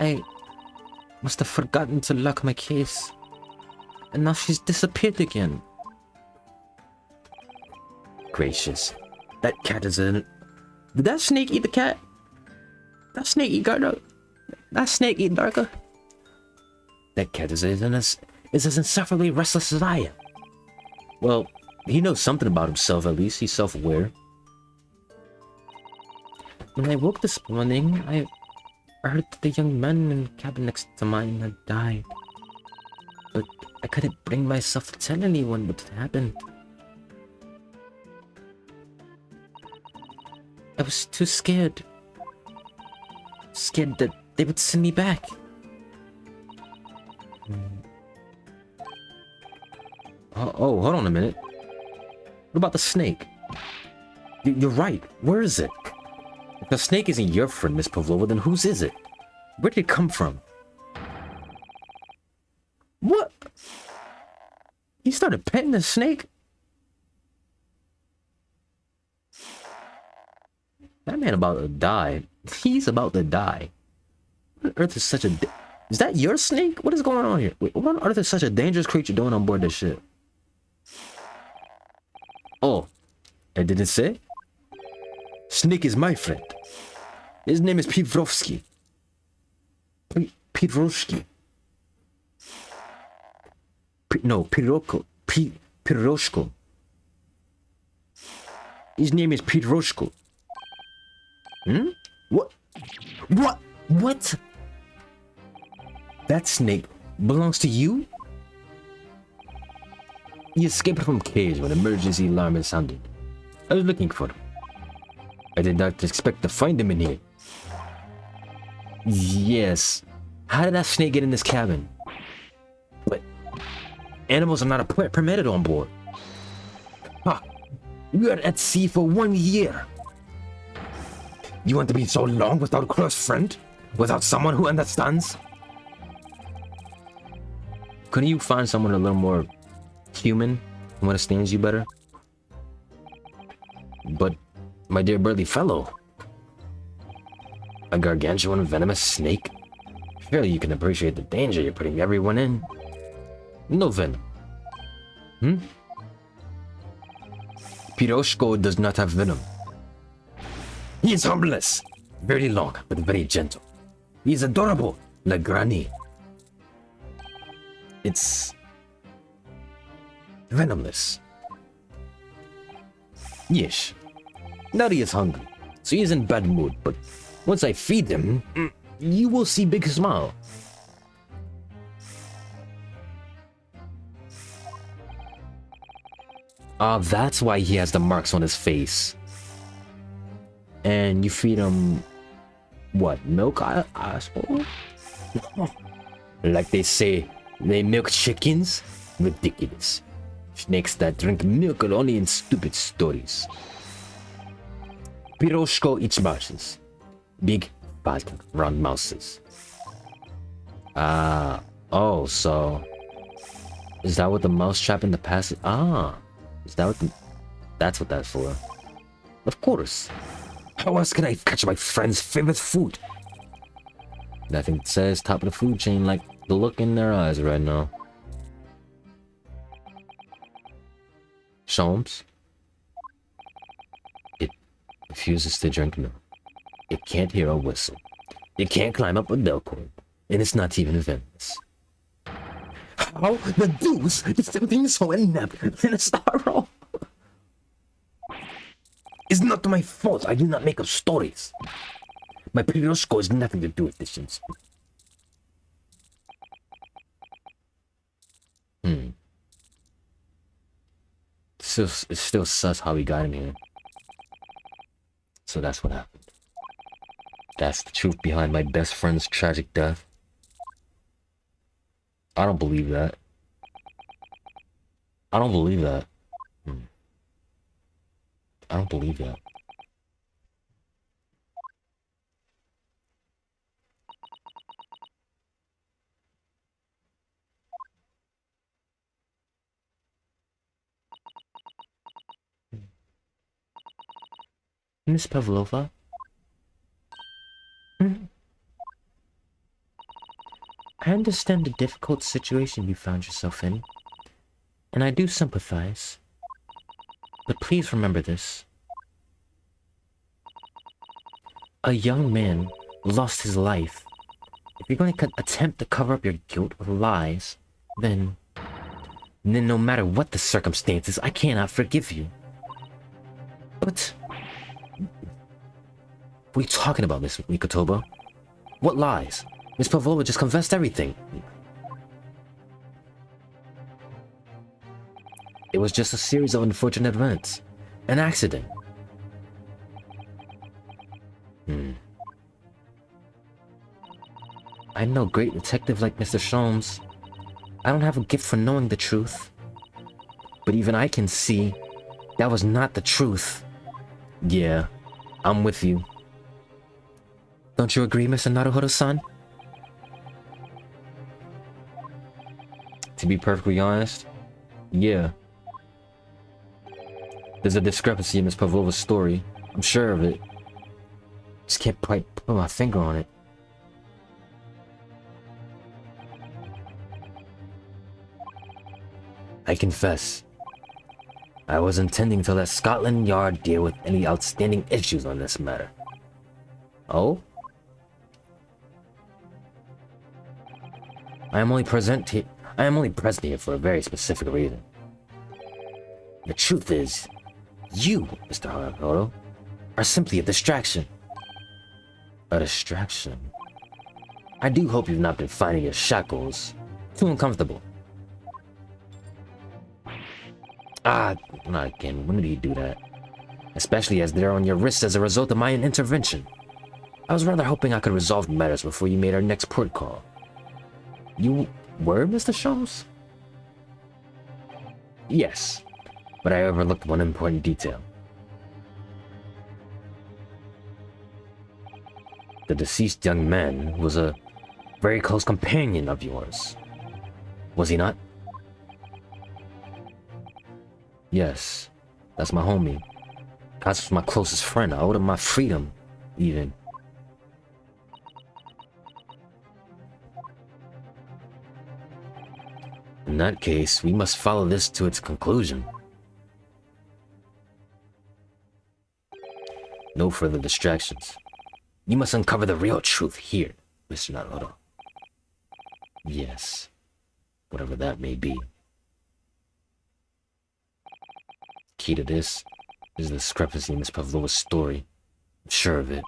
A: I must have forgotten to lock my case. And now she's disappeared again. Gracious. That cat is in it. Did that snake eat the cat? That snake eat Darka? That snake eat Darka? That cat is as insufferably restless as I am. Well, he knows something about himself, at least. He's self-aware. When I woke this morning, I heard that the young man in the cabin next to mine had died. But I couldn't bring myself to tell anyone what had happened. I was too scared. Scared that they would send me back. Oh, hold on a minute. What about the snake? You're right. Where is it? If the snake isn't your friend, Miss Pavlova, then whose is it? Where did it come from? What? He started petting the snake? That man about to die. He's about to die. What on earth is such a... Is that your snake? What is going on here? Wait, what on earth is such a dangerous creature doing on board this ship? Oh, I didn't say? Snake is my friend. His name is Pivorovsky. Piroshki. No, Piroko. Piroshko. His name is Piroshko. Hmm? What? What? That snake belongs to you? He escaped from cage when emergency alarm is sounded. I was looking for him. I did not expect to find him in here. Yes. How did that snake get in this cabin? But animals are not permitted on board. Huh. We are at sea for 1 year. You want to be so long without a close friend? Without someone who understands? Couldn't you find someone a little more human who understands you better? But, my dear burly fellow, a gargantuan venomous snake? Surely you can appreciate the danger you're putting everyone in. No venom. Piroshko does not have venom. He is harmless, very long, but very gentle. He is adorable, like Granny. It's venomless. Yes. Now he is hungry, so he is in bad mood, but once I feed him, you will see big smile. That's why he has the marks on his face. And you feed him what? Milk, I suppose? Like they say, they milk chickens? Ridiculous. Snakes that drink milk are only in stupid stories. Piroshko eats mouses. Big, fat, round mouses. Oh, so... Is that what the mouse trap in the past is? Is that what the... That's what that's for. Of course. How else can I catch my friend's favorite food? I think it says top of the food chain, like the look in their eyes right now. Sholmes? It refuses to drink milk. It can't hear a whistle. It can't climb up a bell cord. And it's not even venomous. How the deuce is something so inept in a star roll? It's not my fault. I do not make up stories. My Piroshko has nothing to do with this incident. It's still sus how we got in here. So that's what happened. That's the truth behind my best friend's tragic death. I don't believe that. I don't believe that. I don't believe that. Miss Pavlova? I understand the difficult situation you found yourself in, and I do sympathize. But please remember this. A young man lost his life. If you're going to attempt to cover up your guilt with lies, then And then no matter what the circumstances, I cannot forgive you. But... what are you talking about, Miss Mikotoba? What lies? Miss Pavlova just confessed everything. It was just a series of unfortunate events. An accident. I'm no great detective like Mr. Sholmes. I don't have a gift for knowing the truth. But even I can see that was not the truth. Yeah, I'm with you. Don't you agree, Mr. Naruhodo-san? To be perfectly honest, yeah. There's a discrepancy in Miss Pavlova's story. I'm sure of it. Just can't quite put my finger on it. I confess, I was intending to let Scotland Yard deal with any outstanding issues on this matter. Oh? I am only present here for a very specific reason. The truth is, you, Mr. Haruhodo, are simply a distraction. A distraction? I do hope you've not been finding your shackles too uncomfortable. Ah, not again. When did he do that? Especially as they're on your wrists as a result of my intervention. I was rather hoping I could resolve matters before you made our next port call. You were, Mr. Sholmes? Yes, but I overlooked one important detail. The deceased young man was a very close companion of yours. Was he not? Yes, that's my homie. Kaz was my closest friend. I owed him my freedom, even. In that case, we must follow this to its conclusion. No further distractions. You must uncover the real truth here, Mr. Naruhodo. Yes, whatever that may be. Key to this is the discrepancy in Miss Pavlova's story. I'm sure of it.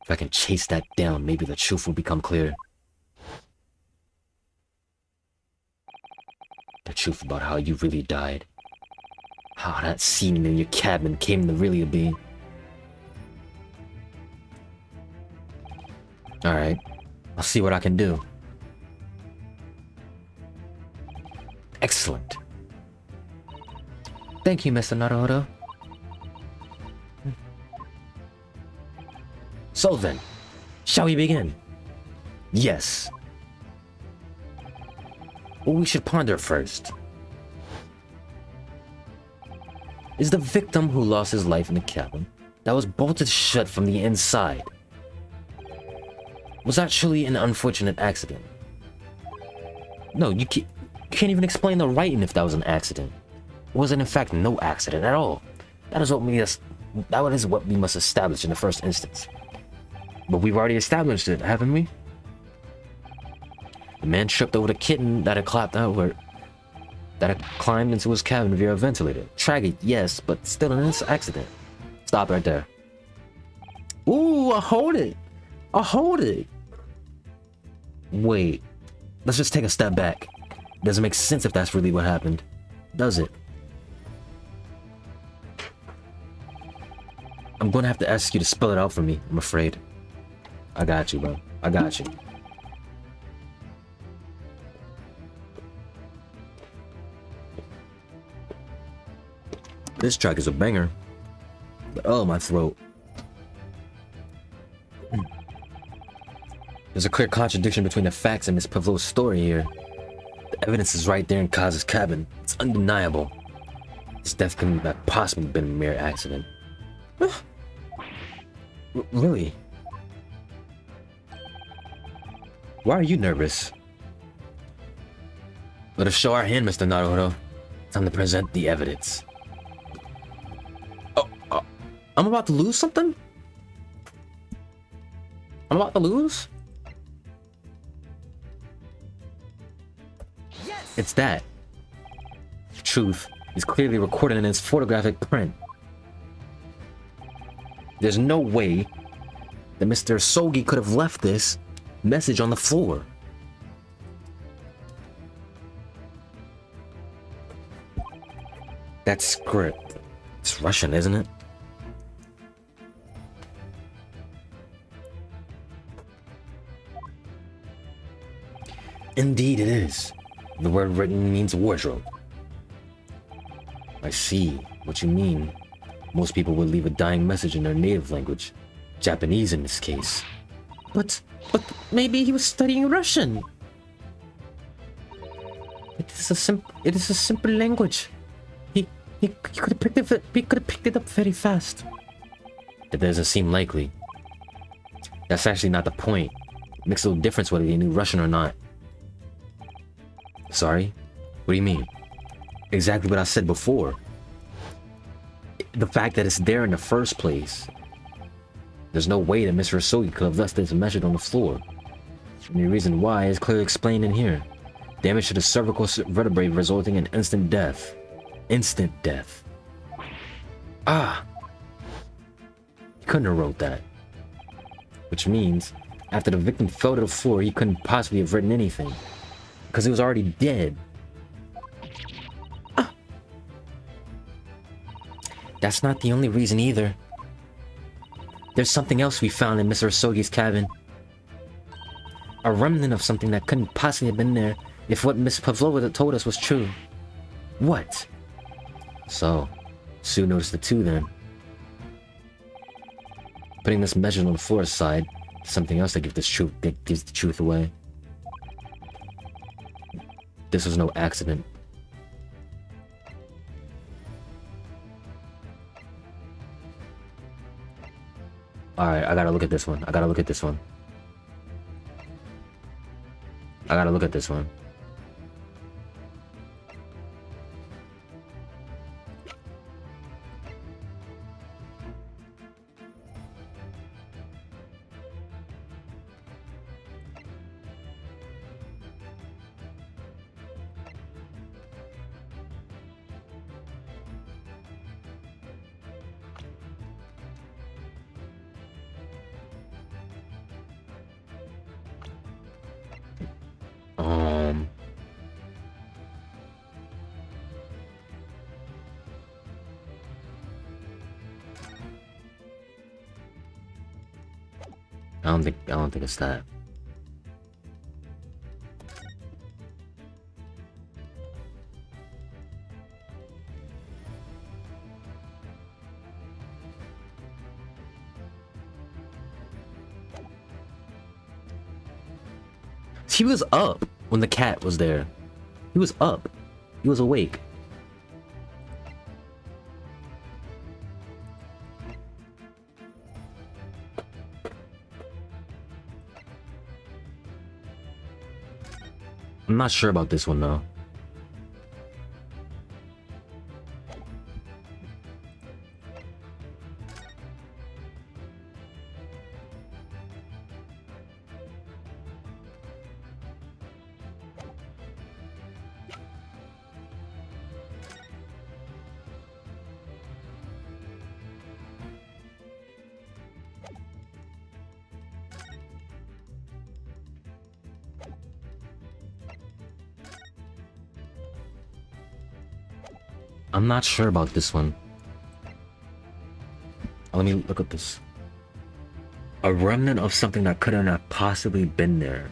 A: If I can chase that down, maybe the truth will become clear. The truth about how you really died. How that scene in your cabin came to really be. Alright, I'll see what I can do. Excellent. Thank you, Mr. Naruhodo. So then, shall we begin? Yes. What we should ponder first is the victim who lost his life in the cabin that was bolted shut from the inside was actually an unfortunate accident. No, you can't even explain the writing if that was an accident. It wasn't in fact no accident at all. That is what we must establish in the first instance. But we've already established it, haven't we? The man tripped over the kitten that had climbed into his cabin via a ventilator. Tragic, yes, but still an accident. Stop right there. Ooh, I hold it. Wait, let's just take a step back. It doesn't make sense if that's really what happened, does it? I'm gonna have to ask you to spell it out for me, I'm afraid. I got you, bro. I got you. This track is a banger. But oh, my throat. There's a clear contradiction between the facts and Miss Pavlova's story here. The evidence is right there in Kaz's cabin. It's undeniable. This death couldn't have possibly been a mere accident. Really? Why are you nervous? Let us show our hand, Mr. Naruhodo. Time to present the evidence. I'm about to lose something? I'm about to lose? Yes! It's that. truth is clearly recorded in its photographic print. There's no way that Mr. Sogi could have left this message on the floor. That script, it's Russian, isn't it? Indeed it is. The word written means wardrobe. I see what you mean. Most people would leave a dying message in their native language. Japanese in this case. But maybe he was studying Russian. It is a simple language. He could have picked it up very fast. That doesn't seem likely. That's actually not the point. It makes no difference whether he knew Russian or not. Sorry? What do you mean? Exactly what I said before. The fact that it's there in the first place. There's no way that Mr. Sogi could have left this message on the floor. And the reason why is clearly explained in here. Damage to the cervical vertebrae resulting in instant death. Instant death. Ah! He couldn't have wrote that. Which means, after the victim fell to the floor, he couldn't possibly have written anything. Because he was already dead. Ah! That's not the only reason either. There's something else we found in Mr. Sogi's cabin. A remnant of something that couldn't possibly have been there if what Miss Pavlova told us was true. What? So, Sue noticed the two then. Putting this measure on the floor aside, something else that gives the truth away. This was no accident. Alright, I gotta look at this one. I gotta look at this one. I don't think it's that. He was up when the cat was there. He was up. He was awake. I'm not sure about this one though. I'm not sure about this one. Let me look at this. A remnant of something that couldn't have possibly been there.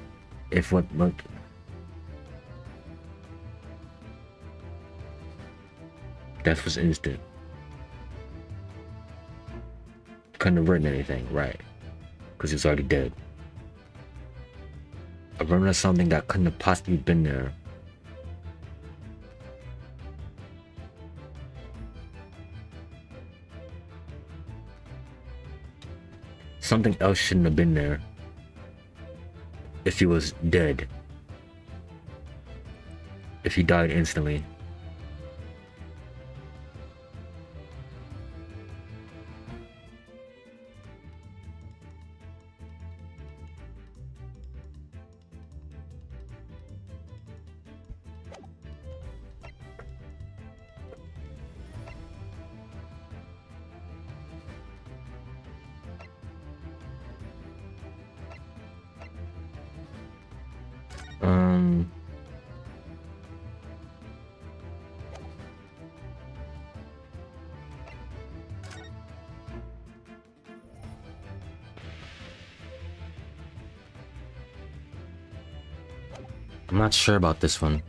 A: If what looked... Death was instant. Couldn't have written anything, right? Because he was already dead. A remnant of something that couldn't have possibly been there. Something else shouldn't have been there if he was dead. If he died instantly. I'm not sure about this one.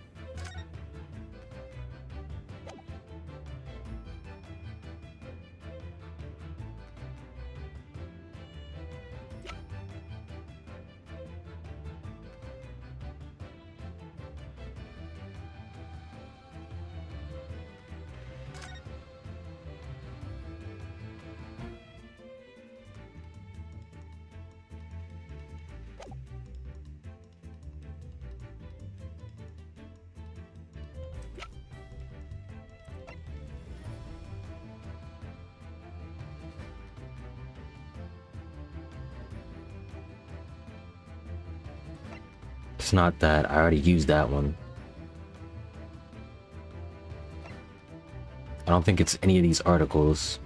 A: It's not that. I already used that one. I don't think it's any of these articles.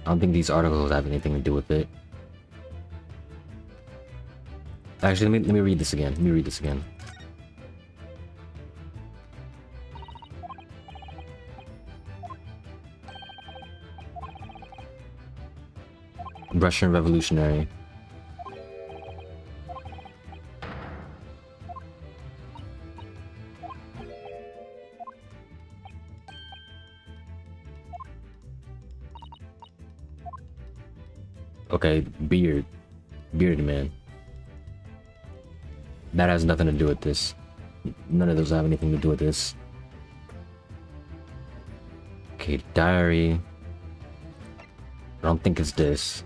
A: I don't think these articles have anything to do with it. Actually, let me read this again. Let me read this again. Russian Revolutionary. Okay, bearded man. That has nothing to do with this. None of those have anything to do with this. Okay, diary. I don't think it's this.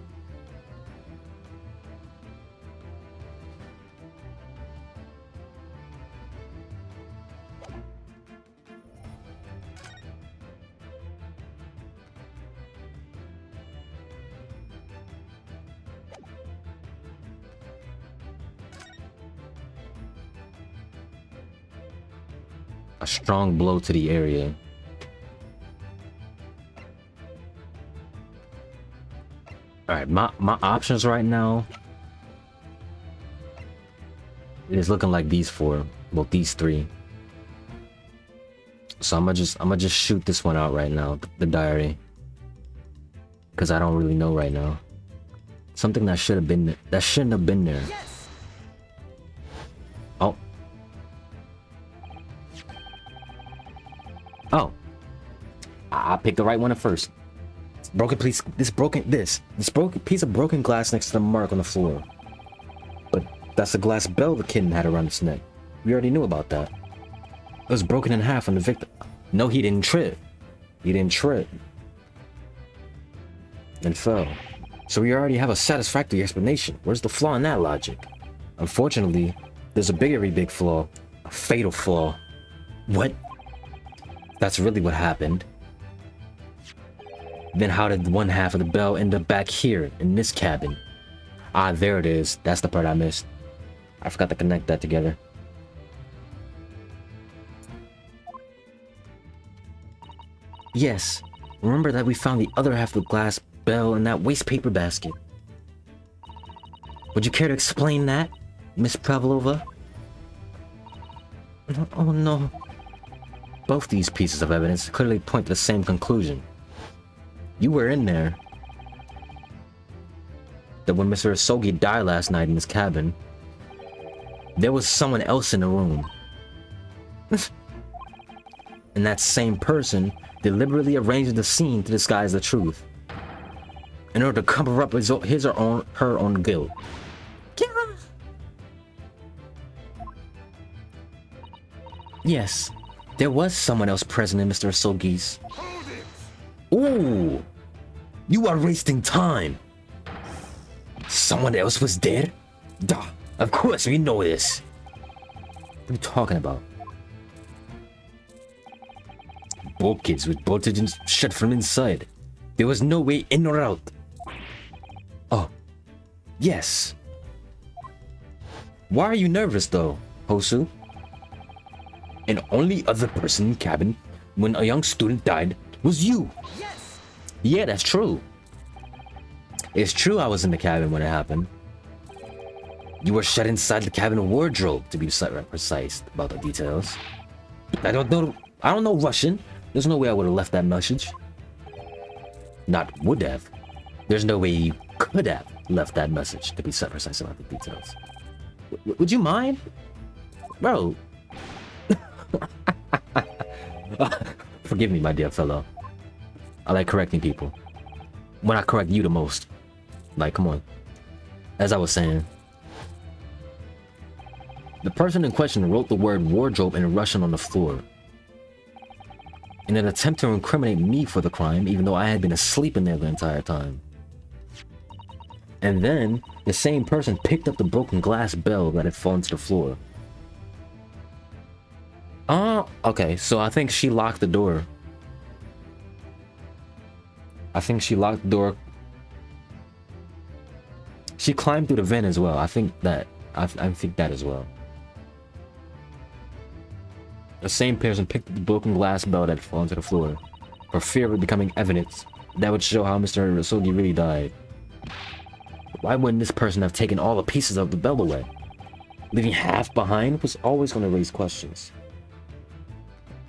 A: A strong blow to the area. Alright, my options right now is looking like these four. Well, these three. So I'm gonna just shoot this one out right now, the diary. Cause I don't really know right now. Something that should have been that shouldn't have been there. Oh. Oh, I picked the right one at first. Broken piece. This broken piece of broken glass next to the mark on the floor. But that's the glass bell the kitten had around his neck. We already knew about that. It was broken in half on the victim. No, he didn't trip. He didn't trip. And fell. So we already have a satisfactory explanation. Where's the flaw in that logic? Unfortunately, there's a big flaw. A fatal flaw. What? That's really what happened. Then how did one half of the bell end up back here in this cabin? Ah, there it is. That's the part I missed. I forgot to connect that together. Yes. Remember that we found the other half of the glass bell in that waste paper basket. Would you care to explain that, Miss Pavlova? Oh no. Both these pieces of evidence clearly point to the same conclusion. You were in there. That when Mr. Asogi died last night in his cabin, there was someone else in the room. And that same person deliberately arranged the scene to disguise the truth. In order to cover up his or her own guilt. Yes. There was someone else present in Mr. Asogi's. Ooh! You are wasting time! Someone else was dead? Duh! Of course, we know this! What are you talking about? Bulkheads with bolted and shut from inside. There was no way in or out. Oh. Yes. Why are you nervous though, Hosu? And only other person in the cabin when a young student died was you. Yes. Yeah, that's true. It's true I was in the cabin when it happened. You were shut inside the cabin wardrobe, to be precise about the details. I don't know Russian. There's no way I would have left that message. Not would have. There's no way you could have left that message, to be set precise about the details. Would you mind? Bro. Forgive me, my dear fellow. I like correcting people. When I correct you the most. Like, come on. As I was saying, the person in question wrote the word wardrobe in Russian on the floor. In an attempt to incriminate me for the crime, even though I had been asleep in there the entire time. And then, the same person picked up the broken glass bell that had fallen to the floor. Okay, so I think she locked the door. I think she locked the door. She climbed through the vent as well. I think that as well. The same person picked up the broken glass bell that had fallen to the floor, for fear of it becoming evidence that would show how Mr. Rasogi really died. Why wouldn't this person have taken all the pieces of the bell away? Leaving half behind was always going to raise questions.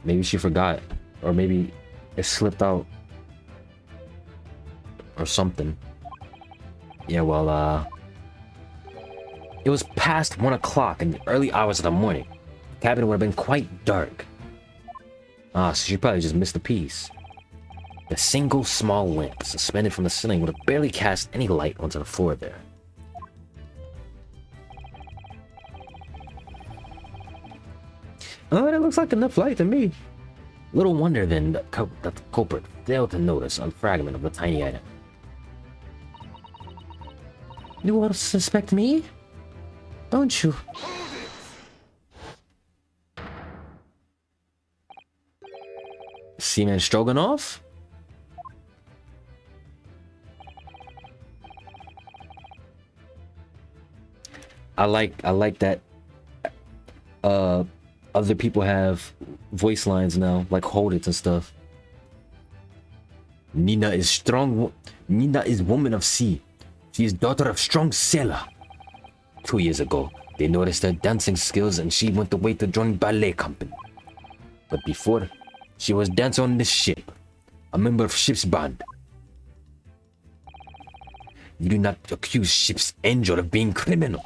A: Maybe she forgot, or maybe it slipped out, or something. Yeah, well, it was past 1 o'clock in the early hours of the morning. The cabin would have been quite dark. So she probably just missed a piece. The single small lamp suspended from the ceiling would have barely cast any light onto the floor there. Oh, that looks like enough light to me. Little wonder then that the culprit failed to notice a fragment of the tiny item. You all suspect me? Don't you? Seaman Stroganoff? I like that other people have voice lines now, like hold it and stuff. Nina is strong. Nina is woman of sea. She is daughter of strong sailor. 2 years ago, they noticed her dancing skills and she went away to join ballet company. But before, she was dancing on this ship, a member of ship's band. You do not accuse ship's angel of being criminal.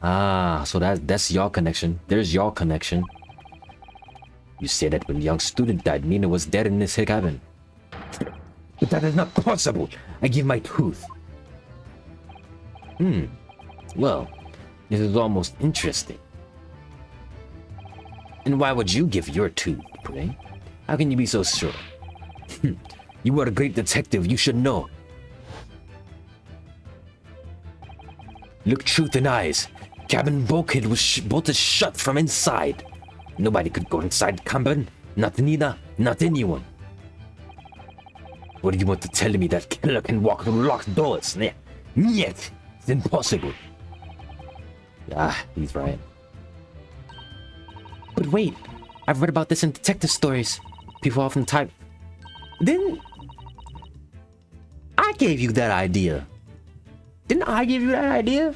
A: Ah, so that's your connection. There's your connection. You say that when young student died, Nina was dead in this cabin. But that is not possible. I give my tooth. Well, this is almost interesting. And why would you give your tooth, pray? How can you be so sure? You are a great detective, you should know. Look truth in eyes. Cabin bulkhead was bolted shut from inside. Nobody could go inside the cabin. Not Nina, not anyone. What do you want to tell me that killer can walk through locked doors? Yet, it's impossible. Ah, he's right. But wait, I've read about this in detective stories. People often type. Didn't I gave you that idea? Didn't I give you that idea?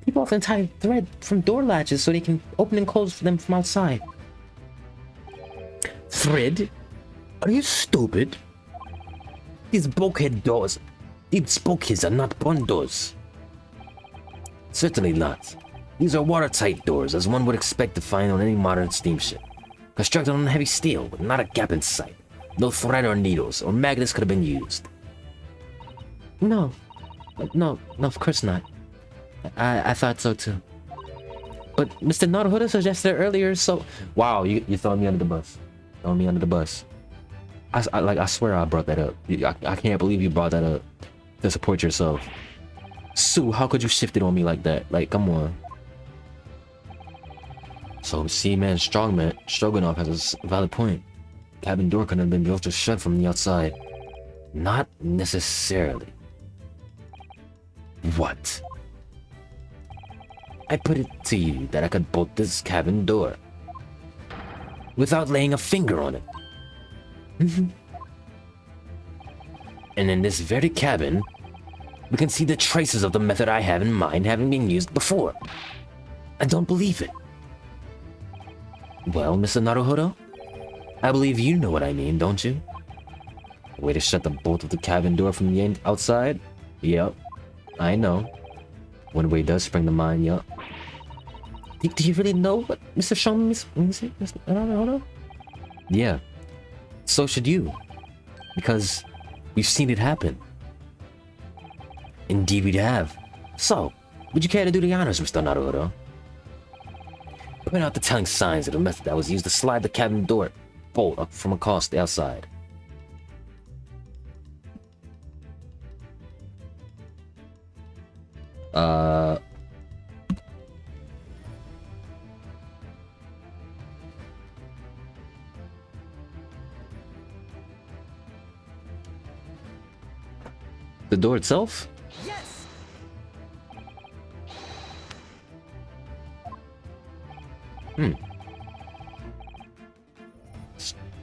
A: People often tie thread from door latches so they can open and close for them from outside. Thread? Are you stupid? These bulkhead doors, these bulkheads are not bond doors. Certainly not. These are watertight doors, as one would expect to find on any modern steamship. Constructed on heavy steel, with not a gap in sight. No thread or needles, or magnets could have been used. No, of course not. I thought so too. But Mr. Naruhodo suggested earlier, so... Wow, you're throwing me under the bus. Throwing me under the bus. I swear I brought that up. I can't believe you brought that up to support yourself. Sue, how could you shift it on me like that? Like, come on. So, Seaman Stroganoff has a valid point. Cabin door could have been built to shut from the outside. Not necessarily. What? I put it to you that I could bolt this cabin door without laying a finger on it. And in this very cabin, we can see the traces of the method I have in mind having been used before. I don't believe it. Well, Mr. Naruhodo, I believe you know what I mean, don't you? A way to shut the bolt of the cabin door from the outside? Yep. I know. One way does spring to mind, yup. Do you really know what Mr. Showman means? I don't know. Yeah. So should you. Because we've seen it happen. Indeed we have. So, would you care to do the honors, Mr. Naruto? Point out the telling signs of the method that was used to slide the cabin door bolt up from across the outside. The door itself?
C: Yes.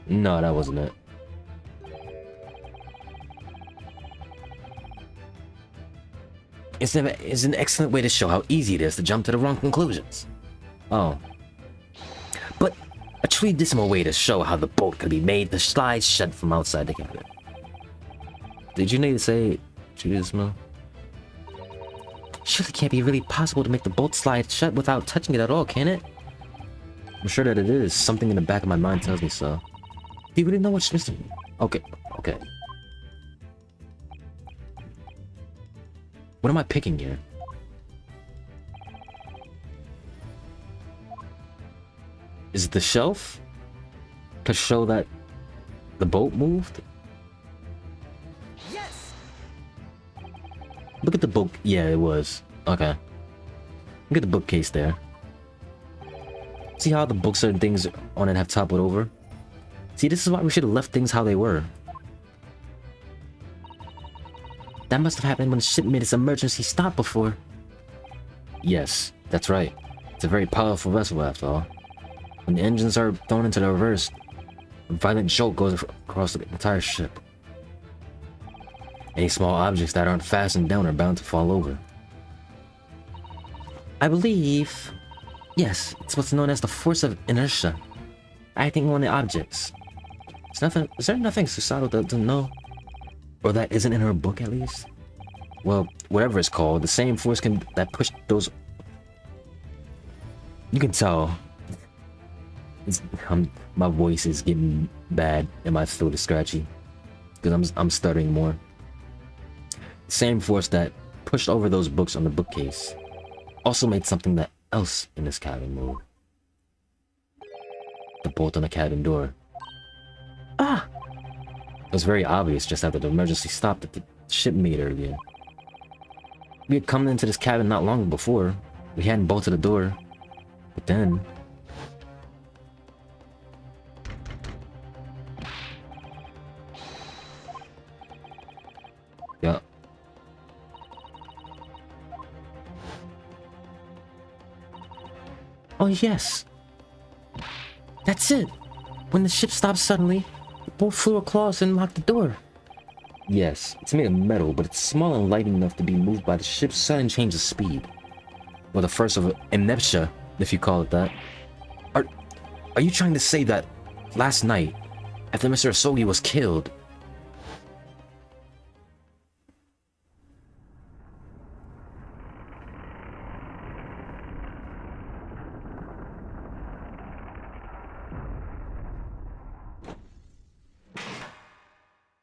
A: No, that wasn't it. It's an excellent way to show how easy it is to jump to the wrong conclusions. Oh. But a truly dismal way to show how the bolt could be made to slide shut from outside the cabin. Did you need to say dismal? Surely can't be really possible to make the bolt slide shut without touching it at all, can it? I'm sure that it is. Something in the back of my mind tells me so. Do you really know what's missing? Okay. What am I picking here? Is it the shelf? To show that the boat moved?
C: Yes.
A: Look at the book. Yeah, it was. Okay. Look at the bookcase there. See how the books and things on it have toppled over? See, this is why we should have left things how they were. That must have happened when the ship made its emergency stop before. Yes, that's right. It's a very powerful vessel after all. When the engines are thrown into the reverse, a violent jolt goes across the entire ship. Any small objects that aren't fastened down are bound to fall over. I believe... Yes, it's what's known as the force of inertia, acting on the objects. Is there nothing Susato doesn't know? Or that isn't in her book, at least? Well, whatever it's called, the same force that pushed those... You can tell. My voice is getting bad and my throat is scratchy. Because I'm stuttering more. The same force that pushed over those books on the bookcase also made something else in this cabin move. The bolt on the cabin door. Ah! It was very obvious just after the emergency stop that the ship made earlier. We had come into this cabin not long before. We hadn't bolted the door. But then... Yeah. Oh yes! That's it! When the ship stopped suddenly, the bolt flew across and locked the door. Yes, it's made of metal, but it's small and light enough to be moved by the ship's sudden change of speed. Or the first of inertia, if you call it that. Are you trying to say that last night, after Mr. Asogi was killed...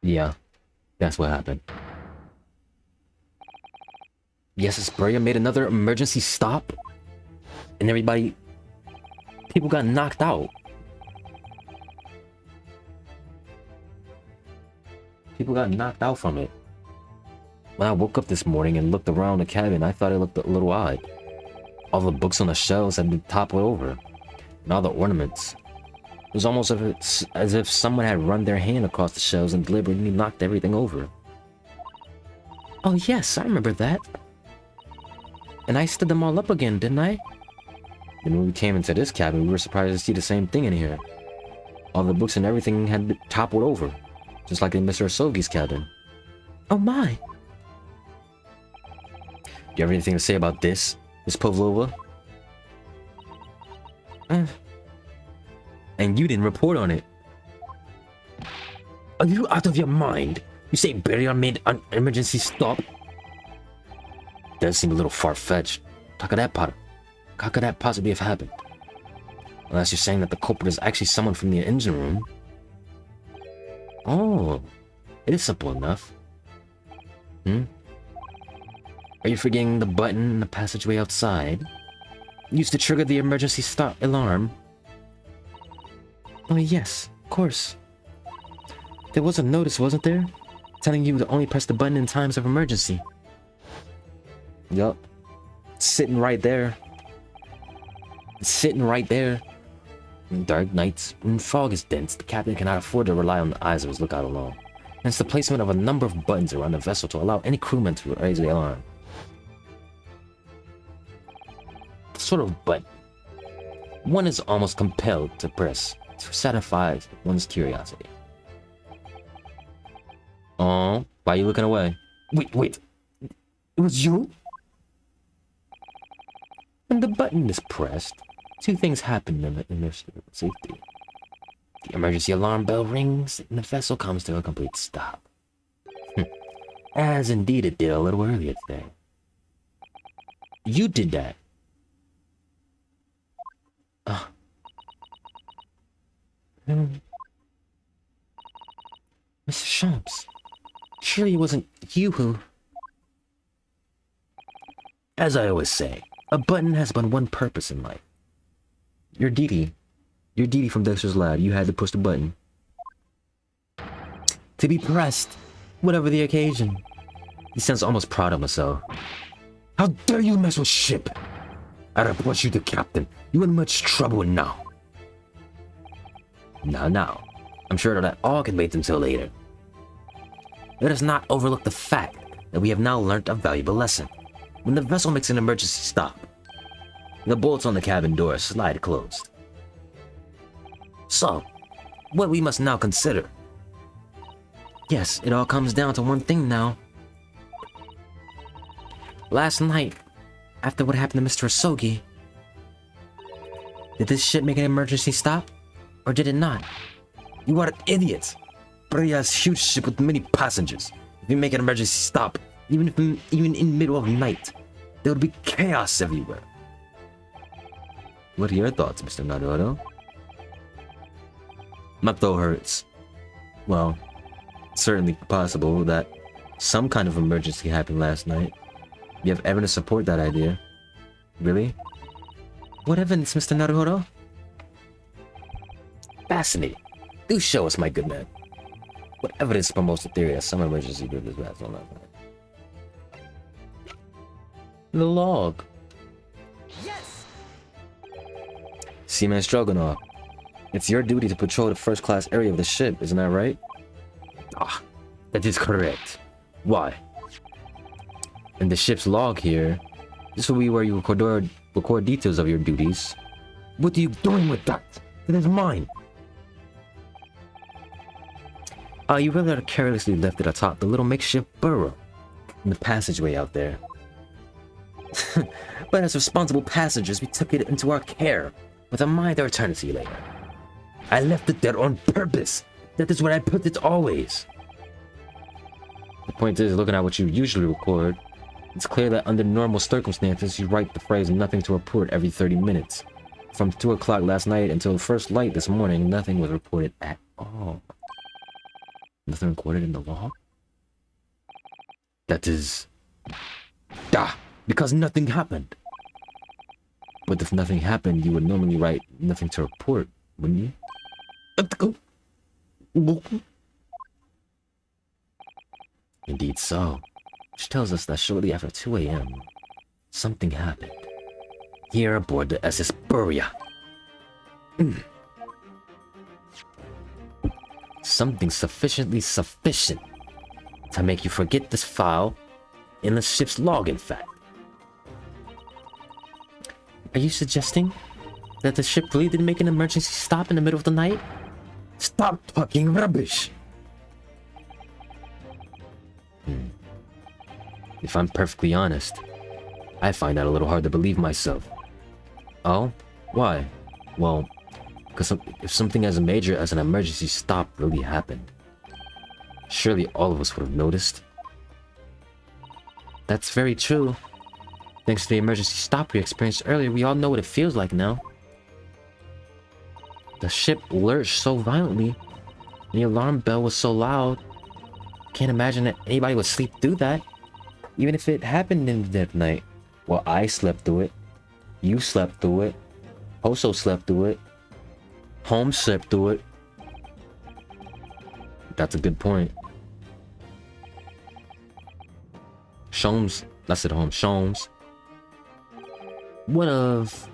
A: Yeah, that's what happened. Yes, Asperia made another emergency stop, and people got knocked out. People got knocked out from it. When I woke up this morning and looked around the cabin, I thought it looked a little odd. All the books on the shelves had been toppled over, and all the ornaments. It was almost as if someone had run their hand across the shelves and deliberately knocked everything over. Oh yes, I remember that. And I stood them all up again, didn't I? And when we came into this cabin, we were surprised to see the same thing in here. All the books and everything had been toppled over, just like in Mr. Asogi's cabin. Oh my! Do you have anything to say about this, Miss Pavlova? And you didn't report on it. Are you out of your mind? You say Beria made an emergency stop? Does seem a little far-fetched. How could that possibly have happened? Unless you're saying that the culprit is actually someone from the engine room. Oh, it is simple enough. Are you forgetting the button in the passageway outside? Used to trigger the emergency stop alarm. Oh yes, of course. There was a notice, wasn't there? Telling you to only press the button in times of emergency. Yup. Sitting right there. In dark nights, when fog is dense, the captain cannot afford to rely on the eyes of his lookout alone. Hence the placement of a number of buttons around the vessel to allow any crewman to raise the alarm. Sort of button one is almost compelled to press to satisfy one's curiosity. Oh, why are you looking away? Wait. It was you? When the button is pressed, two things happen in their safety. The emergency alarm bell rings, and the vessel comes to a complete stop. As indeed it did a little earlier today. You did that. Mr. Champs, surely it wasn't you who... As I always say, a button has but one purpose in life. You're Dee Dee from Dexter's Lab. You had to push the button. To be pressed, whatever the occasion. He sounds almost proud of himself. How dare you mess with ship? I report you to Captain. You in much trouble now. Now. I'm sure that all can wait until later. Let us not overlook the fact that we have now learnt a valuable lesson. When the vessel makes an emergency stop, the bolts on the cabin door slide closed. So, what we must now consider. Yes, it all comes down to one thing now. Last night, after what happened to Mr. Asogi, did this ship make an emergency stop? Or did it not? You are idiots. Beria's huge ship with many passengers. If you make an emergency stop, even in the middle of the night, there would be chaos everywhere. What are your thoughts, Mr. Naruto? My throat hurts. Well, it's certainly possible that some kind of emergency happened last night. You have evidence to support that idea. Really? What evidence, Mr. Naruto? Fascinating. Do show us, my good man. What evidence promotes the theory that some emergency did this last night? The log. Yes! Seaman Stroganoff, it's your duty to patrol the first-class area of the ship, isn't that right? That is correct. Why? In the ship's log here, this will be where you record details of your duties. What are you doing with that? It is mine. You rather carelessly left it atop the little makeshift burrow in the passageway out there. But as responsible passengers, we took it into our care with a mind to eternity later. I left it there on purpose. That is where I put it always. The point is, looking at what you usually record, it's clear that under normal circumstances, you write the phrase "nothing to report" every 30 minutes. From 2 o'clock last night until the first light this morning, nothing was reported at all. Nothing recorded in the log? That is... because nothing happened. But if nothing happened, you would normally write "nothing to report," wouldn't you? Indeed so. Which tells us that shortly after 2 a.m., something happened. Here aboard the SS Beria. Something sufficiently sufficient to make you forget this file in the ship's log, in fact. Are you suggesting that the ship really did make an emergency stop in the middle of the night? Stop talking rubbish! If I'm perfectly honest, I find that a little hard to believe myself. Oh? Why? Well, because if something as major as an emergency stop really happened, Surely all of us would have noticed. That's very true. Thanks to the emergency stop we experienced earlier, we all know what it feels like now. The ship lurched so violently, and the alarm bell was so loud. Can't imagine that anybody would sleep through that, even if it happened in the dead of night. Well, I slept through it. You slept through it. Hoso slept through it. Holmes slept through it. That's a good point. Sholmes, that's at home. Sholmes. What of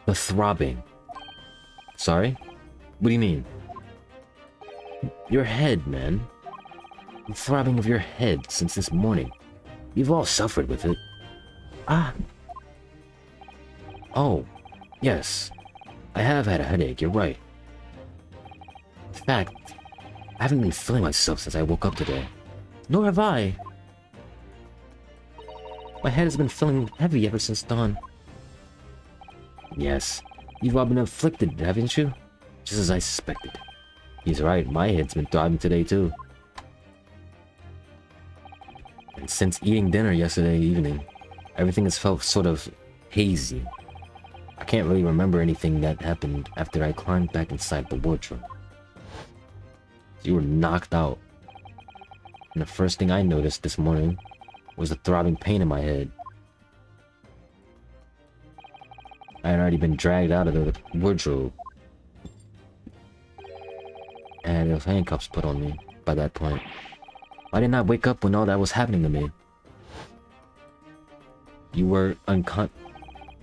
A: the throbbing? Sorry? What do you mean? Your head, man. The throbbing of your head since this morning. You've all suffered with it. Ah. Oh, yes. I have had a headache, you're right. In fact, I haven't been feeling myself since I woke up today. Nor have I. My head has been feeling heavy ever since dawn. Yes, you've all been afflicted, haven't you? Just as I suspected. He's right, my head's been throbbing today too. And since eating dinner yesterday evening, everything has felt sort of hazy. I can't really remember anything that happened after I climbed back inside the wardrobe. You were knocked out. And the first thing I noticed this morning was a throbbing pain in my head. I had already been dragged out of the wardrobe. I had those handcuffs put on me by that point. I did not wake up when all that was happening to me. You were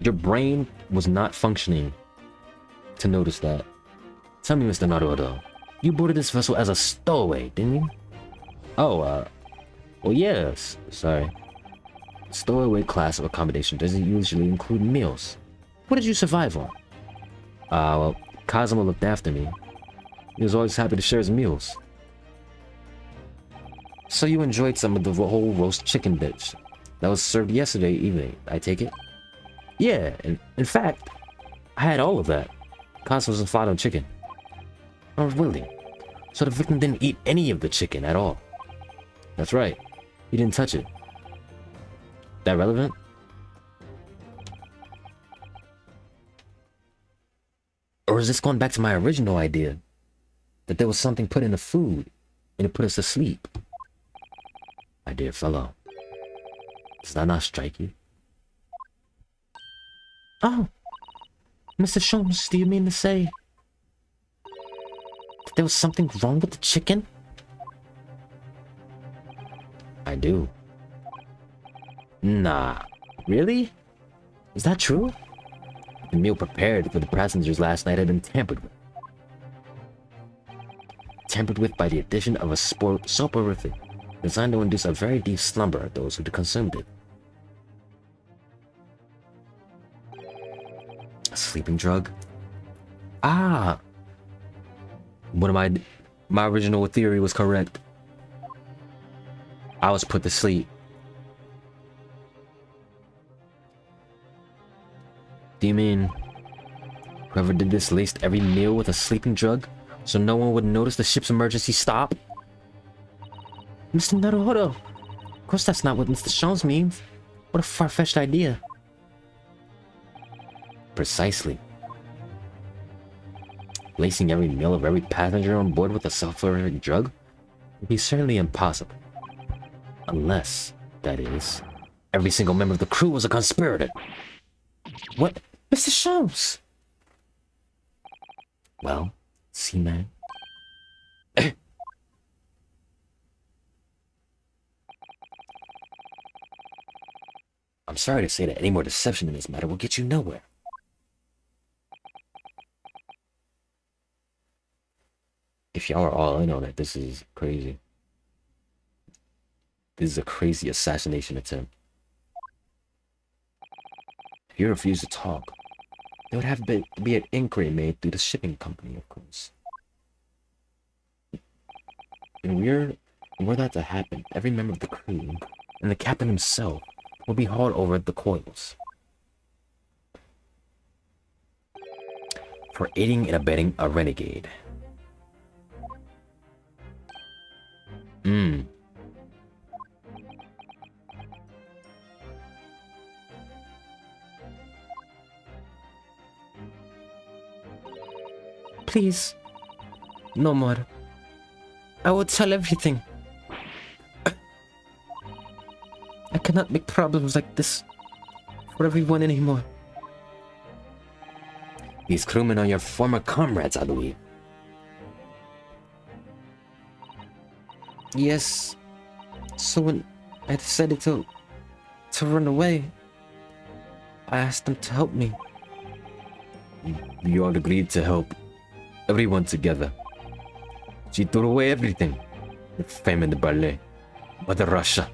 A: your brain was not functioning to notice that. Tell me, Mr. Naruto, you boarded this vessel as a stowaway, didn't you? Oh, well, yes. Sorry. Stowaway class of accommodation doesn't usually include meals. What did you survive on? Well, Kazuma looked after me. He was always happy to share his meals. So you enjoyed some of the whole roast chicken dish that was served yesterday evening, I take it? Yeah, and in fact, I had all of that. Kazuma's and fried chicken. Oh, really? So the victim didn't eat any of the chicken at all? That's right. He didn't touch it. That relevant? Or is this going back to my original idea? That there was something put in the food, and it put us to sleep? My dear fellow, does that not strike you? Oh, Mr. Sholmes, do you mean to say that there was something wrong with the chicken? I do. Nah, really? Is that true? The meal prepared for the passengers last night had been tampered with. Tampered with by the addition of a soporific designed to induce a very deep slumber of those who consumed it. A sleeping drug? Ah! One of my original theory was correct. I was put to sleep. Do you mean whoever did this laced every meal with a sleeping drug so no one would notice the ship's emergency stop? Mr. Naruhodo, of course that's not what Mr. Sholmes means. What a far-fetched idea. Precisely. Lacing every meal of every passenger on board with a sulfuric drug would be certainly impossible. Unless, that is, every single member of the crew was a conspirator. What? Mr. Sholmes! Well, see, man. I'm sorry to say that any more deception in this matter will get you nowhere. If y'all are all in on it, this is crazy. This is a crazy assassination attempt. If you refuse to talk, there would have to be an inquiry made through the shipping company, of course. And were that to happen, every member of the crew, and the captain himself, would be hauled over at the coils. For aiding and abetting a renegade. Please. No more. I will tell everything. I cannot make problems like this for everyone anymore. These crewmen are your former comrades, I believe. Yes. So when I decided to run away, I asked them to help me. You all agreed to help everyone together. She threw away everything. The fame and the ballet. Mother Russia.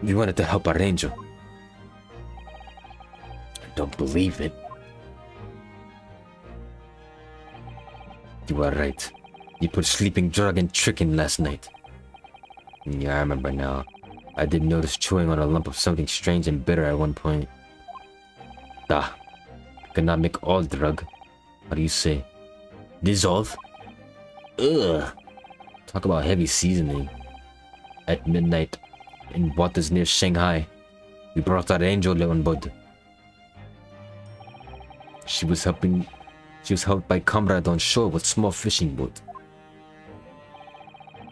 A: You wanted to help our angel. I don't believe it. You are right. You put sleeping drug and trick in last night. Yeah, I remember now. I did notice chewing on a lump of something strange and bitter at one point. Ah, cannot make all drug. How do you say? Dissolve? Ugh. Talk about heavy seasoning. At midnight, in waters near Shanghai, we brought our angel on board. She was helped by comrade on shore with small fishing boat.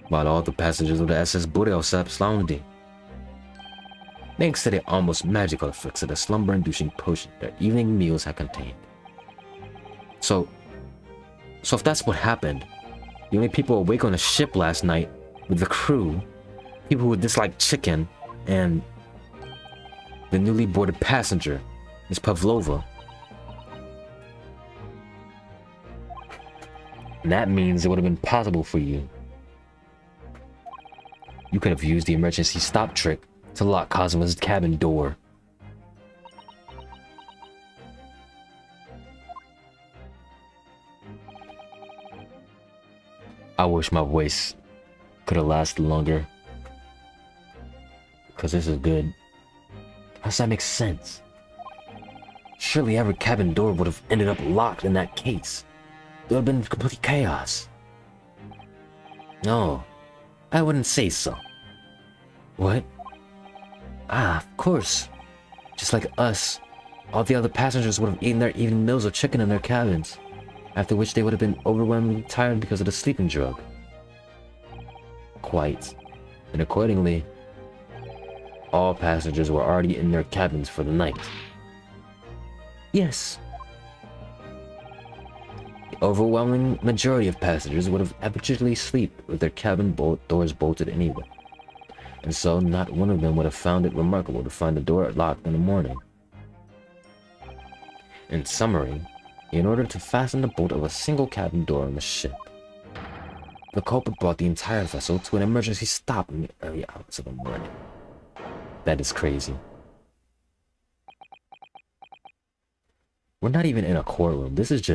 A: While all the passengers of the SS Boreal slept soundly. Thanks to the almost magical effects of the slumber-inducing potion their evening meals had contained. So if that's what happened, the only people awake on the ship last night with the crew, people who dislike chicken, and the newly boarded passenger, Miss Pavlova. And that means it would have been possible for you. You could have used the emergency stop trick to lock Cosmo's cabin door. I wish my voice could have lasted longer. Because this is good. How does that make sense? Surely every cabin door would have ended up locked in that case. There would have been complete chaos. No, I wouldn't say so. What? Ah, of course. Just like us, all the other passengers would have eaten their evening meals of chicken in their cabins, after which they would have been overwhelmingly tired because of the sleeping drug. Quite. And accordingly, all passengers were already in their cabins for the night. Yes. The overwhelming majority of passengers would have habitually sleep with their cabin doors bolted anyway. And so not one of them would have found it remarkable to find the door locked in the morning. In summary, in order to fasten the bolt of a single cabin door on the ship, the culprit brought the entire vessel to an emergency stop in the early hours of the morning. That is crazy. We're not even in a courtroom. This is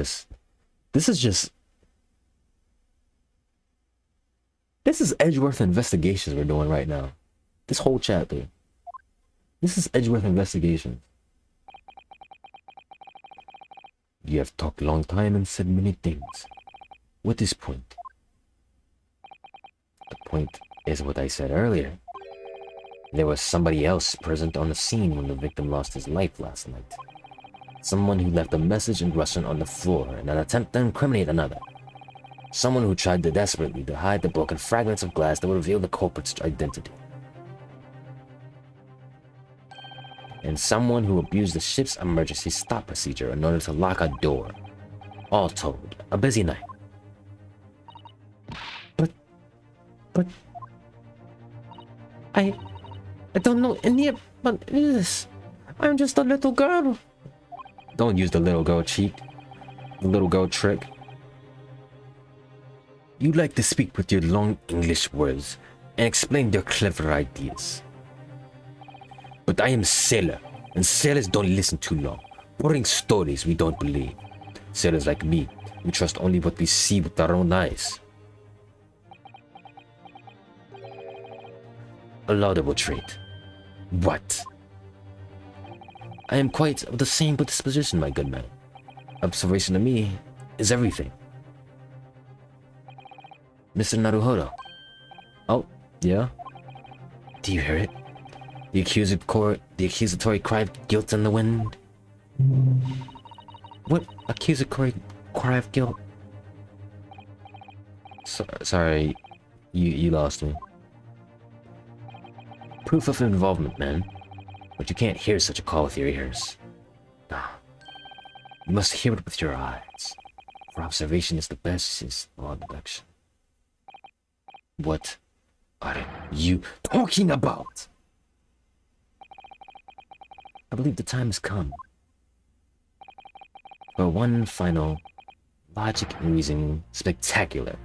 A: Edgeworth Investigations we're doing right now. This whole chapter. This is Edgeworth Investigations. You have talked a long time and said many things. What is point? The point is what I said earlier. There was somebody else present on the scene when the victim lost his life last night. Someone who left a message in Russian on the floor in an attempt to incriminate another. Someone who tried desperately to hide the broken fragments of glass that would reveal the culprit's identity. And someone who abused the ship's emergency stop procedure in order to lock a door. All told, a busy night. But... I don't know any about this. I'm just a little girl. Don't use the little girl cheek. The little girl trick. You like to speak with your long English words and explain your clever ideas. But I am a sailor, and sailors don't listen too long. Boring stories we don't believe. Sailors like me, we trust only what we see with our own eyes. A laudable trait. What? I am quite of the same disposition, my good man. Observation to me is everything. Mr. Naruhodo. Oh, yeah? Do you hear it? The accusatory cry of guilt in the wind? What accusatory cry of guilt? Sorry, you lost me. Proof of involvement, man. But you can't hear such a call with your ears. Nah. You must hear it with your eyes. For observation is the best of deduction. What are you talking about? I believe the time has come for one final logic and reasoning spectacular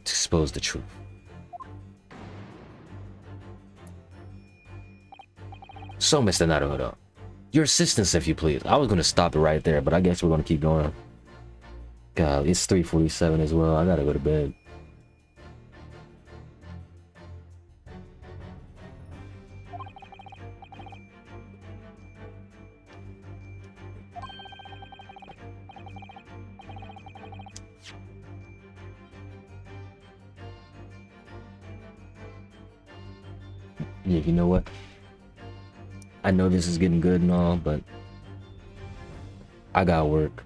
A: to expose the truth. So, Mr. Naruhodo, your assistance, if you please. I was gonna stop it right there, but I guess we're gonna keep going. God, it's 3:47 as well. I gotta go to bed. Yeah, you know what? I know this is getting good and all, but I gotta work.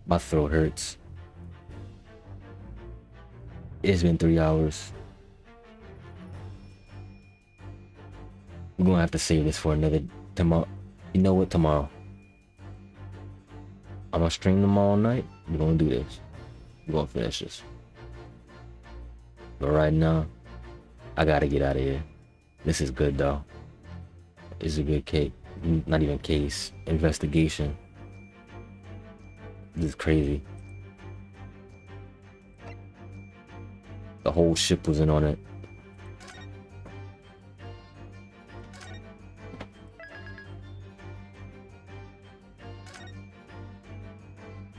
A: My throat hurts. It's been 3 hours. We're gonna have to save this for another tomorrow. You know what? Tomorrow. I'm gonna stream them all night. We're gonna do this. We're gonna finish this. But right now, I gotta get out of here. This is good though. It's a good case. Not even case. Investigation. This is crazy. The whole ship was in on it.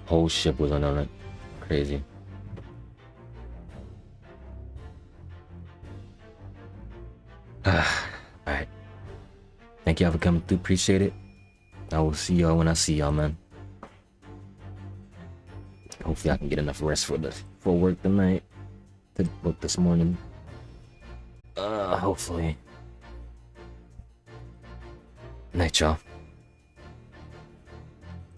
A: Whole ship was in on it. Crazy. Alright. Thank y'all for coming through. Appreciate it. I will see y'all when I see y'all, man. Hopefully I can get enough rest for work tonight. To book this morning. Hopefully. Night, y'all.